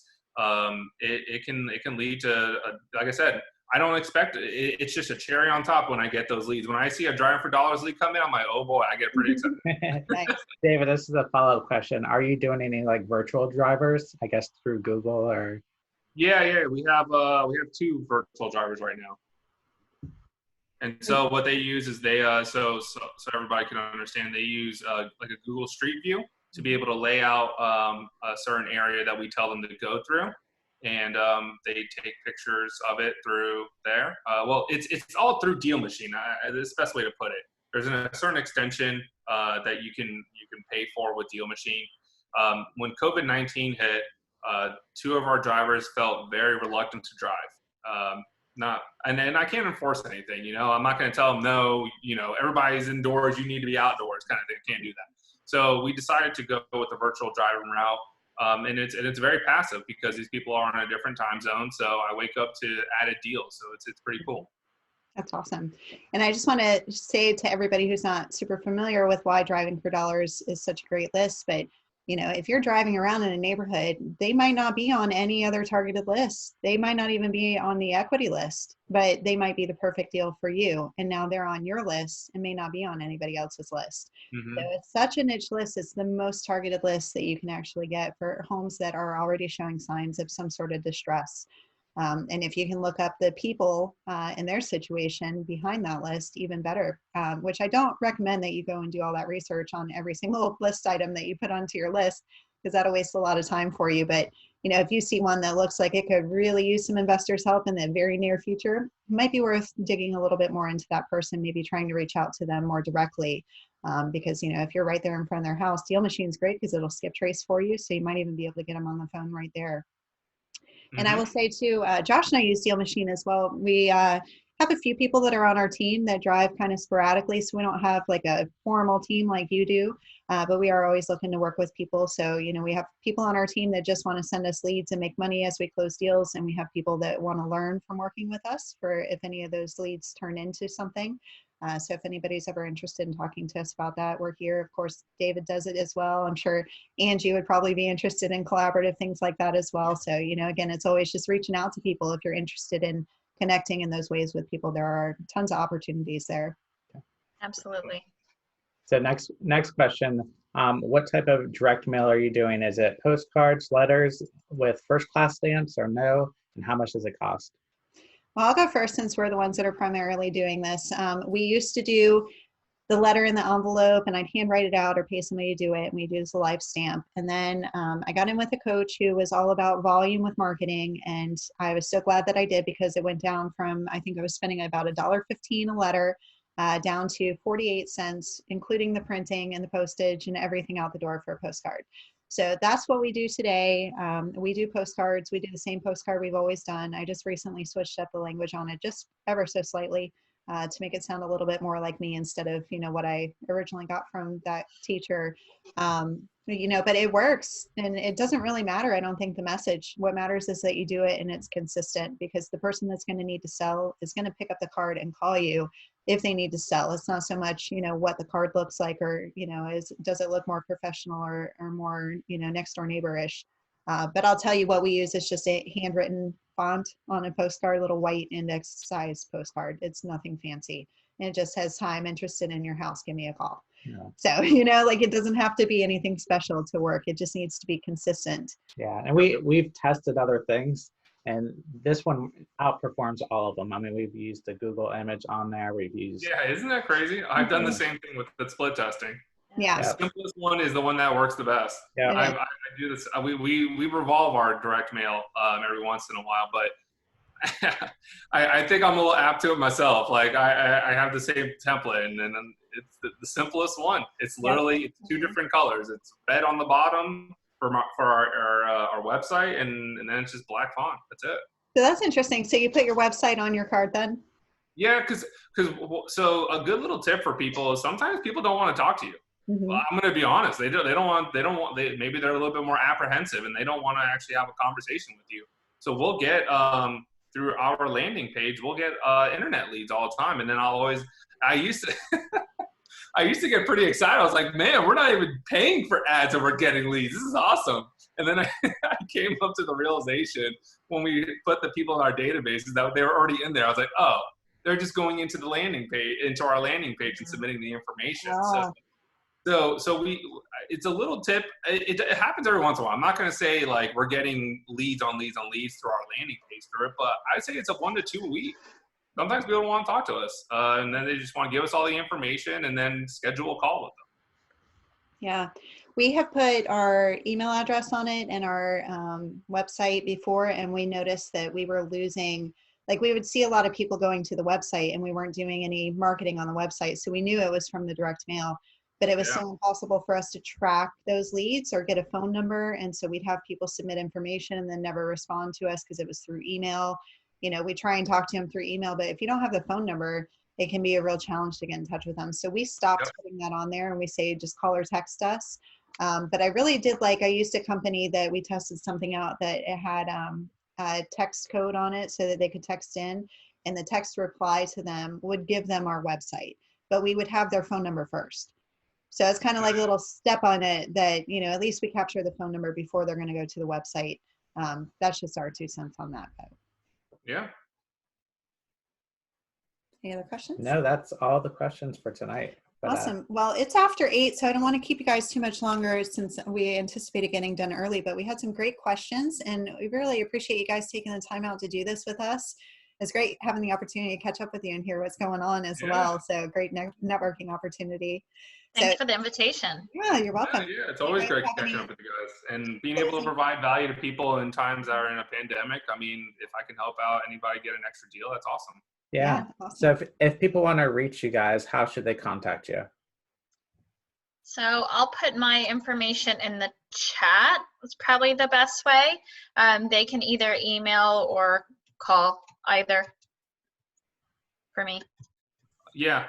it can lead to, like I said, I don't expect it. It's just a cherry on top when I get those leads. When I see a driving for dollars lead come in, I'm like, oh boy, I get pretty excited. Nice. David, this is a follow-up question. Are you doing any like virtual drivers, I guess through Google or? Yeah. We have 2 virtual drivers right now. And so what they use is so everybody can understand, they use like a Google Street View to be able to lay out a certain area that we tell them to go through. And they take pictures of it through there. Well, it's all through Deal Machine. That's the best way to put it. There's a certain extension that you can pay for with Deal Machine. When COVID-19 hit, 2 of our drivers felt very reluctant to drive. And I can't enforce anything. I'm not going to tell them no. Everybody's indoors. You need to be outdoors, kind of thing. Can't do that. So we decided to go with the virtual driving route. And it's very passive because these people are on a different time zone. So I wake up to added deals. So it's pretty cool. That's awesome. And I just want to say to everybody who's not super familiar with why Driving for Dollars is such a great list, but if you're driving around in a neighborhood, they might not be on any other targeted list. They might not even be on the equity list, but they might be the perfect deal for you. And now they're on your list and may not be on anybody else's list. Mm-hmm. So it's such a niche list. It's the most targeted list that you can actually get for homes that are already showing signs of some sort of distress. And if you can look up the people and their situation behind that list, even better, which I don't recommend that you go and do all that research on every single list item that you put onto your list, because that'll waste a lot of time for you. But, if you see one that looks like it could really use some investors' help in the very near future, it might be worth digging a little bit more into that person, maybe trying to reach out to them more directly. Because, if you're right there in front of their house, Deal Machine's great because it'll skip trace for you. So you might even be able to get them on the phone right there. And I will say too, Josh and I use Deal Machine as well. We have a few people that are on our team that drive kind of sporadically, so we don't have like a formal team like you do, but we are always looking to work with people. So, we have people on our team that just want to send us leads and make money as we close deals, and we have people that want to learn from working with us for if any of those leads turn into something. So if anybody's ever interested in talking to us about that, we're here. Of course, David does it as well. I'm sure Angie would probably be interested in collaborative things like that as well. So, again, it's always just reaching out to people if you're interested in connecting in those ways with people. There are tons of opportunities there. Absolutely. So next question, what type of direct mail are you doing? Is it postcards, letters with first class stamps or no? And how much does it cost? Well, I'll go first since we're the ones that are primarily doing this. We used to do the letter in the envelope and I'd handwrite it out or pay somebody to do it, and we'd use a live stamp. And then I got in with a coach who was all about volume with marketing, and I was so glad that I did because it went down from, I think I was spending about $1.15 a letter down to 48 cents, including the printing and the postage and everything out the door for a postcard. So that's what we do today. We do postcards. We do the same postcard we've always done. I just recently switched up the language on it just ever so slightly to make it sound a little bit more like me instead of, what I originally got from that teacher. But it works, and it doesn't really matter. I don't think the message, what matters is that you do it and it's consistent, because the person that's going to need to sell is going to pick up the card and call you if they need to sell. It's not so much, what the card looks like, or, does it look more professional or more, next door neighbor-ish. But I'll tell you what we use is just a handwritten font on a postcard, little white index size postcard. It's nothing fancy. And it just says, hi, I'm interested in your house. Give me a call. Yeah. So, it doesn't have to be anything special to work. It just needs to be consistent. Yeah. And we've tested other things, and this one outperforms all of them. I mean, we've used the Google image on there. We've used. Yeah. Isn't that crazy? I've done the same thing with the split testing. Yeah. The simplest one is the one that works the best. Yeah. I do this. We revolve our direct mail every once in a while, but I think I'm a little apt to it myself. Like I have the same template, and then it's the simplest one. It's literally it's 2 different colors. It's red on the bottom for our website, and then it's just black font. That's it. So that's interesting. So you put your website on your card then? Yeah, so a good little tip for people is sometimes people don't want to talk to you. Well, I'm going to be honest. Maybe they're a little bit more apprehensive and they don't want to actually have a conversation with you. So we'll get, through our landing page, we'll get internet leads all the time. And then I used to get pretty excited. I was like, man, we're not even paying for ads and we're getting leads. This is awesome. And then I came up to the realization when we put the people in our databases that they were already in there. I was like, oh, they're just going into our landing page and submitting the information. Oh. So it's a little tip. It happens every once in a while. I'm not going to say like we're getting leads on leads on leads through our landing page through it, but I'd say it's a 1 to 2 a week. Sometimes people don't want to talk to us, and then they just want to give us all the information and then schedule a call with them. Yeah, we have put our email address on it and our website before, and we noticed that we were losing, like we would see a lot of people going to the website and we weren't doing any marketing on the website. So we knew it was from the direct mail, but it was so impossible for us to track those leads or get a phone number. And so we'd have people submit information and then never respond to us because it was through email. You know, we try and talk to them through email, but if you don't have the phone number, it can be a real challenge to get in touch with them. So we stopped putting that on there and we say, just call or text us. But I really did I used a company that we tested something out that it had a text code on it so that they could text in, and the text reply to them would give them our website, but we would have their phone number first. So it's kind of like a little step on it that, you know, at least we capture the phone number before they're going to go to the website. That's just our 2 cents on that. But. Yeah. Any other questions? No, that's all the questions for tonight. But, awesome. Well, it's after 8, so I don't want to keep you guys too much longer since we anticipated getting done early, but we had some great questions and we really appreciate you guys taking the time out to do this with us. It's great having the opportunity to catch up with you and hear what's going on as well. So great networking opportunity. Thanks for the invitation. Yeah, you're welcome. Yeah, it's always great catching up with you guys and being able to provide value to people in times that are in a pandemic. I mean, if I can help out anybody get an extra deal, that's awesome. Yeah. Awesome. So if people want to reach you guys, how should they contact you? So I'll put my information in the chat. It's probably the best way. They can either email or call, either for me. Yeah,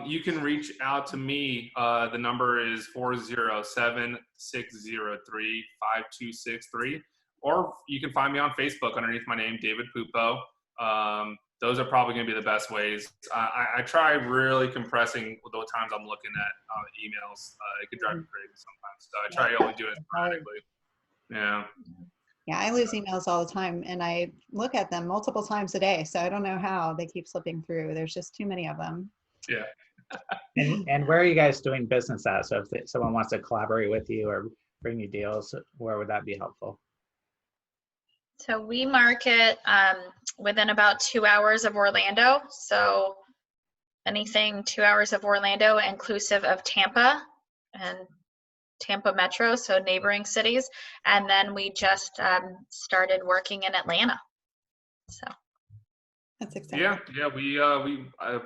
you can reach out to me. The number is 407-603-5263, or you can find me on Facebook underneath my name, David Pupo. Those are probably going to be the best ways. I try really compressing the times I'm looking at emails. It can drive me crazy sometimes, so I try only doing it sporadically. Yeah. Yeah, I lose emails all the time, and I look at them multiple times a day, so I don't know how they keep slipping through. There's just too many of them. Yeah. And where are you guys doing business at? So if someone wants to collaborate with you or bring you deals, where would that be helpful? So we market within about 2 hours of Orlando. So anything 2 hours of Orlando, inclusive of Tampa and Tampa Metro, so neighboring cities. And then we just started working in Atlanta. So that's exciting. Yeah, we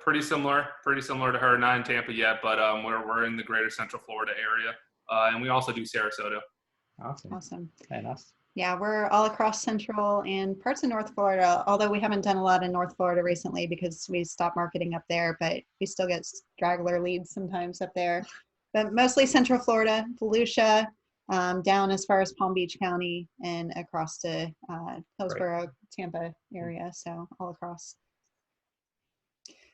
pretty similar to her. Not in Tampa yet, but we're in the greater Central Florida area, and we also do Sarasota. Awesome. And us. Yeah, we're all across Central and parts of North Florida, although we haven't done a lot in North Florida recently because we stopped marketing up there, but we still get straggler leads sometimes up there. But mostly Central Florida, Volusia, down as far as Palm Beach County and across to Hillsborough, Tampa area, so all across.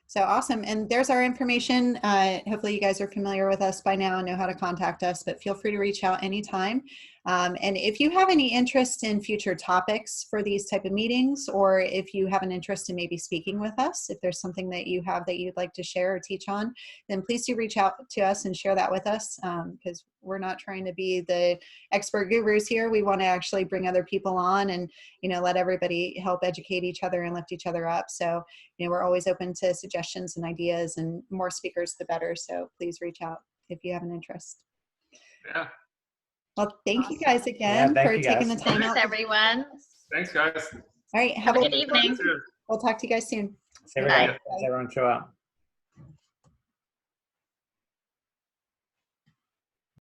So awesome. And there's our information. Hopefully you guys are familiar with us by now and know how to contact us, but feel free to reach out anytime. And if you have any interest in future topics for these type of meetings, or if you have an interest in maybe speaking with us, if there's something that you have that you'd like to share or teach on, then please do reach out to us and share that with us, because we're not trying to be the expert gurus here. We want to actually bring other people on and, you know, let everybody help educate each other and lift each other up. So, you know, we're always open to suggestions and ideas, and more speakers, the better. So please reach out if you have an interest. Yeah. Well, thank you guys again for taking the time out. Thanks, everyone. Thanks, guys. All right. Have a good evening. We'll talk to you guys soon. Everyone show up.